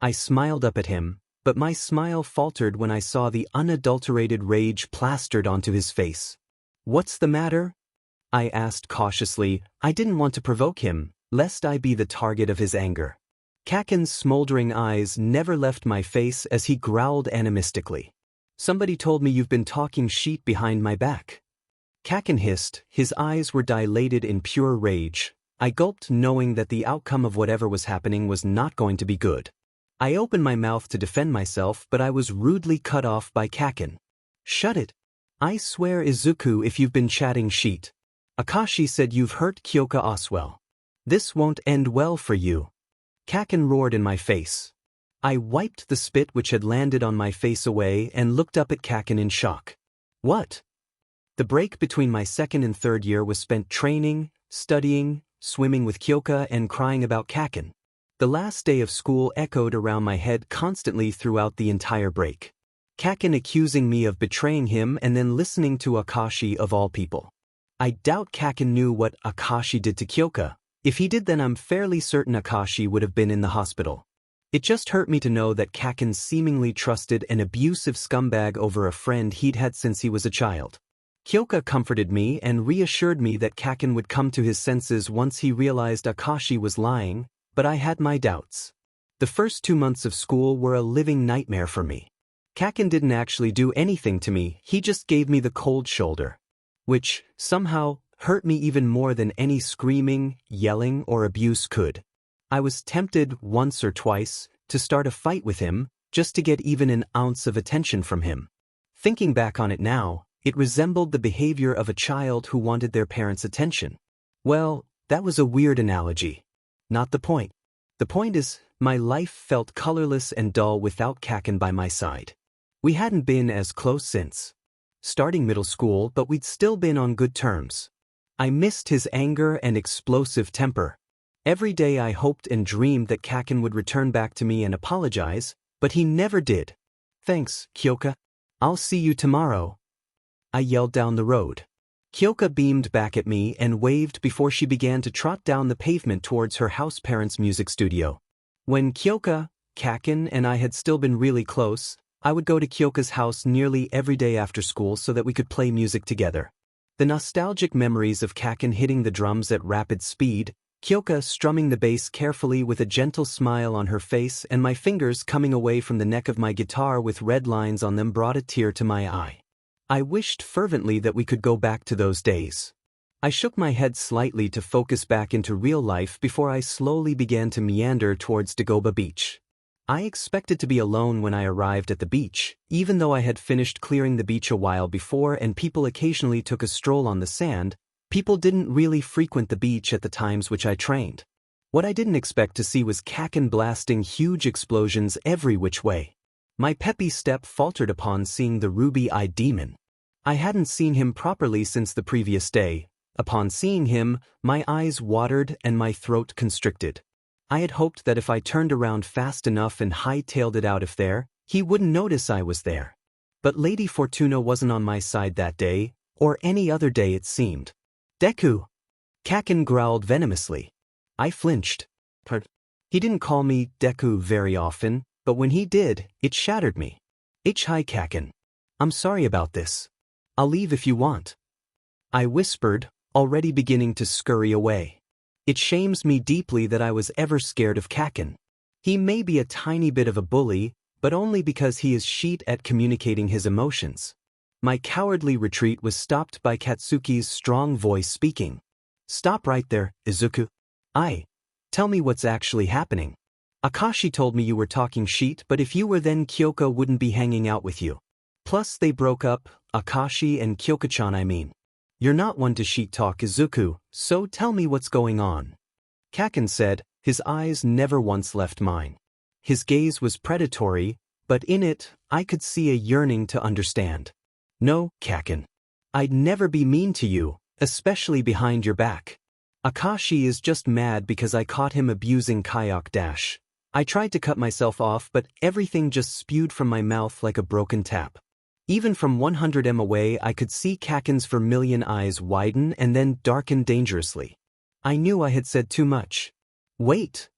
A: I smiled up at him, but my smile faltered when I saw the unadulterated rage plastered onto his face. What's the matter? I asked cautiously. I didn't want to provoke him, lest I be the target of his anger. Kaken's smoldering eyes never left my face as he growled animistically. Somebody told me you've been talking shit behind my back. Kaken hissed, his eyes were dilated in pure rage. I gulped, knowing that the outcome of whatever was happening was not going to be good. I opened my mouth to defend myself, but I was rudely cut off by Kaken. Shut it. I swear Izuku if you've been chatting shit. Akashi said you've hurt Kyoka Oswell. This won't end well for you. Kaken roared in my face. I wiped the spit which had landed on my face away and looked up at Kaken in shock. What? The break between my second and third year was spent training, studying, swimming with Kyoka and crying about Kaken. The last day of school echoed around my head constantly throughout the entire break. Kaken accusing me of betraying him and then listening to Akashi of all people. I doubt Kaken knew what Akashi did to Kyoka. If he did, then I'm fairly certain Akashi would have been in the hospital. It just hurt me to know that Kaken seemingly trusted an abusive scumbag over a friend he'd had since he was a child. Kyoka comforted me and reassured me that Kaken would come to his senses once he realized Akashi was lying, but I had my doubts. The first 2 months of school were a living nightmare for me. Kaken didn't actually do anything to me, he just gave me the cold shoulder. Which, somehow, hurt me even more than any screaming, yelling, or abuse could. I was tempted once or twice to start a fight with him, just to get even an ounce of attention from him. Thinking back on it now, it resembled the behavior of a child who wanted their parents' attention. Well, that was a weird analogy. Not the point. The point is, my life felt colorless and dull without Kaken by my side. We hadn't been as close since starting middle school, but we'd still been on good terms. I missed his anger and explosive temper. Every day I hoped and dreamed that Kaken would return back to me and apologize, but he never did. Thanks, Kyoka. I'll see you tomorrow. I yelled down the road. Kyoka beamed back at me and waved before she began to trot down the pavement towards her house parents' music studio. When Kyoka, Kaken, and I had still been really close, I would go to Kyoka's house nearly every day after school so that we could play music together. The nostalgic memories of Kaken hitting the drums at rapid speed, Kyoka strumming the bass carefully with a gentle smile on her face, and my fingers coming away from the neck of my guitar with red lines on them brought a tear to my eye. I wished fervently that we could go back to those days. I shook my head slightly to focus back into real life before I slowly began to meander towards Dagoba Beach. I expected to be alone when I arrived at the beach, even though I had finished clearing the beach a while before and people occasionally took a stroll on the sand. People didn't really frequent the beach at the times which I trained. What I didn't expect to see was Kaken blasting huge explosions every which way. My peppy step faltered upon seeing the ruby-eyed demon. I hadn't seen him properly since the previous day. Upon seeing him, my eyes watered and my throat constricted. I had hoped that if I turned around fast enough and hightailed it out of there, he wouldn't notice I was there. But Lady Fortuna wasn't on my side that day, or any other day it seemed. Deku! Kaken growled venomously. I flinched. He didn't call me Deku very often, but when he did, it shattered me. Hi Kaken. I'm sorry about this. I'll leave if you want. I whispered, already beginning to scurry away. It shames me deeply that I was ever scared of Kaken. He may be a tiny bit of a bully, but only because he is shit at communicating his emotions. My cowardly retreat was stopped by Katsuki's strong voice speaking. Stop right there, Izuku. Tell me what's actually happening. Akashi told me you were talking shit, but if you were then Kyoko wouldn't be hanging out with you. Plus they broke up, Akashi and Kyoko-chan I mean. You're not one to shit talk Izuku, so tell me what's going on. Kaken said, his eyes never once left mine. His gaze was predatory, but in it, I could see a yearning to understand. No, Kaken. I'd never be mean to you, especially behind your back. Akashi is just mad because I caught him abusing kayak dash. I tried to cut myself off but everything just spewed from my mouth like a broken tap. Even from 100 m away I could see Kaken's vermilion eyes widen and then darken dangerously. I knew I had said too much. Wait!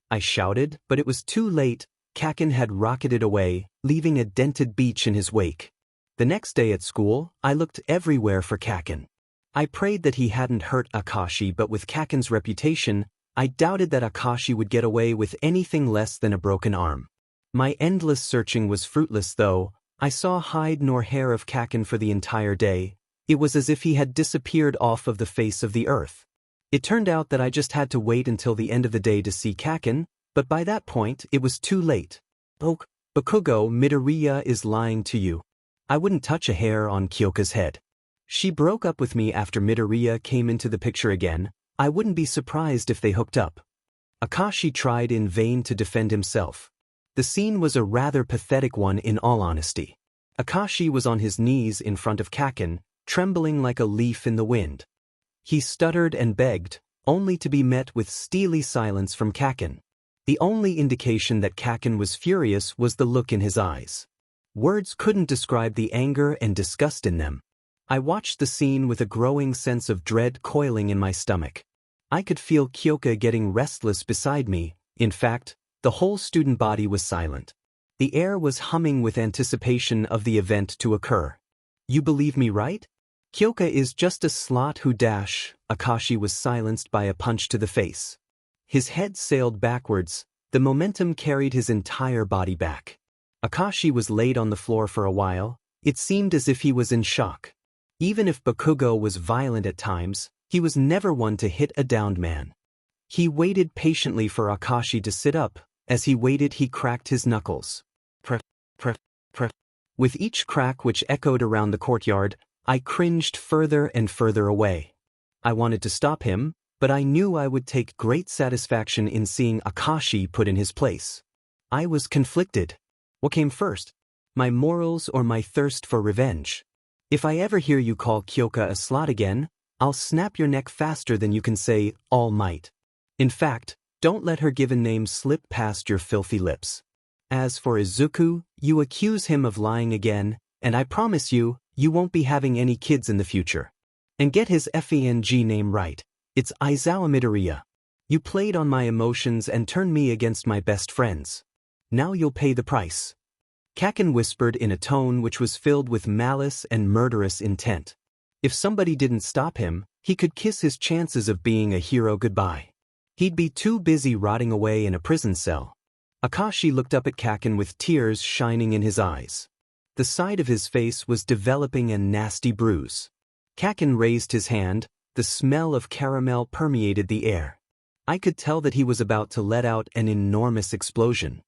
A: I shouted, but it was too late. Kaken had rocketed away, leaving a dented beach in his wake. The next day at school, I looked everywhere for Kaken. I prayed that he hadn't hurt Akashi, but with Kaken's reputation, I doubted that Akashi would get away with anything less than a broken arm. My endless searching was fruitless though. I saw hide nor hair of Kaken for the entire day. It was as if he had disappeared off of the face of the earth. It turned out that I just had to wait until the end of the day to see Kaken, but by that point it was too late. Bakugo, Midoriya is lying to you. I wouldn't touch a hair on Kyoka's head. She broke up with me after Midoriya came into the picture again. I wouldn't be surprised if they hooked up. Akashi tried in vain to defend himself. The scene was a rather pathetic one in all honesty. Akashi was on his knees in front of Kaken, trembling like a leaf in the wind. He stuttered and begged, only to be met with steely silence from Kaken. The only indication that Kaken was furious was the look in his eyes. Words couldn't describe the anger and disgust in them. I watched the scene with a growing sense of dread coiling in my stomach. I could feel Kyoka getting restless beside me. In fact, the whole student body was silent. The air was humming with anticipation of the event to occur. You believe me, right? Kyoka is just a slut who dash. Akashi was silenced by a punch to the face. His head sailed backwards. The momentum carried his entire body back. Akashi was laid on the floor for a while. It seemed as if he was in shock. Even if Bakugo was violent at times, he was never one to hit a downed man. He waited patiently for Akashi to sit up. As he waited, he cracked his knuckles. With each crack which echoed around the courtyard, I cringed further and further away. I wanted to stop him, but I knew I would take great satisfaction in seeing Akashi put in his place. I was conflicted. What came first? My morals or my thirst for revenge? If I ever hear you call Kyoka a slut again, I'll snap your neck faster than you can say, All Might. In fact, don't let her given name slip past your filthy lips. As for Izuku, you accuse him of lying again, and I promise you, you won't be having any kids in the future. And get his FENG name right. It's Aizawa Midoriya. You played on my emotions and turned me against my best friends. Now you'll pay the price. Kaken whispered in a tone which was filled with malice and murderous intent. If somebody didn't stop him, he could kiss his chances of being a hero goodbye. He'd be too busy rotting away in a prison cell. Akashi looked up at Kaken with tears shining in his eyes. The side of his face was developing a nasty bruise. Kaken raised his hand, the smell of caramel permeated the air. I could tell that he was about to let out an enormous explosion.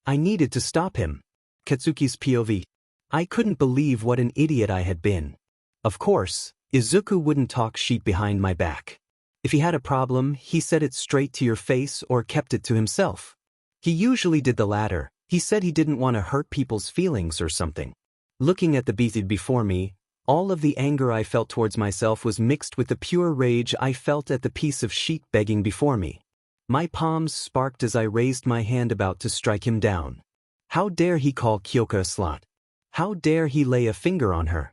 A: I needed to stop him. Katsuki's POV. I couldn't believe what an idiot I had been. Of course, Izuku wouldn't talk shit behind my back. If he had a problem, he said it straight to your face or kept it to himself. He usually did the latter. He said he didn't want to hurt people's feelings or something. Looking at the beast before me, all of the anger I felt towards myself was mixed with the pure rage I felt at the piece of sheet begging before me. My palms sparked as I raised my hand about to strike him down. How dare he call Kyoka a slut? How dare he lay a finger on her?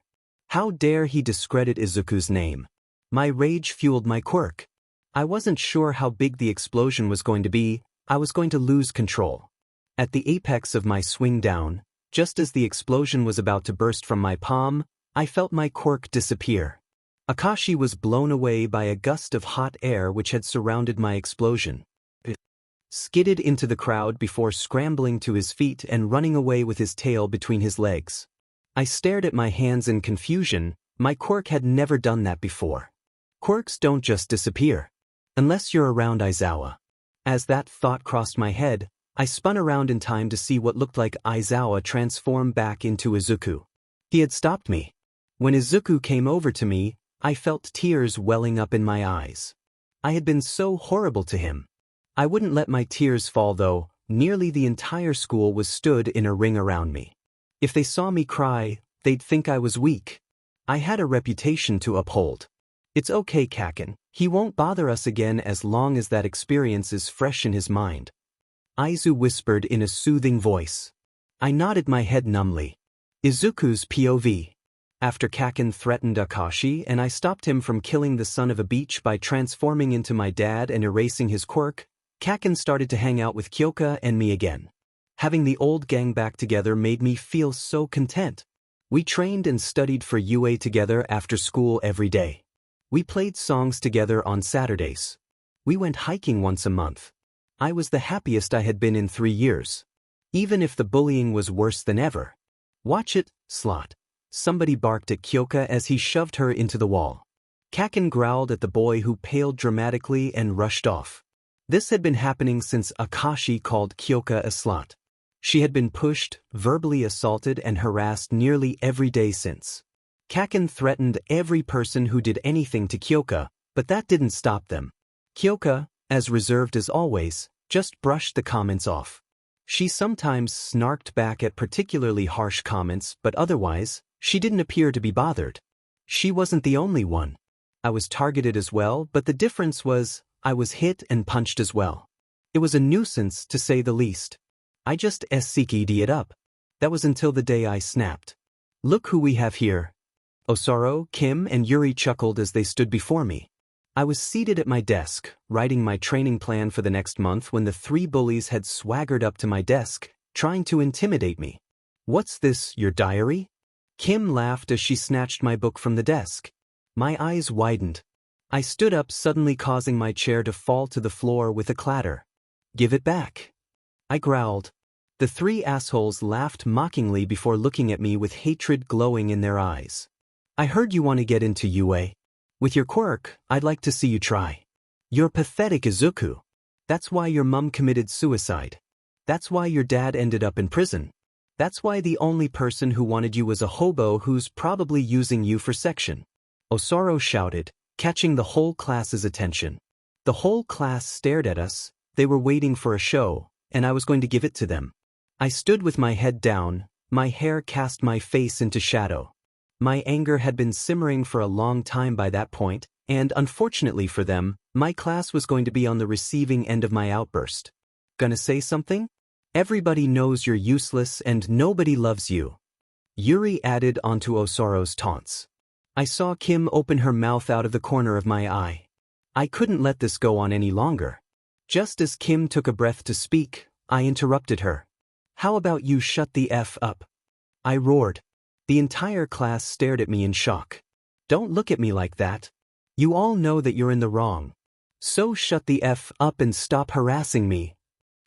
A: How dare he discredit Izuku's name? My rage fueled my quirk. I wasn't sure how big the explosion was going to be. I was going to lose control. At the apex of my swing down, just as the explosion was about to burst from my palm, I felt my quirk disappear. Akashi was blown away by a gust of hot air which had surrounded my explosion. It skidded into the crowd before scrambling to his feet and running away with his tail between his legs. I stared at my hands in confusion. My quirk had never done that before. Quirks don't just disappear. Unless you're around Aizawa. As that thought crossed my head, I spun around in time to see what looked like Aizawa transform back into Izuku. He had stopped me. When Izuku came over to me, I felt tears welling up in my eyes. I had been so horrible to him. I wouldn't let my tears fall though. Nearly the entire school was stood in a ring around me. If they saw me cry, they'd think I was weak. I had a reputation to uphold. It's okay, Kaken. He won't bother us again as long as that experience is fresh in his mind. Aizu whispered in a soothing voice. I nodded my head numbly. Izuku's POV. After Kaken threatened Akashi and I stopped him from killing the son of a beach by transforming into my dad and erasing his quirk, Kaken started to hang out with Kyoka and me again. Having the old gang back together made me feel so content. We trained and studied for UA together after school every day. We played songs together on Saturdays. We went hiking once a month. I was the happiest I had been in 3 years. Even if the bullying was worse than ever. Watch it, slut. Somebody barked at Kyoka as he shoved her into the wall. Kaken growled at the boy who paled dramatically and rushed off. This had been happening since Akashi called Kyoka a slut. She had been pushed, verbally assaulted and harassed nearly every day since. Kaken threatened every person who did anything to Kyoka, but that didn't stop them. Kyoka, as reserved as always, just brushed the comments off. She sometimes snarked back at particularly harsh comments, but otherwise, she didn't appear to be bothered. She wasn't the only one. I was targeted as well, but the difference was, I was hit and punched as well. It was a nuisance, to say the least. I just SC'd it up. That was until the day I snapped. Look who we have here. Osaru, Kim, and Yuri chuckled as they stood before me. I was seated at my desk, writing my training plan for the next month when the 3 bullies had swaggered up to my desk, trying to intimidate me. What's this, your diary? Kim laughed as she snatched my book from the desk. My eyes widened. I stood up, suddenly causing my chair to fall to the floor with a clatter. Give it back. I growled. The 3 assholes laughed mockingly before looking at me with hatred glowing in their eyes. I heard you want to get into UA. With your quirk, I'd like to see you try. You're pathetic, Izuku. That's why your mum committed suicide. That's why your dad ended up in prison. That's why the only person who wanted you was a hobo who's probably using you for section. Osaru shouted, catching the whole class's attention. The whole class stared at us. They were waiting for a show, and I was going to give it to them. I stood with my head down, my hair cast my face into shadow. My anger had been simmering for a long time by that point, and unfortunately for them, my class was going to be on the receiving end of my outburst. Gonna say something? Everybody knows you're useless and nobody loves you. Yuri added onto Osaru's taunts. I saw Kim open her mouth out of the corner of my eye. I couldn't let this go on any longer. Just as Kim took a breath to speak, I interrupted her. How about you shut the F up? I roared. The entire class stared at me in shock. Don't look at me like that. You all know that you're in the wrong. So shut the F up and stop harassing me.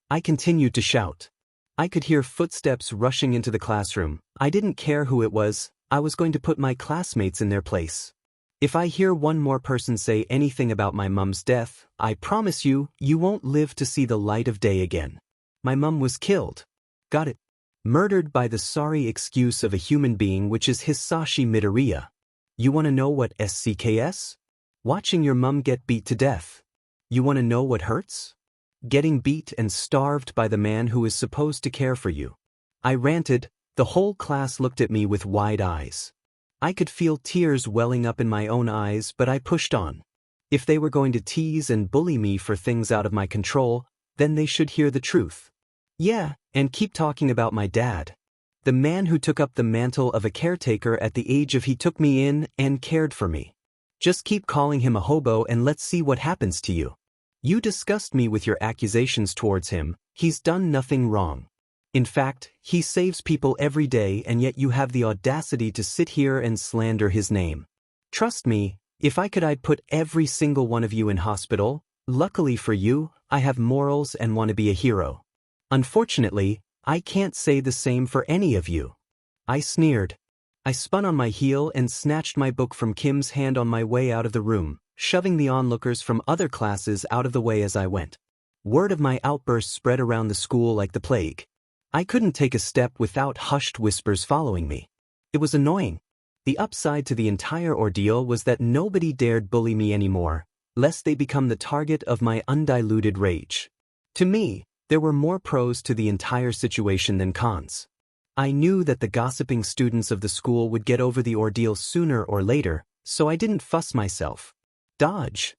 A: I continued to shout. I could hear footsteps rushing into the classroom. I didn't care who it was, I was going to put my classmates in their place. If I hear one more person say anything about my mum's death, I promise you, you won't live to see the light of day again. My mum was killed. Got it? Murdered by the sorry excuse of a human being, which is Hisashi Midoriya. You want to know what SCKS? Watching your mum get beat to death. You want to know what hurts? Getting beat and starved by the man who is supposed to care for you. I ranted. The whole class looked at me with wide eyes. I could feel tears welling up in my own eyes, but I pushed on. If they were going to tease and bully me for things out of my control, then they should hear the truth. Yeah, and keep talking about my dad. The man who took up the mantle of a caretaker at the age of he took me in and cared for me. Just keep calling him a hobo and let's see what happens to you. You disgust me with your accusations towards him. He's done nothing wrong. In fact, he saves people every day, and yet you have the audacity to sit here and slander his name. Trust me, if I could, I'd put every single one of you in hospital. Luckily for you, I have morals and want to be a hero. Unfortunately, I can't say the same for any of you. I sneered. I spun on my heel and snatched my book from Kim's hand on my way out of the room, shoving the onlookers from other classes out of the way as I went. Word of my outburst spread around the school like the plague. I couldn't take a step without hushed whispers following me. It was annoying. The upside to the entire ordeal was that nobody dared bully me anymore, lest they become the target of my undiluted rage. To me, there were more pros to the entire situation than cons. I knew that the gossiping students of the school would get over the ordeal sooner or later, so I didn't fuss myself. Dodge!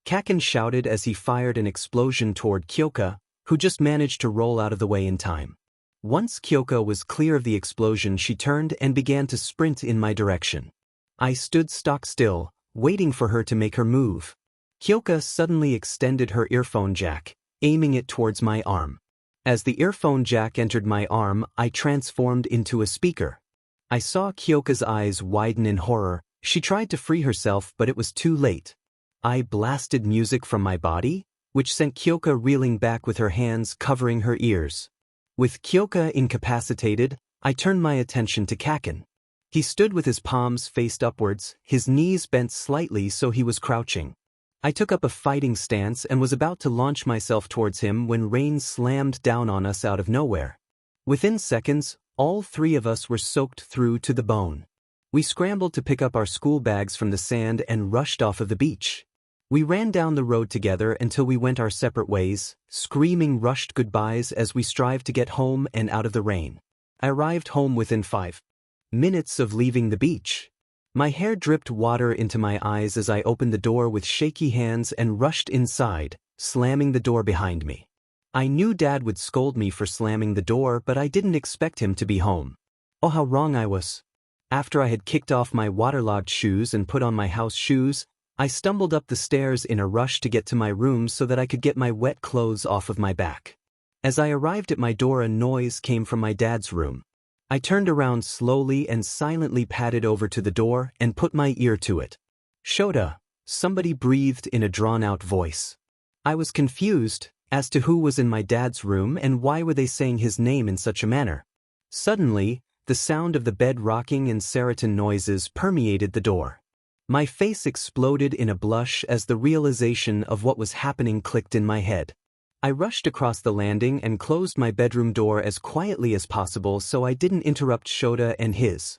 A: Kaken shouted as he fired an explosion toward Kyoka, who just managed to roll out of the way in time. Once Kyoka was clear of the explosion, she turned and began to sprint in my direction. I stood stock still, waiting for her to make her move. Kyoka suddenly extended her earphone jack, aiming it towards my arm. As the earphone jack entered my arm, I transformed into a speaker. I saw Kyoka's eyes widen in horror. She tried to free herself, but it was too late. I blasted music from my body, which sent Kyoka reeling back with her hands covering her ears. With Kyoka incapacitated, I turned my attention to Kaken. He stood with his palms faced upwards, his knees bent slightly so he was crouching. I took up a fighting stance and was about to launch myself towards him when rain slammed down on us out of nowhere. Within seconds, all three of us were soaked through to the bone. We scrambled to pick up our school bags from the sand and rushed off of the beach. We ran down the road together until we went our separate ways, screaming rushed goodbyes as we strived to get home and out of the rain. I arrived home within 5 minutes of leaving the beach. My hair dripped water into my eyes as I opened the door with shaky hands and rushed inside, slamming the door behind me. I knew Dad would scold me for slamming the door, but I didn't expect him to be home. Oh, how wrong I was. After I had kicked off my waterlogged shoes and put on my house shoes, I stumbled up the stairs in a rush to get to my room so that I could get my wet clothes off of my back. As I arrived at my door, a noise came from my dad's room. I turned around slowly and silently padded over to the door and put my ear to it. Shota, somebody breathed in a drawn-out voice. I was confused as to who was in my dad's room and why were they saying his name in such a manner. Suddenly, the sound of the bed rocking and serotonin noises permeated the door. My face exploded in a blush as the realization of what was happening clicked in my head. I rushed across the landing and closed my bedroom door as quietly as possible so I didn't interrupt Shota and his.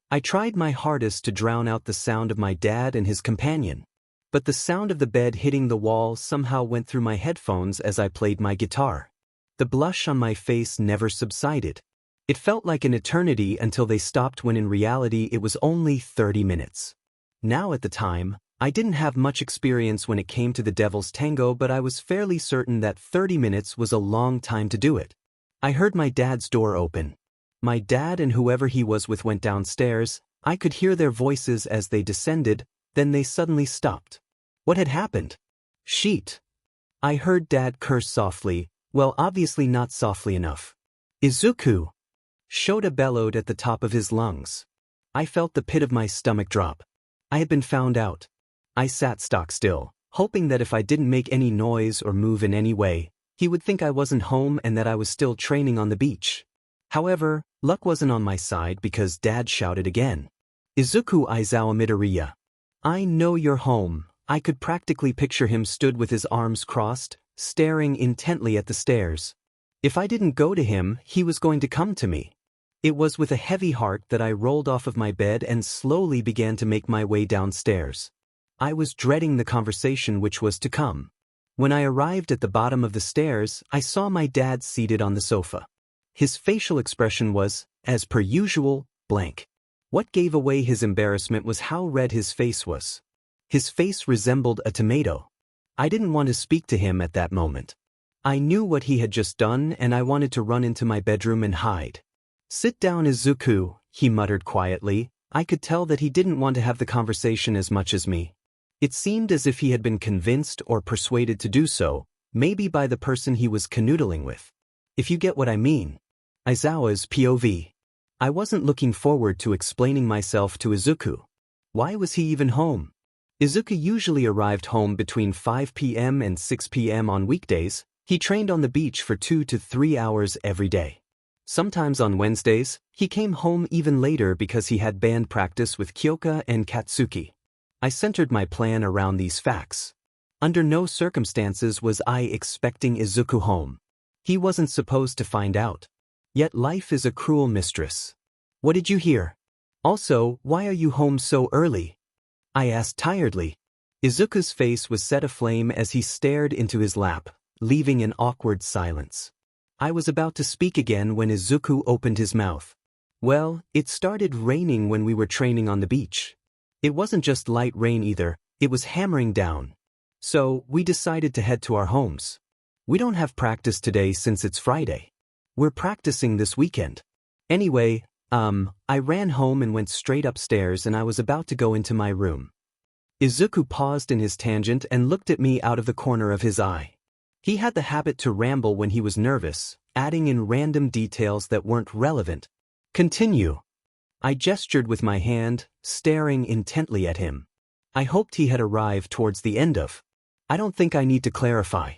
A: I tried my hardest to drown out the sound of my dad and his companion, but the sound of the bed hitting the wall somehow went through my headphones as I played my guitar. The blush on my face never subsided. It felt like an eternity until they stopped, when in reality it was only 30 minutes. Now at the time, I didn't have much experience when it came to the Devil's Tango, but I was fairly certain that 30 minutes was a long time to do it. I heard my dad's door open. My dad and whoever he was with went downstairs. I could hear their voices as they descended, then they suddenly stopped. What had happened? Sheet. I heard Dad curse softly, well, obviously not softly enough. Izuku! Shota bellowed at the top of his lungs. I felt the pit of my stomach drop. I had been found out. I sat stock still, hoping that if I didn't make any noise or move in any way, he would think I wasn't home and that I was still training on the beach. However, luck wasn't on my side because Dad shouted again. Izuku Aizawa Midoriya. I know you're home. I could practically picture him stood with his arms crossed, staring intently at the stairs. If I didn't go to him, he was going to come to me. It was with a heavy heart that I rolled off of my bed and slowly began to make my way downstairs. I was dreading the conversation which was to come. When I arrived at the bottom of the stairs, I saw my dad seated on the sofa. His facial expression was, as per usual, blank. What gave away his embarrassment was how red his face was. His face resembled a tomato. I didn't want to speak to him at that moment. I knew what he had just done and I wanted to run into my bedroom and hide. Sit down, Izuku, he muttered quietly. I could tell that he didn't want to have the conversation as much as me. It seemed as if he had been convinced or persuaded to do so, maybe by the person he was canoodling with. If you get what I mean. Aizawa's POV. I wasn't looking forward to explaining myself to Izuku. Why was he even home? Izuku usually arrived home between 5 p.m. and 6 p.m. on weekdays. He trained on the beach for 2 to 3 hours every day. Sometimes on Wednesdays, he came home even later because he had band practice with Kyoka and Katsuki. I centered my plan around these facts. Under no circumstances was I expecting Izuku home. He wasn't supposed to find out. Yet life is a cruel mistress. What did you hear? Also, why are you home so early? I asked tiredly. Izuku's face was set aflame as he stared into his lap, leaving an awkward silence. I was about to speak again when Izuku opened his mouth. Well, it started raining when we were training on the beach. It wasn't just light rain either, it was hammering down. So, we decided to head to our homes. We don't have practice today since it's Friday. We're practicing this weekend. Anyway, I ran home and went straight upstairs and I was about to go into my room. Izuku paused in his tangent and looked at me out of the corner of his eye. He had the habit to ramble when he was nervous, adding in random details that weren't relevant. Continue. I gestured with my hand, staring intently at him. I hoped he had arrived towards the end of. I don't think I need to clarify.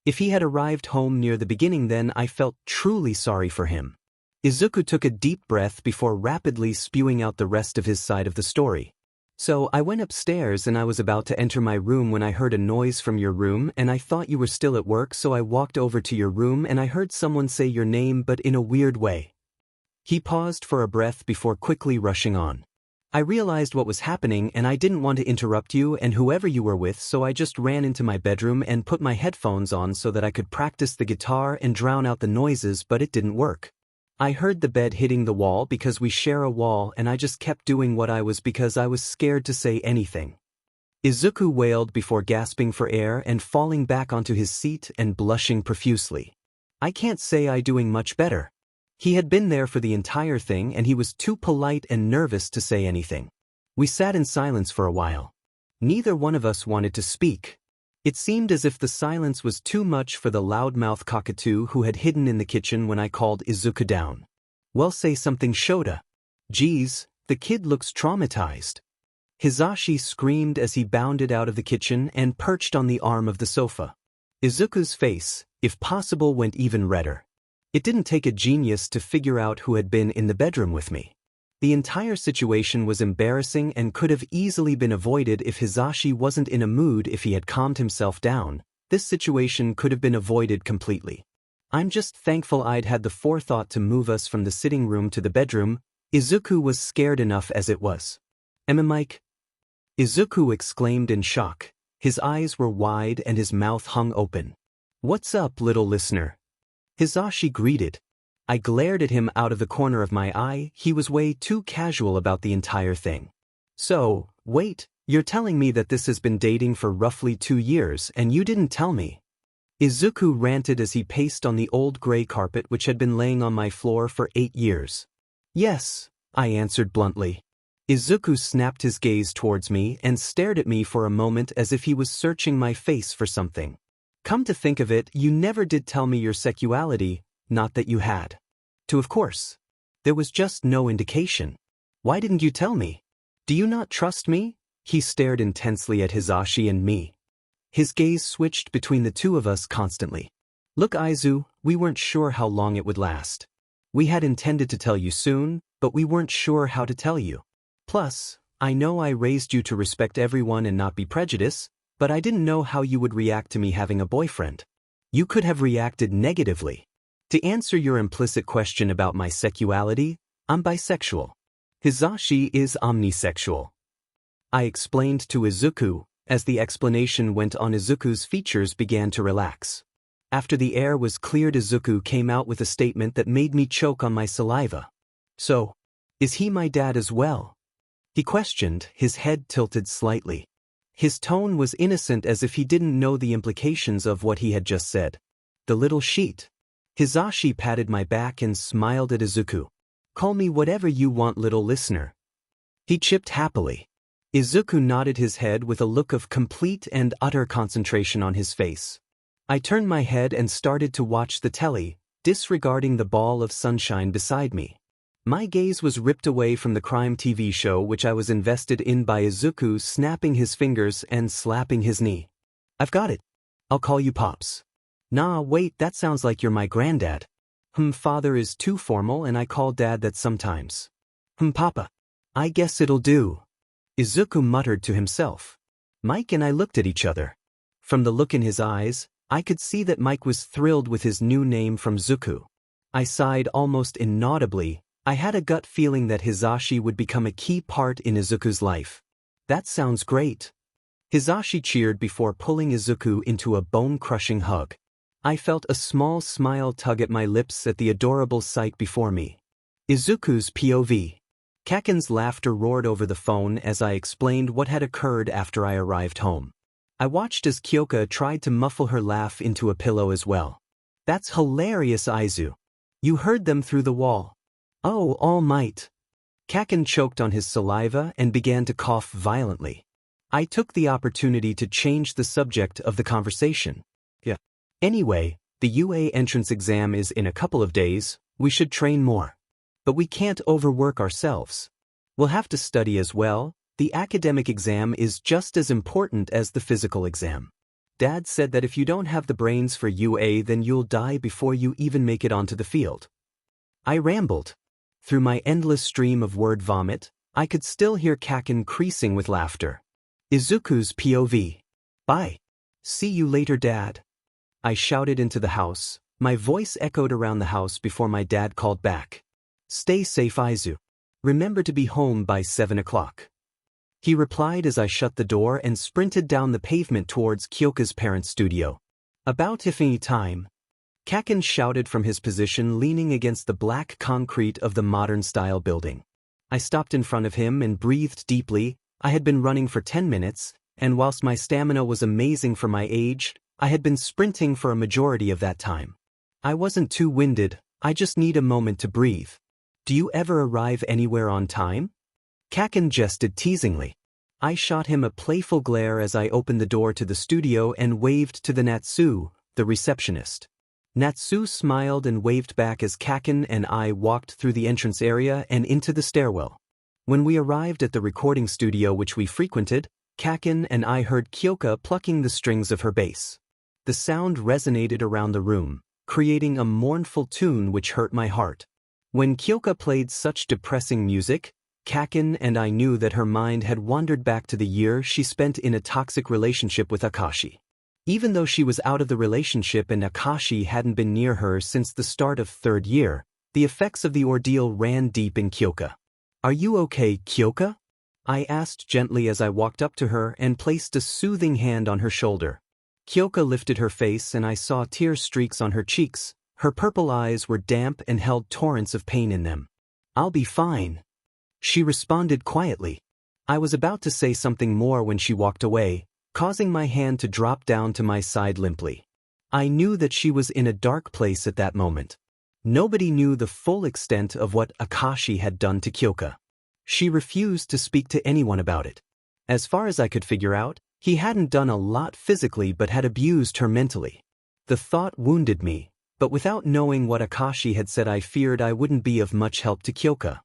A: If he had arrived home near the beginning, then I felt truly sorry for him. Izuku took a deep breath before rapidly spewing out the rest of his side of the story. So I went upstairs and I was about to enter my room when I heard a noise from your room and I thought you were still at work, so I walked over to your room and I heard someone say your name but in a weird way. He paused for a breath before quickly rushing on. I realized what was happening and I didn't want to interrupt you and whoever you were with, so I just ran into my bedroom and put my headphones on so that I could practice the guitar and drown out the noises, but it didn't work. I heard the bed hitting the wall because we share a wall and I just kept doing what I was because I was scared to say anything. Izuku wailed before gasping for air and falling back onto his seat and blushing profusely. I can't say I'm doing much better. He had been there for the entire thing and he was too polite and nervous to say anything. We sat in silence for a while. Neither one of us wanted to speak. It seemed as if the silence was too much for the loudmouth cockatoo who had hidden in the kitchen when I called Izuku down. Well, say something, Shota. Geez, the kid looks traumatized. Hisashi screamed as he bounded out of the kitchen and perched on the arm of the sofa. Izuku's face, if possible, went even redder. It didn't take a genius to figure out who had been in the bedroom with me. The entire situation was embarrassing and could have easily been avoided if Hisashi wasn't in a mood. If he had calmed himself down, this situation could have been avoided completely. I'm just thankful I'd had the forethought to move us from the sitting room to the bedroom. Izuku was scared enough as it was. Mike? Izuku exclaimed in shock. His eyes were wide and his mouth hung open. What's up, little listener? Hisashi greeted. I glared at him out of the corner of my eye. He was way too casual about the entire thing. So, wait, you're telling me that this has been dating for roughly 2 years and you didn't tell me? Izuku ranted as he paced on the old gray carpet which had been laying on my floor for 8 years. Yes, I answered bluntly. Izuku snapped his gaze towards me and stared at me for a moment as if he was searching my face for something. Come to think of it, you never did tell me your sexuality, not that you had. Of course. There was just no indication. Why didn't you tell me? Do you not trust me? He stared intensely at Hisashi and me. His gaze switched between the two of us constantly. Look, Izu, we weren't sure how long it would last. We had intended to tell you soon, but we weren't sure how to tell you. Plus, I know I raised you to respect everyone and not be prejudiced, but I didn't know how you would react to me having a boyfriend. You could have reacted negatively. To answer your implicit question about my sexuality, I'm bisexual. Hisashi is omnisexual. I explained to Izuku. As the explanation went on, Izuku's features began to relax. After the air was cleared, Izuku came out with a statement that made me choke on my saliva. So, is he my dad as well? He questioned, his head tilted slightly. His tone was innocent, as if he didn't know the implications of what he had just said. The little sheet. Hisashi patted my back and smiled at Izuku. Call me whatever you want, little listener. He chipped happily. Izuku nodded his head with a look of complete and utter concentration on his face. I turned my head and started to watch the telly, disregarding the ball of sunshine beside me. My gaze was ripped away from the crime TV show which I was invested in by Izuku snapping his fingers and slapping his knee. I've got it. I'll call you Pops. Nah, wait, that sounds like you're my granddad. Father is too formal and I call Dad that sometimes. Papa. I guess it'll do. Izuku muttered to himself. Mike and I looked at each other. From the look in his eyes, I could see that Mike was thrilled with his new name from Zuku. I sighed almost inaudibly. I had a gut feeling that Hisashi would become a key part in Izuku's life. That sounds great. Hisashi cheered before pulling Izuku into a bone-crushing hug. I felt a small smile tug at my lips at the adorable sight before me. Izuku's POV. Kaken's laughter roared over the phone as I explained what had occurred after I arrived home. I watched as Kyoka tried to muffle her laugh into a pillow as well. That's hilarious, Izu. You heard them through the wall. Oh, all might. Kaken choked on his saliva and began to cough violently. I took the opportunity to change the subject of the conversation. Yeah. Anyway, the UA entrance exam is in a couple of days. We should train more. But we can't overwork ourselves. We'll have to study as well. The academic exam is just as important as the physical exam. Dad said that if you don't have the brains for UA, then you'll die before you even make it onto the field. I rambled. Through my endless stream of word vomit, I could still hear Kaken creasing with laughter. Izuku's POV. Bye. See you later, Dad. I shouted into the house. My voice echoed around the house before my dad called back. Stay safe, Izu. Remember to be home by 7 o'clock. He replied as I shut the door and sprinted down the pavement towards Kyoka's parents' studio. About if any time. Kaken shouted from his position, leaning against the black concrete of the modern-style building. I stopped in front of him and breathed deeply. I had been running for 10 minutes, and whilst my stamina was amazing for my age, I had been sprinting for a majority of that time. I wasn't too winded, I just need a moment to breathe. Do you ever arrive anywhere on time? Kaken jested teasingly. I shot him a playful glare as I opened the door to the studio and waved to the Natsu, the receptionist. Natsu smiled and waved back as Kaken and I walked through the entrance area and into the stairwell. When we arrived at the recording studio which we frequented, Kaken and I heard Kyoka plucking the strings of her bass. The sound resonated around the room, creating a mournful tune which hurt my heart. When Kyoka played such depressing music, Kaken and I knew that her mind had wandered back to the year she spent in a toxic relationship with Akashi. Even though she was out of the relationship and Akashi hadn't been near her since the start of third year, the effects of the ordeal ran deep in Kyoka. Are you okay, Kyoka? I asked gently as I walked up to her and placed a soothing hand on her shoulder. Kyoka lifted her face and I saw tear streaks on her cheeks. Her purple eyes were damp and held torrents of pain in them. I'll be fine. She responded quietly. I was about to say something more when she walked away, causing my hand to drop down to my side limply. I knew that she was in a dark place at that moment. Nobody knew the full extent of what Akashi had done to Kyoka. She refused to speak to anyone about it. As far as I could figure out, he hadn't done a lot physically but had abused her mentally. The thought wounded me. But without knowing what Akashi had said, I feared I wouldn't be of much help to Kyoka.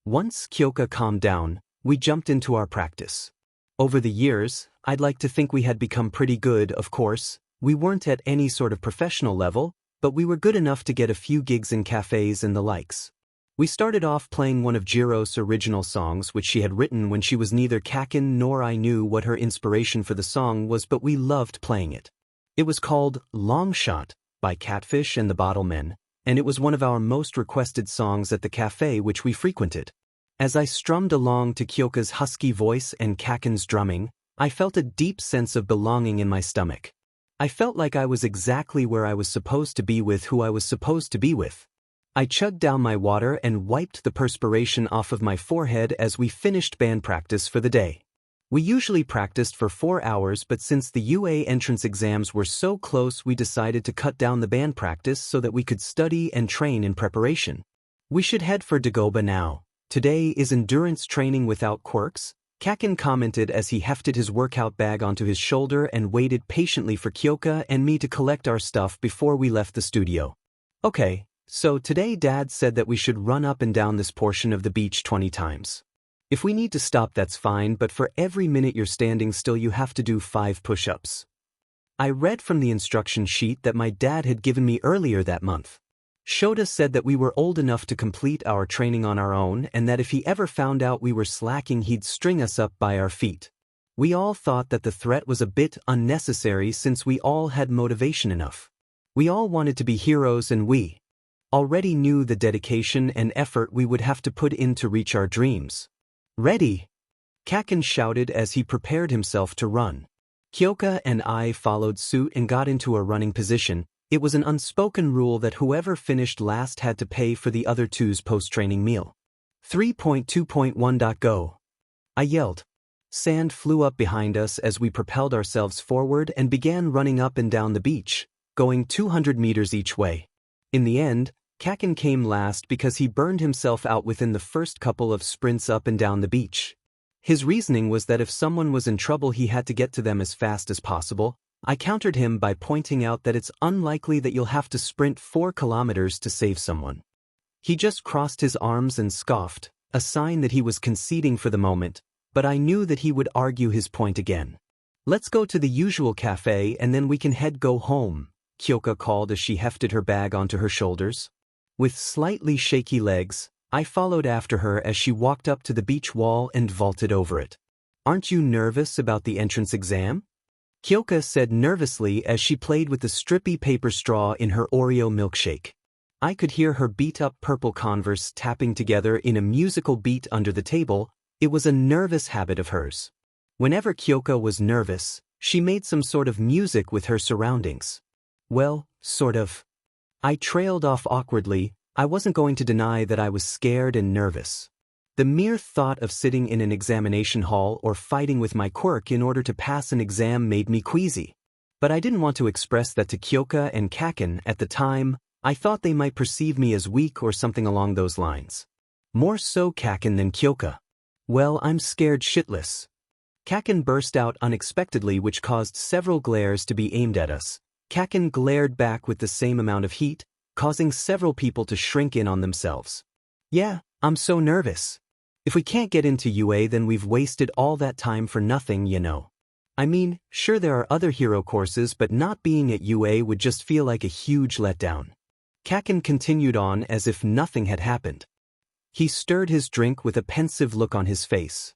A: Once Kyoka calmed down, we jumped into our practice. Over the years, I'd like to think we had become pretty good, of course. We weren't at any sort of professional level, but we were good enough to get a few gigs in cafes and the likes. We started off playing one of Jiro's original songs which she had written when she was neither Kakin nor I knew what her inspiration for the song was, but we loved playing it. It was called Long Shot by Catfish and the Bottlemen, and it was one of our most requested songs at the cafe which we frequented. As I strummed along to Kyoka's husky voice and Kakin's drumming, I felt a deep sense of belonging in my stomach. I felt like I was exactly where I was supposed to be with who I was supposed to be with. I chugged down my water and wiped the perspiration off of my forehead as we finished band practice for the day. We usually practiced for 4 hours, but since the UA entrance exams were so close, we decided to cut down the band practice so that we could study and train in preparation. We should head for Dagoba now. Today is endurance training without quirks, Kakin commented as he hefted his workout bag onto his shoulder and waited patiently for Kyoka and me to collect our stuff before we left the studio. Okay, so today Dad said that we should run up and down this portion of the beach 20 times. If we need to stop, that's fine, but for every minute you're standing still you have to do 5 push-ups. I read from the instruction sheet that my dad had given me earlier that month. Shota said that we were old enough to complete our training on our own and that if he ever found out we were slacking he'd string us up by our feet. We all thought that the threat was a bit unnecessary since we all had motivation enough. We all wanted to be heroes and we already knew the dedication and effort we would have to put in to reach our dreams. Ready? Kakin shouted as he prepared himself to run. Kyoka and I followed suit and got into a running position. It was an unspoken rule that whoever finished last had to pay for the other two's post-training meal. 3.2.1. Go! I yelled. Sand flew up behind us as we propelled ourselves forward and began running up and down the beach, going 200 meters each way. In the end, Kakin came last because he burned himself out within the first couple of sprints up and down the beach. His reasoning was that if someone was in trouble he had to get to them as fast as possible. I countered him by pointing out that it's unlikely that you'll have to sprint 4 kilometers to save someone. He just crossed his arms and scoffed, a sign that he was conceding for the moment, but I knew that he would argue his point again. Let's go to the usual cafe and then we can go home, Kyoka called as she hefted her bag onto her shoulders. With slightly shaky legs, I followed after her as she walked up to the beach wall and vaulted over it. Aren't you nervous about the entrance exam? Kyoka said nervously as she played with the strippy paper straw in her Oreo milkshake. I could hear her beat-up purple Converse tapping together in a musical beat under the table. It was a nervous habit of hers. Whenever Kyoka was nervous, she made some sort of music with her surroundings. Well, sort of. I trailed off awkwardly. I wasn't going to deny that I was scared and nervous. The mere thought of sitting in an examination hall or fighting with my quirk in order to pass an exam made me queasy. But I didn't want to express that to Kyoka and Kakin at the time. I thought they might perceive me as weak or something along those lines. More so Kakin than Kyoka. Well, I'm scared shitless. Kakin burst out unexpectedly, which caused several glares to be aimed at us. Kakin glared back with the same amount of heat, causing several people to shrink in on themselves. Yeah, I'm so nervous. If we can't get into UA then we've wasted all that time for nothing, you know. I mean, sure there are other hero courses, but not being at UA would just feel like a huge letdown. Kakin continued on as if nothing had happened. He stirred his drink with a pensive look on his face.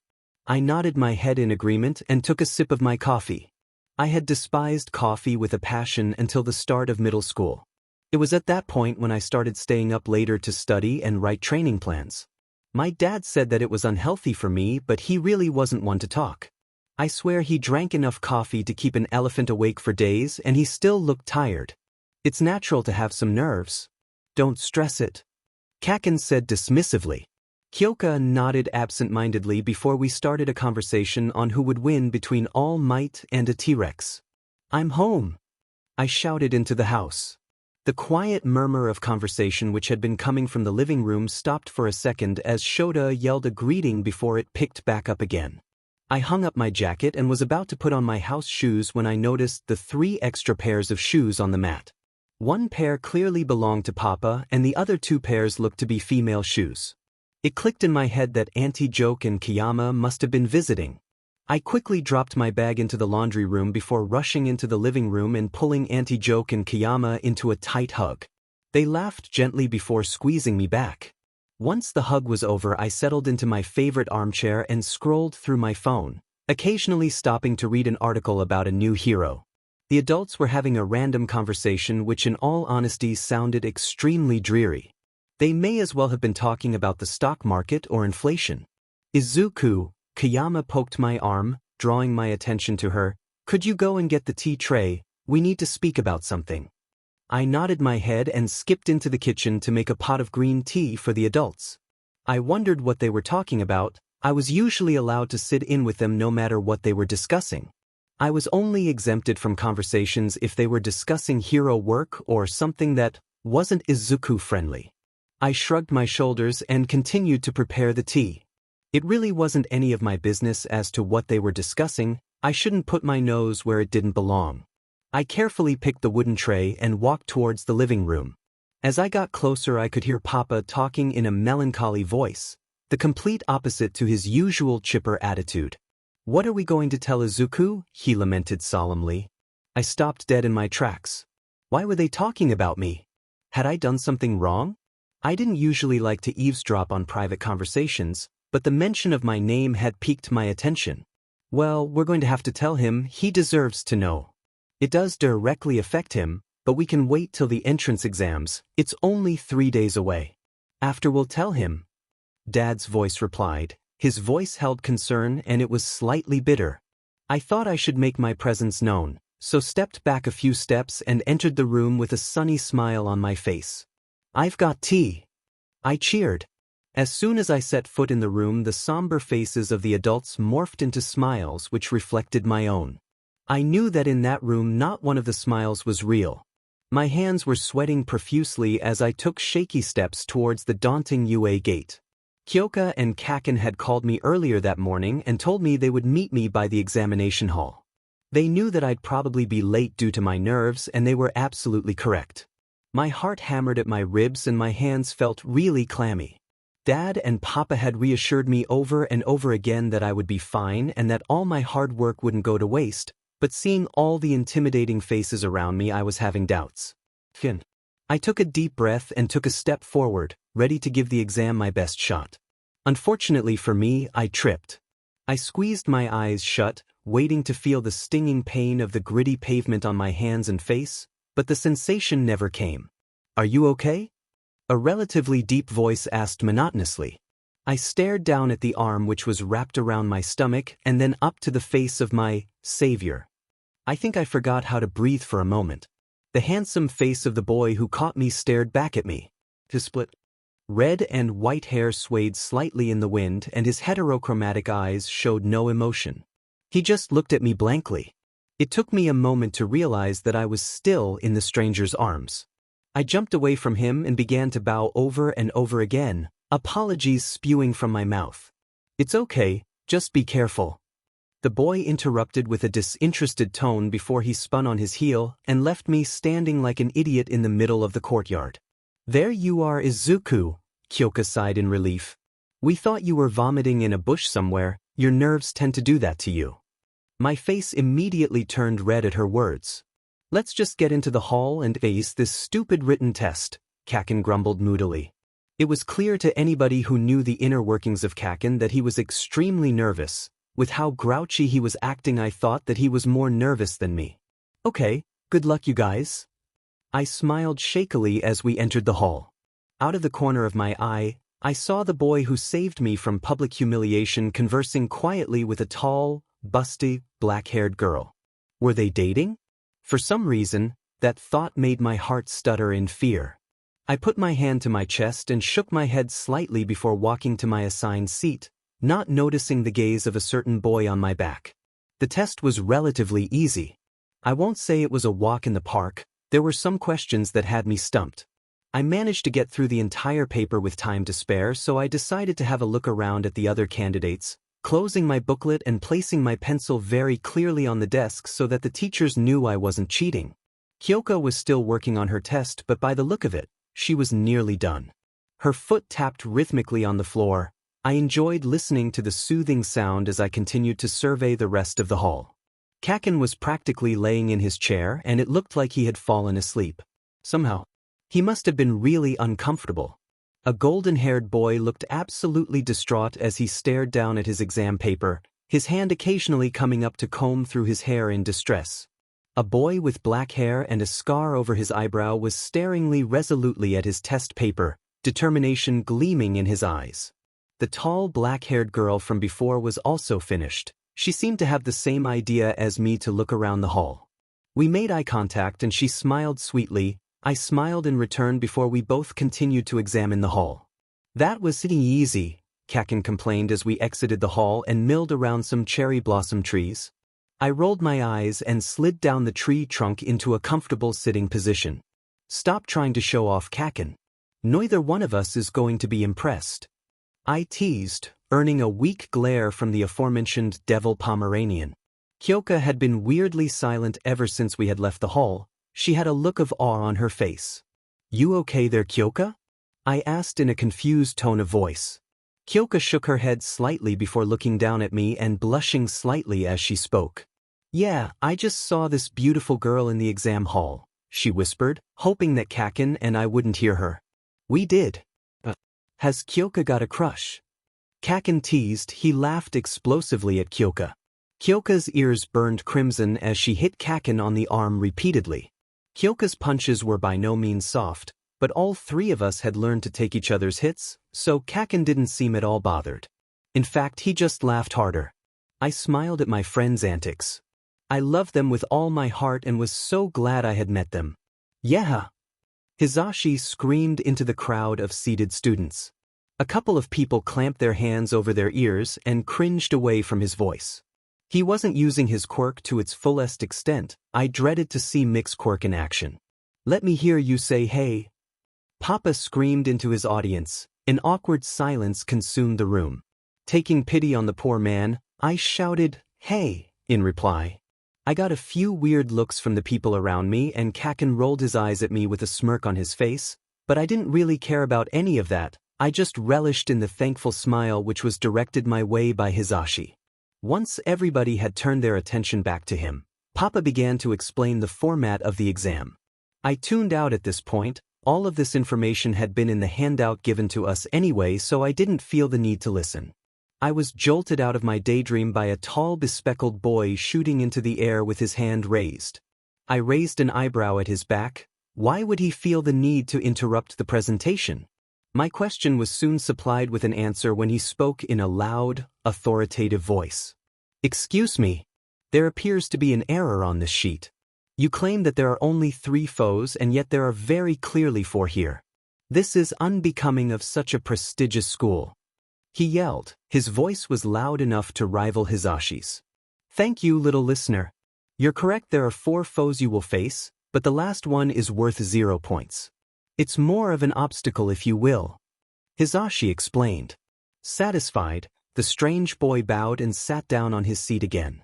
A: I nodded my head in agreement and took a sip of my coffee. I had despised coffee with a passion until the start of middle school. It was at that point when I started staying up later to study and write training plans. My dad said that it was unhealthy for me, but he really wasn't one to talk. I swear he drank enough coffee to keep an elephant awake for days and he still looked tired. It's natural to have some nerves. Don't stress it. Kakin said dismissively. Kyoka nodded absent-mindedly before we started a conversation on who would win between All Might and a T-Rex. I'm home, I shouted into the house. The quiet murmur of conversation which had been coming from the living room stopped for a second as Shota yelled a greeting before it picked back up again. I hung up my jacket and was about to put on my house shoes when I noticed the 3 extra pairs of shoes on the mat. One pair clearly belonged to Papa and the other 2 pairs looked to be female shoes. It clicked in my head that Auntie Joke and Kiyama must have been visiting. I quickly dropped my bag into the laundry room before rushing into the living room and pulling Auntie Joke and Kayama into a tight hug. They laughed gently before squeezing me back. Once the hug was over, I settled into my favorite armchair and scrolled through my phone, occasionally stopping to read an article about a new hero. The adults were having a random conversation which in all honesty sounded extremely dreary. They may as well have been talking about the stock market or inflation. Izuku, Kayama poked my arm, drawing my attention to her. Could you go and get the tea tray? We need to speak about something. I nodded my head and skipped into the kitchen to make a pot of green tea for the adults. I wondered what they were talking about. I was usually allowed to sit in with them no matter what they were discussing. I was only exempted from conversations if they were discussing hero work or something that wasn't Izuku-friendly. I shrugged my shoulders and continued to prepare the tea. It really wasn't any of my business as to what they were discussing. I shouldn't put my nose where it didn't belong. I carefully picked the wooden tray and walked towards the living room. As I got closer, I could hear Papa talking in a melancholy voice, the complete opposite to his usual chipper attitude. What are we going to tell Izuku? He lamented solemnly. I stopped dead in my tracks. Why were they talking about me? Had I done something wrong? I didn't usually like to eavesdrop on private conversations, but the mention of my name had piqued my attention. Well, we're going to have to tell him. He deserves to know. It does directly affect him, but we can wait till the entrance exams. It's only 3 days away. After we'll tell him. Dad's voice replied. His voice held concern and it was slightly bitter. I thought I should make my presence known, so stepped back a few steps and entered the room with a sunny smile on my face. I've got tea. I cheered. As soon as I set foot in the room, the somber faces of the adults morphed into smiles which reflected my own. I knew that in that room not one of the smiles was real. My hands were sweating profusely as I took shaky steps towards the daunting UA gate. Kyoka and Kaken had called me earlier that morning and told me they would meet me by the examination hall. They knew that I'd probably be late due to my nerves, and they were absolutely correct. My heart hammered at my ribs and my hands felt really clammy. Dad and Papa had reassured me over and over again that I would be fine and that all my hard work wouldn't go to waste, but seeing all the intimidating faces around me, I was having doubts. I took a deep breath and took a step forward, ready to give the exam my best shot. Unfortunately for me, I tripped. I squeezed my eyes shut, waiting to feel the stinging pain of the gritty pavement on my hands and face, but the sensation never came. Are you okay? A relatively deep voice asked monotonously. I stared down at the arm which was wrapped around my stomach and then up to the face of my savior. I think I forgot how to breathe for a moment. The handsome face of the boy who caught me stared back at me. His split red and white hair swayed slightly in the wind and his heterochromatic eyes showed no emotion. He just looked at me blankly. It took me a moment to realize that I was still in the stranger's arms. I jumped away from him and began to bow over and over again, apologies spewing from my mouth. It's okay, just be careful. The boy interrupted with a disinterested tone before he spun on his heel and left me standing like an idiot in the middle of the courtyard. There you are, Izuku, Kyoka sighed in relief. We thought you were vomiting in a bush somewhere. Your nerves tend to do that to you. My face immediately turned red at her words. Let's just get into the hall and ace this stupid written test, Kaken grumbled moodily. It was clear to anybody who knew the inner workings of Kaken that he was extremely nervous. With how grouchy he was acting, I thought that he was more nervous than me. Okay, good luck you guys. I smiled shakily as we entered the hall. Out of the corner of my eye, I saw the boy who saved me from public humiliation conversing quietly with a tall, busty, black-haired girl. Were they dating? For some reason, that thought made my heart stutter in fear. I put my hand to my chest and shook my head slightly before walking to my assigned seat, not noticing the gaze of a certain boy on my back. The test was relatively easy. I won't say it was a walk in the park. There were some questions that had me stumped. I managed to get through the entire paper with time to spare, so I decided to have a look around at the other candidates, closing my booklet and placing my pencil very clearly on the desk so that the teachers knew I wasn't cheating. Kyoka was still working on her test, but by the look of it, she was nearly done. Her foot tapped rhythmically on the floor, I enjoyed listening to the soothing sound as I continued to survey the rest of the hall. Kaken was practically laying in his chair and it looked like he had fallen asleep. Somehow, he must have been really uncomfortable. A golden-haired boy looked absolutely distraught as he stared down at his exam paper, his hand occasionally coming up to comb through his hair in distress. A boy with black hair and a scar over his eyebrow was staring resolutely at his test paper, determination gleaming in his eyes. The tall black-haired girl from before was also finished. She seemed to have the same idea as me to look around the hall. We made eye contact and she smiled sweetly. I smiled in return before we both continued to examine the hall. That was easy, Kaken complained as we exited the hall and milled around some cherry blossom trees. I rolled my eyes and slid down the tree trunk into a comfortable sitting position. Stop trying to show off, Kaken. Neither one of us is going to be impressed. I teased, earning a weak glare from the aforementioned devil Pomeranian. Kyoka had been weirdly silent ever since we had left the hall. She had a look of awe on her face. You okay there, Kyoka? I asked in a confused tone of voice. Kyoka shook her head slightly before looking down at me and blushing slightly as she spoke. Yeah, I just saw this beautiful girl in the exam hall, she whispered, hoping that Kaken and I wouldn't hear her. We did. Has Kyoka got a crush? Kaken teased. He laughed explosively at Kyoka. Kyoka's ears burned crimson as she hit Kaken on the arm repeatedly. Kyoka's punches were by no means soft, but all three of us had learned to take each other's hits, so Kaken didn't seem at all bothered. In fact, he just laughed harder. I smiled at my friend's antics. I loved them with all my heart and was so glad I had met them. Yeah! Hisashi screamed into the crowd of seated students. A couple of people clamped their hands over their ears and cringed away from his voice. He wasn't using his quirk to its fullest extent. I dreaded to see Mick's quirk in action. Let me hear you say hey. Papa screamed into his audience. An awkward silence consumed the room. Taking pity on the poor man, I shouted, hey, in reply. I got a few weird looks from the people around me and Kaken rolled his eyes at me with a smirk on his face, but I didn't really care about any of that. I just relished in the thankful smile which was directed my way by Hisashi. Once everybody had turned their attention back to him, Papa began to explain the format of the exam. I tuned out at this point. All of this information had been in the handout given to us anyway, so I didn't feel the need to listen. I was jolted out of my daydream by a tall bespectacled boy shooting into the air with his hand raised. I raised an eyebrow at his back. Why would he feel the need to interrupt the presentation? My question was soon supplied with an answer when he spoke in a loud, authoritative voice. Excuse me. There appears to be an error on this sheet. You claim that there are only 3 foes and yet there are very clearly 4 here. This is unbecoming of such a prestigious school. He yelled. His voice was loud enough to rival Hisashi's. Thank you, little listener. You're correct, there are 4 foes you will face, but the last one is worth 0 points. It's more of an obstacle, if you will. Hisashi explained. Satisfied, the strange boy bowed and sat down on his seat again.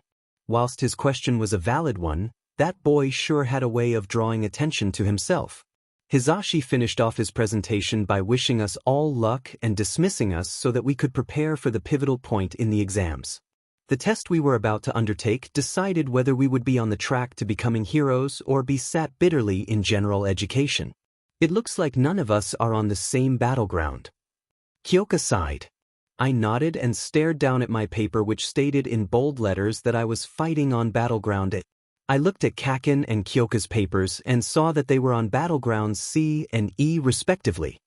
A: Whilst his question was a valid one, that boy sure had a way of drawing attention to himself. Hisashi finished off his presentation by wishing us all luck and dismissing us so that we could prepare for the pivotal point in the exams. The test we were about to undertake decided whether we would be on the track to becoming heroes or be sat bitterly in general education. It looks like none of us are on the same battleground. Kyoka sighed. I nodded and stared down at my paper which stated in bold letters that I was fighting on battleground A. I looked at Kaken and Kyoka's papers and saw that they were on battlegrounds C and E respectively.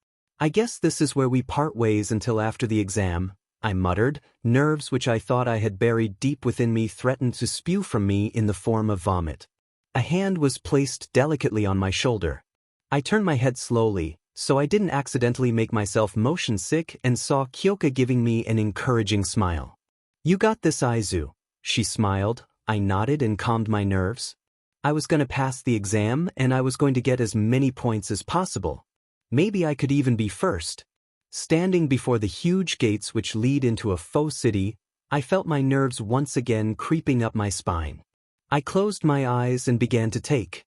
A: I guess this is where we part ways until after the exam, I muttered. Nerves which I thought I had buried deep within me threatened to spew from me in the form of vomit. A hand was placed delicately on my shoulder. I turned my head slowly, so I didn't accidentally make myself motion sick, and saw Kyoka giving me an encouraging smile. You got this, Izu. She smiled. I nodded and calmed my nerves. I was going to pass the exam and I was going to get as many points as possible. Maybe I could even be first. Standing before the huge gates which lead into a faux city, I felt my nerves once again creeping up my spine. I closed my eyes and began to take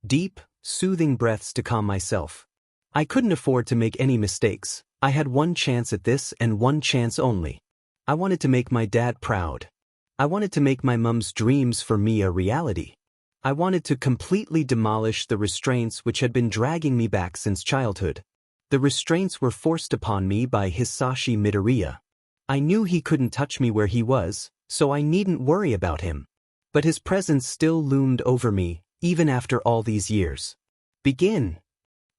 A: deep, soothing breaths to calm myself. I couldn't afford to make any mistakes. I had one chance at this and one chance only. I wanted to make my dad proud. I wanted to make my mom's dreams for me a reality. I wanted to completely demolish the restraints which had been dragging me back since childhood. The restraints were forced upon me by Hisashi Midoriya. I knew he couldn't touch me where he was, so I needn't worry about him. But his presence still loomed over me, even after all these years. Begin.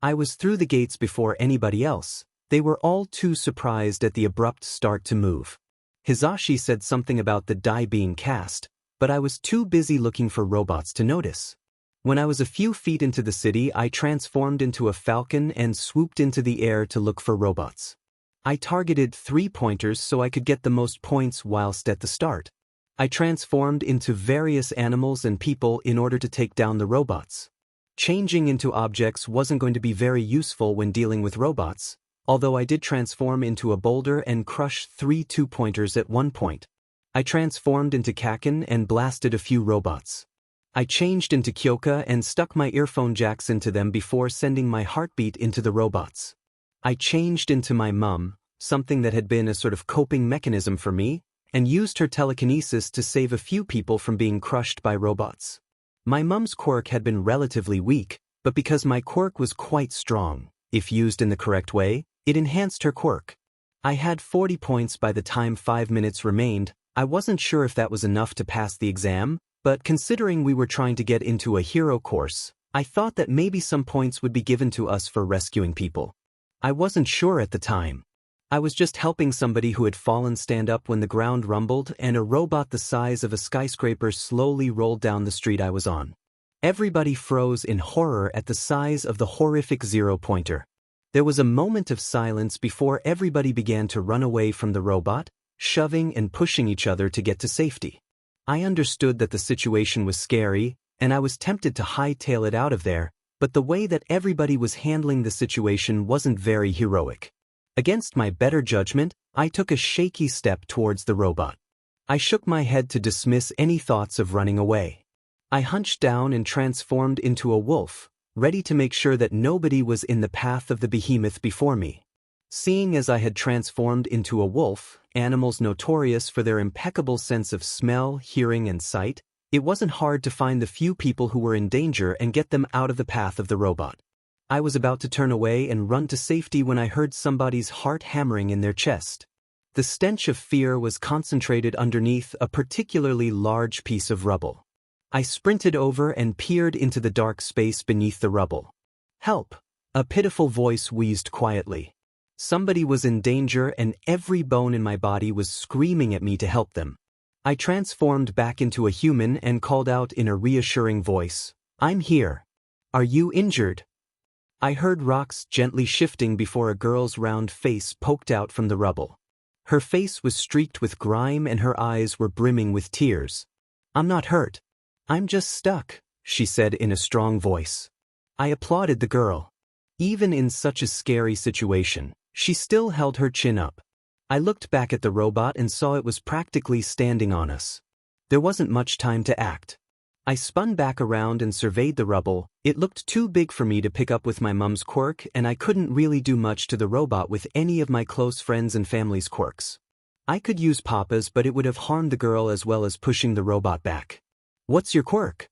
A: I was through the gates before anybody else. They were all too surprised at the abrupt start to move. Hisashi said something about the die being cast, but I was too busy looking for robots to notice. When I was a few feet into the city, I transformed into a falcon and swooped into the air to look for robots. I targeted 3 pointers so I could get the most points whilst at the start. I transformed into various animals and people in order to take down the robots. Changing into objects wasn't going to be very useful when dealing with robots, although I did transform into a boulder and crush 3 2-pointers at one point. I transformed into Kaken and blasted a few robots. I changed into Kyoka and stuck my earphone jacks into them before sending my heartbeat into the robots. I changed into my mum, something that had been a sort of coping mechanism for me, and used her telekinesis to save a few people from being crushed by robots. My mum's quirk had been relatively weak, but because my quirk was quite strong, if used in the correct way, it enhanced her quirk. I had 40 points by the time 5 minutes remained. I wasn't sure if that was enough to pass the exam, but considering we were trying to get into a hero course, I thought that maybe some points would be given to us for rescuing people. I wasn't sure at the time. I was just helping somebody who had fallen stand up when the ground rumbled and a robot the size of a skyscraper slowly rolled down the street I was on. Everybody froze in horror at the size of the horrific 0-pointer. There was a moment of silence before everybody began to run away from the robot, shoving and pushing each other to get to safety. I understood that the situation was scary, and I was tempted to hightail it out of there, but the way that everybody was handling the situation wasn't very heroic. Against my better judgment, I took a shaky step towards the robot. I shook my head to dismiss any thoughts of running away. I hunched down and transformed into a wolf, ready to make sure that nobody was in the path of the behemoth before me. Seeing as I had transformed into a wolf, animals notorious for their impeccable sense of smell, hearing, and sight, it wasn't hard to find the few people who were in danger and get them out of the path of the robot. I was about to turn away and run to safety when I heard somebody's heart hammering in their chest. The stench of fear was concentrated underneath a particularly large piece of rubble. I sprinted over and peered into the dark space beneath the rubble. "Help!" a pitiful voice wheezed quietly. Somebody was in danger and every bone in my body was screaming at me to help them. I transformed back into a human and called out in a reassuring voice, "I'm here. Are you injured?" I heard rocks gently shifting before a girl's round face poked out from the rubble. Her face was streaked with grime and her eyes were brimming with tears. "I'm not hurt. I'm just stuck," she said in a strong voice. I applauded the girl. Even in such a scary situation, she still held her chin up. I looked back at the robot and saw it was practically standing on us. There wasn't much time to act. I spun back around and surveyed the rubble. It looked too big for me to pick up with my mum's quirk, and I couldn't really do much to the robot with any of my close friends and family's quirks. I could use Papa's, but it would have harmed the girl as well as pushing the robot back. "What's your quirk?"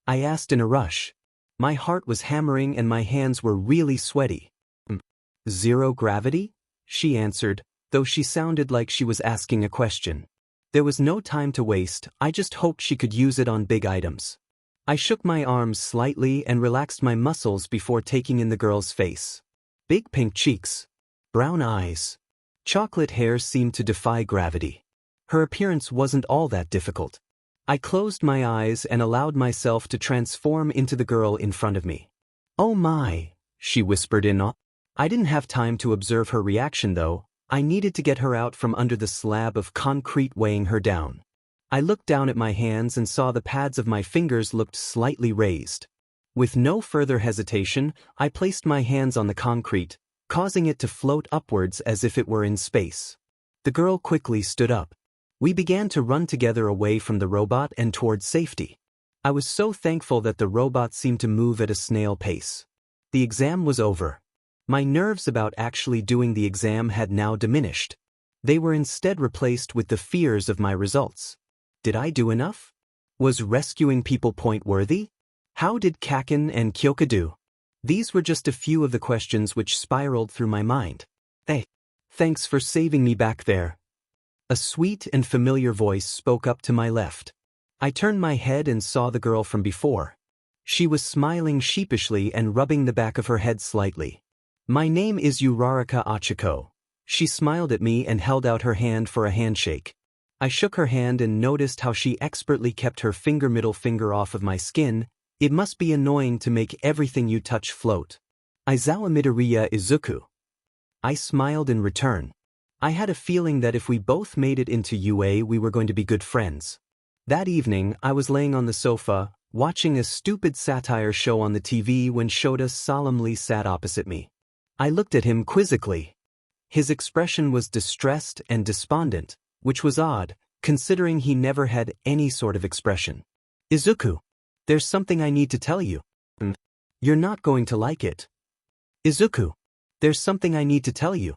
A: I asked in a rush. My heart was hammering and my hands were really sweaty. "Zero gravity?" she answered, though she sounded like she was asking a question. There was no time to waste. I just hoped she could use it on big items. I shook my arms slightly and relaxed my muscles before taking in the girl's face. Big pink cheeks. Brown eyes. Chocolate hair seemed to defy gravity. Her appearance wasn't all that difficult. I closed my eyes and allowed myself to transform into the girl in front of me. "Oh my," she whispered in awe. I didn't have time to observe her reaction though. I needed to get her out from under the slab of concrete weighing her down. I looked down at my hands and saw the pads of my fingers looked slightly raised. With no further hesitation, I placed my hands on the concrete, causing it to float upwards as if it were in space. The girl quickly stood up. We began to run together away from the robot and towards safety. I was so thankful that the robot seemed to move at a snail pace. The exam was over. My nerves about actually doing the exam had now diminished. They were instead replaced with the fears of my results. Did I do enough? Was rescuing people point-worthy? How did Kaken and Kyoka do? These were just a few of the questions which spiraled through my mind. Hey, thanks for saving me back there. A sweet and familiar voice spoke up to my left. I turned my head and saw the girl from before. She was smiling sheepishly and rubbing the back of her head slightly. My name is Uraraka Achiko. She smiled at me and held out her hand for a handshake. I shook her hand and noticed how she expertly kept her middle finger off of my skin. It must be annoying to make everything you touch float. Aizawa Midoriya Izuku. I smiled in return. I had a feeling that if we both made it into UA we were going to be good friends. That evening, I was laying on the sofa, watching a stupid satire show on the TV when Shota solemnly sat opposite me. I looked at him quizzically. His expression was distressed and despondent, which was odd, considering he never had any sort of expression. Izuku, there's something I need to tell you. You're not going to like it. Izuku, there's something I need to tell you.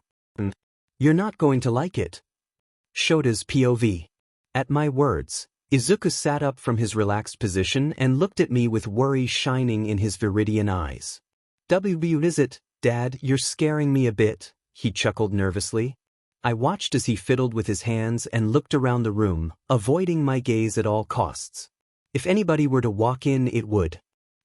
A: You're not going to like it. Shota's POV. At my words, Izuku sat up from his relaxed position and looked at me with worry shining in his viridian eyes. "What is it, Dad? You're scaring me a bit," he chuckled nervously. I watched as he fiddled with his hands and looked around the room, avoiding my gaze at all costs. If anybody were to walk in, it would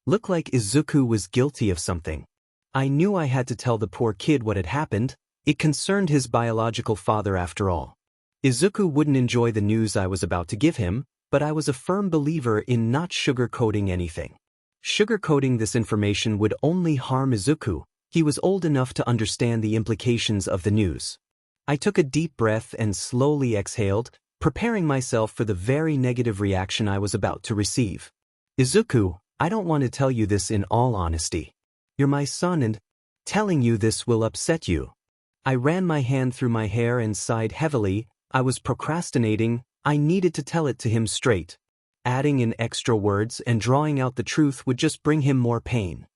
A: look like Izuku was guilty of something. I knew I had to tell the poor kid what had happened. It concerned his biological father after all. Izuku wouldn't enjoy the news I was about to give him, but I was a firm believer in not sugarcoating anything. Sugarcoating this information would only harm Izuku. He was old enough to understand the implications of the news. I took a deep breath and slowly exhaled, preparing myself for the very negative reaction I was about to receive. Izuku, I don't want to tell you this in all honesty. You're my son and telling you this will upset you. I ran my hand through my hair and sighed heavily. I was procrastinating. I needed to tell it to him straight. Adding in extra words and drawing out the truth would just bring him more pain.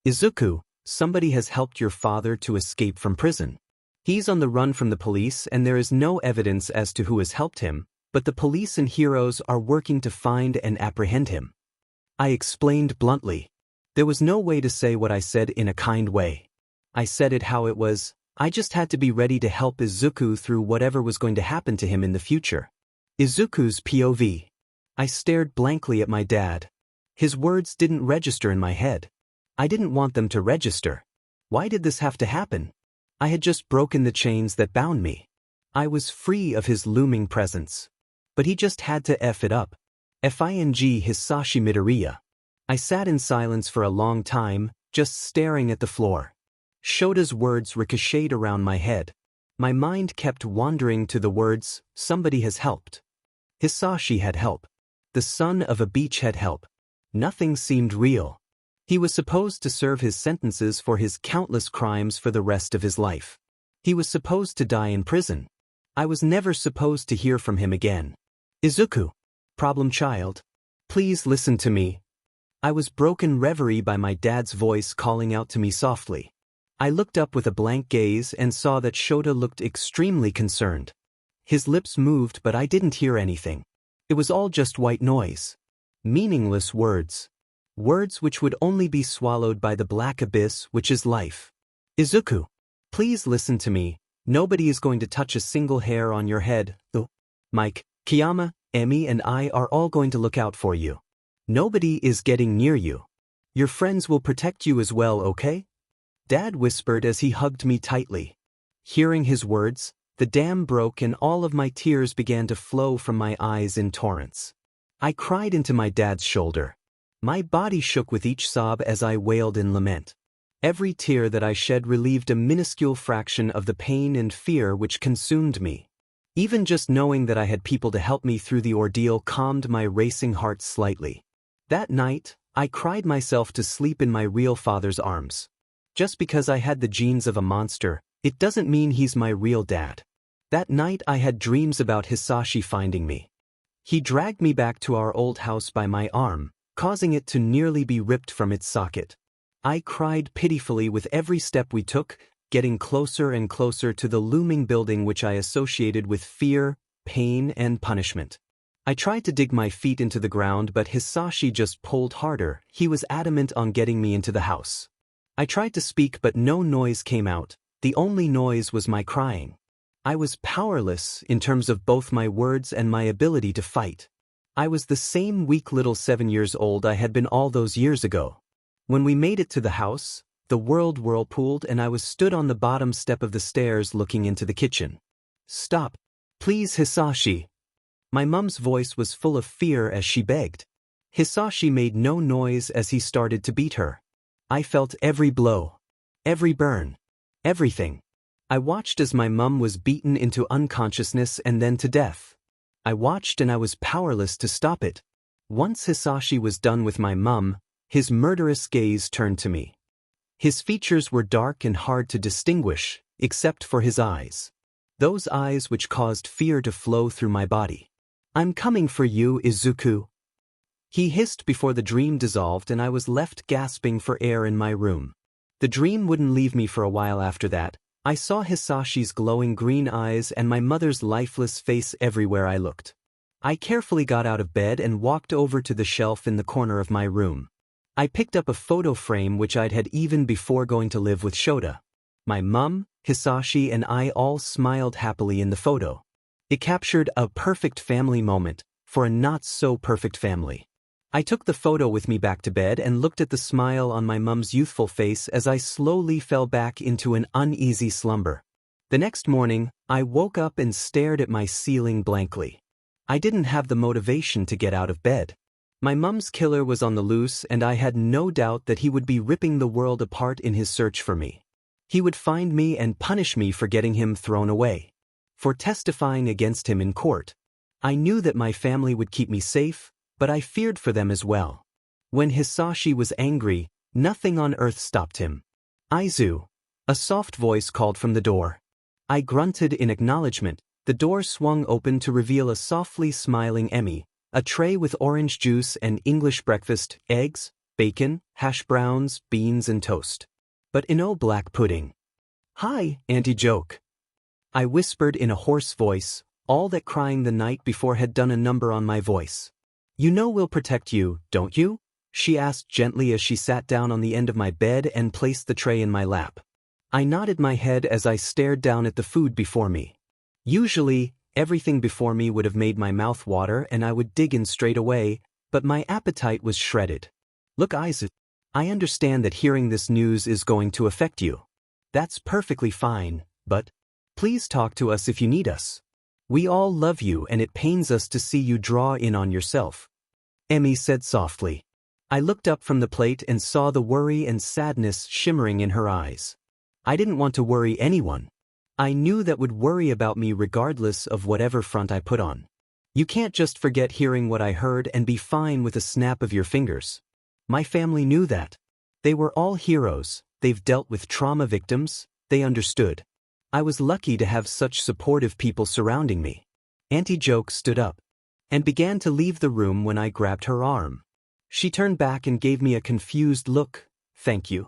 A: Izuku, somebody has helped your father to escape from prison. He's on the run from the police and there is no evidence as to who has helped him, but the police and heroes are working to find and apprehend him. I explained bluntly. There was no way to say what I said in a kind way. I said it how it was. I just had to be ready to help Izuku through whatever was going to happen to him in the future. Izuku's POV. I stared blankly at my dad. His words didn't register in my head. I didn't want them to register. Why did this have to happen? I had just broken the chains that bound me. I was free of his looming presence. But he just had to F it up. Hisashi Midoriya. I sat in silence for a long time, just staring at the floor. Shota's words ricocheted around my head. My mind kept wandering to the words, somebody has helped. Hisashi had help. The son of a beach had help. Nothing seemed real. He was supposed to serve his sentences for his countless crimes for the rest of his life. He was supposed to die in prison. I was never supposed to hear from him again. Izuku, problem child, please listen to me. I was broken reverie by my dad's voice calling out to me softly. I looked up with a blank gaze and saw that Shota looked extremely concerned. His lips moved but I didn't hear anything. It was all just white noise. Meaningless words. Words which would only be swallowed by the black abyss which is life. Izuku, please listen to me. Nobody is going to touch a single hair on your head. Mike, Kiyama, Emi and I are all going to look out for you. Nobody is getting near you. Your friends will protect you as well, okay? Dad whispered as he hugged me tightly. Hearing his words, the dam broke and all of my tears began to flow from my eyes in torrents. I cried into my dad's shoulder. My body shook with each sob as I wailed in lament. Every tear that I shed relieved a minuscule fraction of the pain and fear which consumed me. Even just knowing that I had people to help me through the ordeal calmed my racing heart slightly. That night, I cried myself to sleep in my real father's arms. Just because I had the genes of a monster, it doesn't mean he's my real dad. That night I had dreams about Hisashi finding me. He dragged me back to our old house by my arm, causing it to nearly be ripped from its socket. I cried pitifully with every step we took, getting closer and closer to the looming building which I associated with fear, pain, and punishment. I tried to dig my feet into the ground, but Hisashi just pulled harder. He was adamant on getting me into the house. I tried to speak, but no noise came out. The only noise was my crying. I was powerless in terms of both my words and my ability to fight. I was the same weak little 7 years old I had been all those years ago. When we made it to the house, the world whirlpooled and I was stood on the bottom step of the stairs looking into the kitchen. "Stop. Please, Hisashi." My mum's voice was full of fear as she begged. Hisashi made no noise as he started to beat her. I felt every blow, every burn, everything. I watched as my mum was beaten into unconsciousness and then to death. I watched and I was powerless to stop it. Once Hisashi was done with my mum, his murderous gaze turned to me. His features were dark and hard to distinguish, except for his eyes. Those eyes which caused fear to flow through my body. "I'm coming for you, Izuku." He hissed before the dream dissolved and I was left gasping for air in my room. The dream wouldn't leave me for a while after that. I saw Hisashi's glowing green eyes and my mother's lifeless face everywhere I looked. I carefully got out of bed and walked over to the shelf in the corner of my room. I picked up a photo frame which I'd had even before going to live with Shota. My mum, Hisashi, and I all smiled happily in the photo. It captured a perfect family moment for a not-so-perfect family. I took the photo with me back to bed and looked at the smile on my mum's youthful face as I slowly fell back into an uneasy slumber. The next morning, I woke up and stared at my ceiling blankly. I didn't have the motivation to get out of bed. My mum's killer was on the loose and I had no doubt that he would be ripping the world apart in his search for me. He would find me and punish me for getting him thrown away, for testifying against him in court. I knew that my family would keep me safe, but I feared for them as well. When Hisashi was angry, nothing on earth stopped him. "Aizu." A soft voice called from the door. I grunted in acknowledgement. The door swung open to reveal a softly smiling Emmy, a tray with orange juice and English breakfast, eggs, bacon, hash browns, beans and toast. But no black pudding. "Hi, Auntie Joke," I whispered in a hoarse voice, all that crying the night before had done a number on my voice. "You know we'll protect you, don't you?" she asked gently as she sat down on the end of my bed and placed the tray in my lap. I nodded my head as I stared down at the food before me. Usually, everything before me would have made my mouth water and I would dig in straight away, but my appetite was shredded. "Look, Izuku, I understand that hearing this news is going to affect you. That's perfectly fine, but please talk to us if you need us. We all love you and it pains us to see you draw in on yourself," Emmy said softly. I looked up from the plate and saw the worry and sadness shimmering in her eyes. I didn't want to worry anyone. I knew that would worry about me regardless of whatever front I put on. You can't just forget hearing what I heard and be fine with a snap of your fingers. My family knew that. They were all heroes, they've dealt with trauma victims, they understood. I was lucky to have such supportive people surrounding me. Auntie Joke stood up and began to leave the room when I grabbed her arm. She turned back and gave me a confused look. "Thank you,"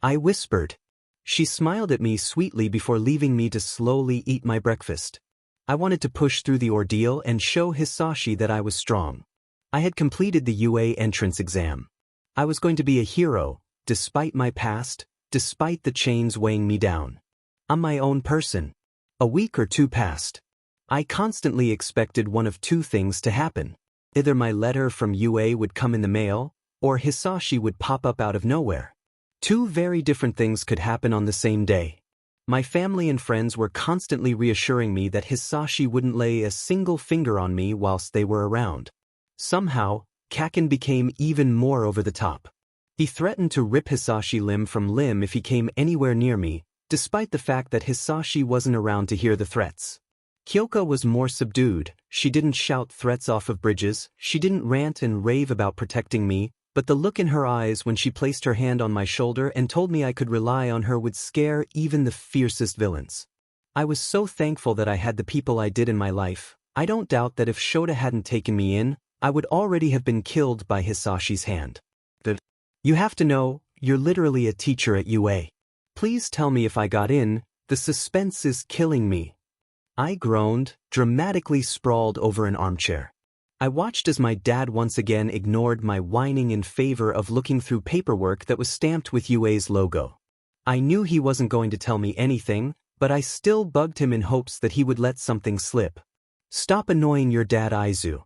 A: I whispered. She smiled at me sweetly before leaving me to slowly eat my breakfast. I wanted to push through the ordeal and show Hisashi that I was strong. I had completed the UA entrance exam. I was going to be a hero, despite my past, despite the chains weighing me down. I'm my own person. A week or two passed. I constantly expected one of two things to happen. Either my letter from UA would come in the mail, or Hisashi would pop up out of nowhere. Two very different things could happen on the same day. My family and friends were constantly reassuring me that Hisashi wouldn't lay a single finger on me whilst they were around. Somehow, Kaken became even more over the top. He threatened to rip Hisashi limb from limb if he came anywhere near me, despite the fact that Hisashi wasn't around to hear the threats. Kyoka was more subdued. She didn't shout threats off of bridges, she didn't rant and rave about protecting me, but the look in her eyes when she placed her hand on my shoulder and told me I could rely on her would scare even the fiercest villains. I was so thankful that I had the people I did in my life. I don't doubt that if Shota hadn't taken me in, I would already have been killed by Hisashi's hand. "You have to know, you're literally a teacher at UA. Please tell me if I got in, the suspense is killing me. I groaned, dramatically sprawled over an armchair. I watched as my dad once again ignored my whining in favor of looking through paperwork that was stamped with UA's logo. I knew he wasn't going to tell me anything, but I still bugged him in hopes that he would let something slip. Stop annoying your dad, Izu.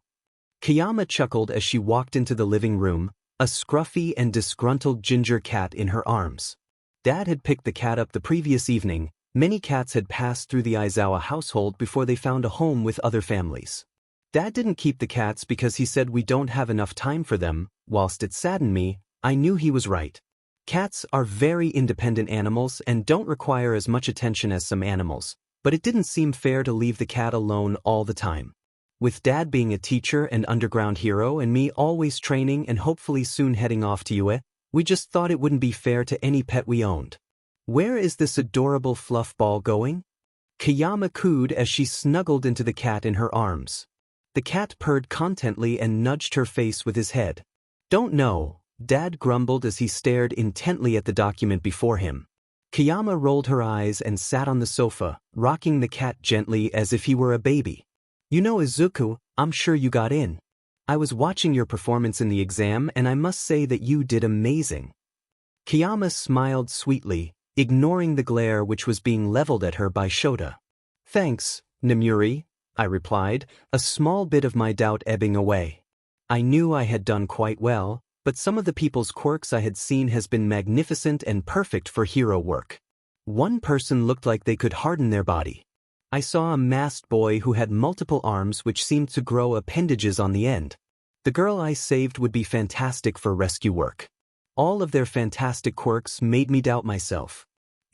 A: Kayama chuckled as she walked into the living room, a scruffy and disgruntled ginger cat in her arms. Dad had picked the cat up the previous evening. Many cats had passed through the Aizawa household before they found a home with other families. Dad didn't keep the cats because he said we don't have enough time for them. Whilst it saddened me, I knew he was right. Cats are very independent animals and don't require as much attention as some animals, but it didn't seem fair to leave the cat alone all the time. With Dad being a teacher and underground hero and me always training and hopefully soon heading off to UA, we just thought it wouldn't be fair to any pet we owned. Where is this adorable fluff ball going? Kayama cooed as she snuggled into the cat in her arms. The cat purred contently and nudged her face with his head. Don't know, Dad grumbled as he stared intently at the document before him. Kayama rolled her eyes and sat on the sofa, rocking the cat gently as if he were a baby. You know, Izuku, I'm sure you got in. I was watching your performance in the exam and I must say that you did amazing. Kayama smiled sweetly, ignoring the glare which was being leveled at her by Shota. Thanks, Namuri, I replied, a small bit of my doubt ebbing away. I knew I had done quite well, but some of the people's quirks I had seen has been magnificent and perfect for hero work. One person looked like they could harden their body. I saw a masked boy who had multiple arms which seemed to grow appendages on the end. The girl I saved would be fantastic for rescue work. All of their fantastic quirks made me doubt myself.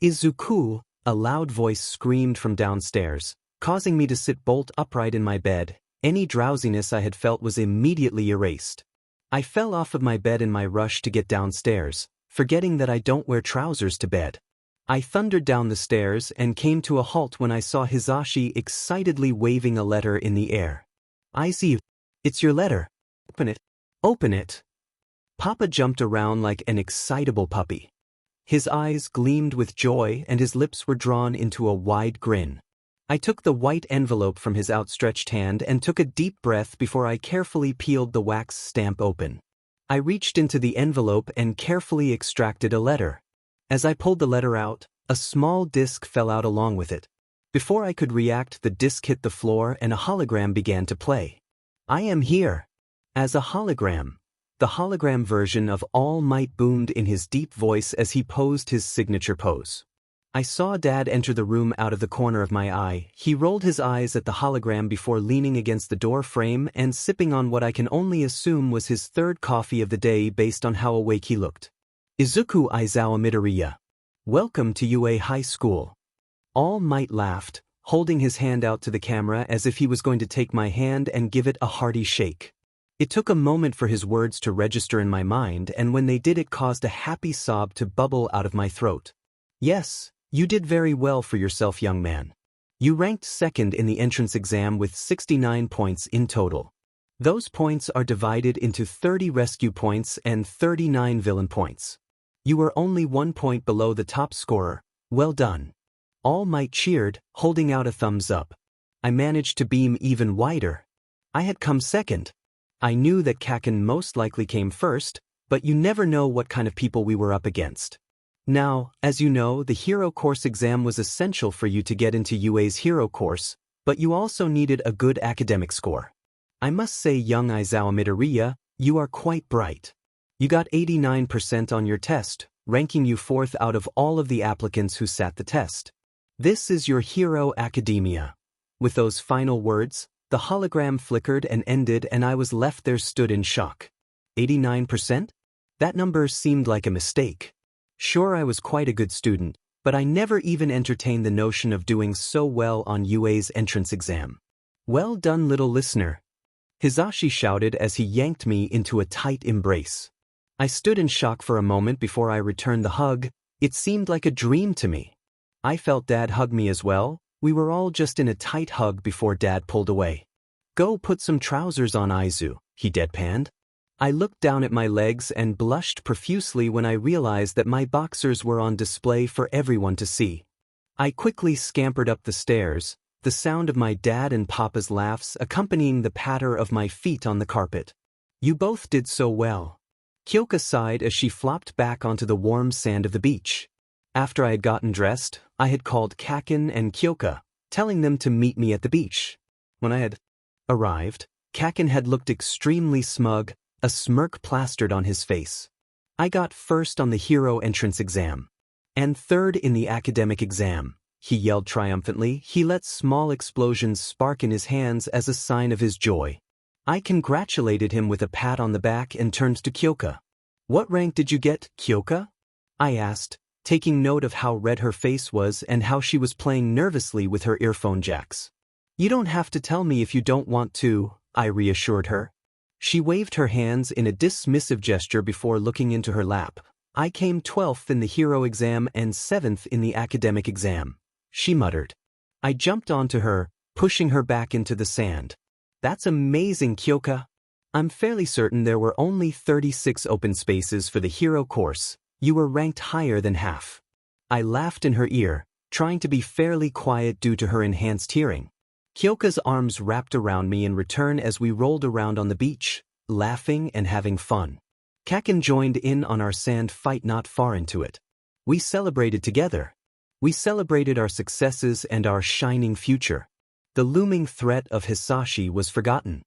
A: Izuku, a loud voice screamed from downstairs, causing me to sit bolt upright in my bed. Any drowsiness I had felt was immediately erased. I fell off of my bed in my rush to get downstairs, forgetting that I don't wear trousers to bed. I thundered down the stairs and came to a halt when I saw Hisashi excitedly waving a letter in the air. I see you. It's your letter. Open it. Open it. Papa jumped around like an excitable puppy. His eyes gleamed with joy and his lips were drawn into a wide grin. I took the white envelope from his outstretched hand and took a deep breath before I carefully peeled the wax stamp open. I reached into the envelope and carefully extracted a letter. As I pulled the letter out, a small disc fell out along with it. Before I could react, the disc hit the floor and a hologram began to play. I am here. As a hologram. The hologram version of All Might boomed in his deep voice as he posed his signature pose. I saw Dad enter the room out of the corner of my eye. He rolled his eyes at the hologram before leaning against the door frame and sipping on what I can only assume was his third coffee of the day based on how awake he looked. Izuku Aizawa Midoriya. Welcome to UA High School. All Might laughed, holding his hand out to the camera as if he was going to take my hand and give it a hearty shake. It took a moment for his words to register in my mind, and when they did, it caused a happy sob to bubble out of my throat. Yes, you did very well for yourself, young man. You ranked second in the entrance exam with 69 points in total. Those points are divided into 30 rescue points and 39 villain points. You were only 1 point below the top scorer. Well done. All Might cheered, holding out a thumbs up. I managed to beam even wider. I had come second. I knew that Kaken most likely came first, but you never know what kind of people we were up against. Now, as you know, the Hero Course exam was essential for you to get into UA's Hero Course, but you also needed a good academic score. I must say, young Aizawa Midoriya, you are quite bright. You got 89% on your test, ranking you 4th out of all of the applicants who sat the test. This is your Hero Academia. With those final words, the hologram flickered and ended and I was left there stood in shock. 89%? That number seemed like a mistake. Sure, I was quite a good student, but I never even entertained the notion of doing so well on UA's entrance exam. Well done, little listener. Hisashi shouted as he yanked me into a tight embrace. I stood in shock for a moment before I returned the hug. It seemed like a dream to me. I felt Dad hug me as well. We were all just in a tight hug before Dad pulled away. Go put some trousers on, Izu, he deadpanned. I looked down at my legs and blushed profusely when I realized that my boxers were on display for everyone to see. I quickly scampered up the stairs, the sound of my dad and Papa's laughs accompanying the patter of my feet on the carpet. You both did so well. Kyoka sighed as she flopped back onto the warm sand of the beach. After I had gotten dressed, I had called Kakin and Kyoka, telling them to meet me at the beach. When I had arrived, Kakin had looked extremely smug, a smirk plastered on his face. I got first on the hero entrance exam. And third in the academic exam, he yelled triumphantly. He let small explosions spark in his hands as a sign of his joy. I congratulated him with a pat on the back and turned to Kyoka. What rank did you get, Kyoka? I asked, taking note of how red her face was and how she was playing nervously with her earphone jacks. You don't have to tell me if you don't want to, I reassured her. She waved her hands in a dismissive gesture before looking into her lap. I came 12th in the hero exam and 7th in the academic exam, she muttered. I jumped onto her, pushing her back into the sand. That's amazing, Kyoka. I'm fairly certain there were only 36 open spaces for the hero course. You were ranked higher than half. I laughed in her ear, trying to be fairly quiet due to her enhanced hearing. Kyoka's arms wrapped around me in return as we rolled around on the beach, laughing and having fun. Kakin joined in on our sand fight not far into it. We celebrated together. We celebrated our successes and our shining future. The looming threat of Hisashi was forgotten.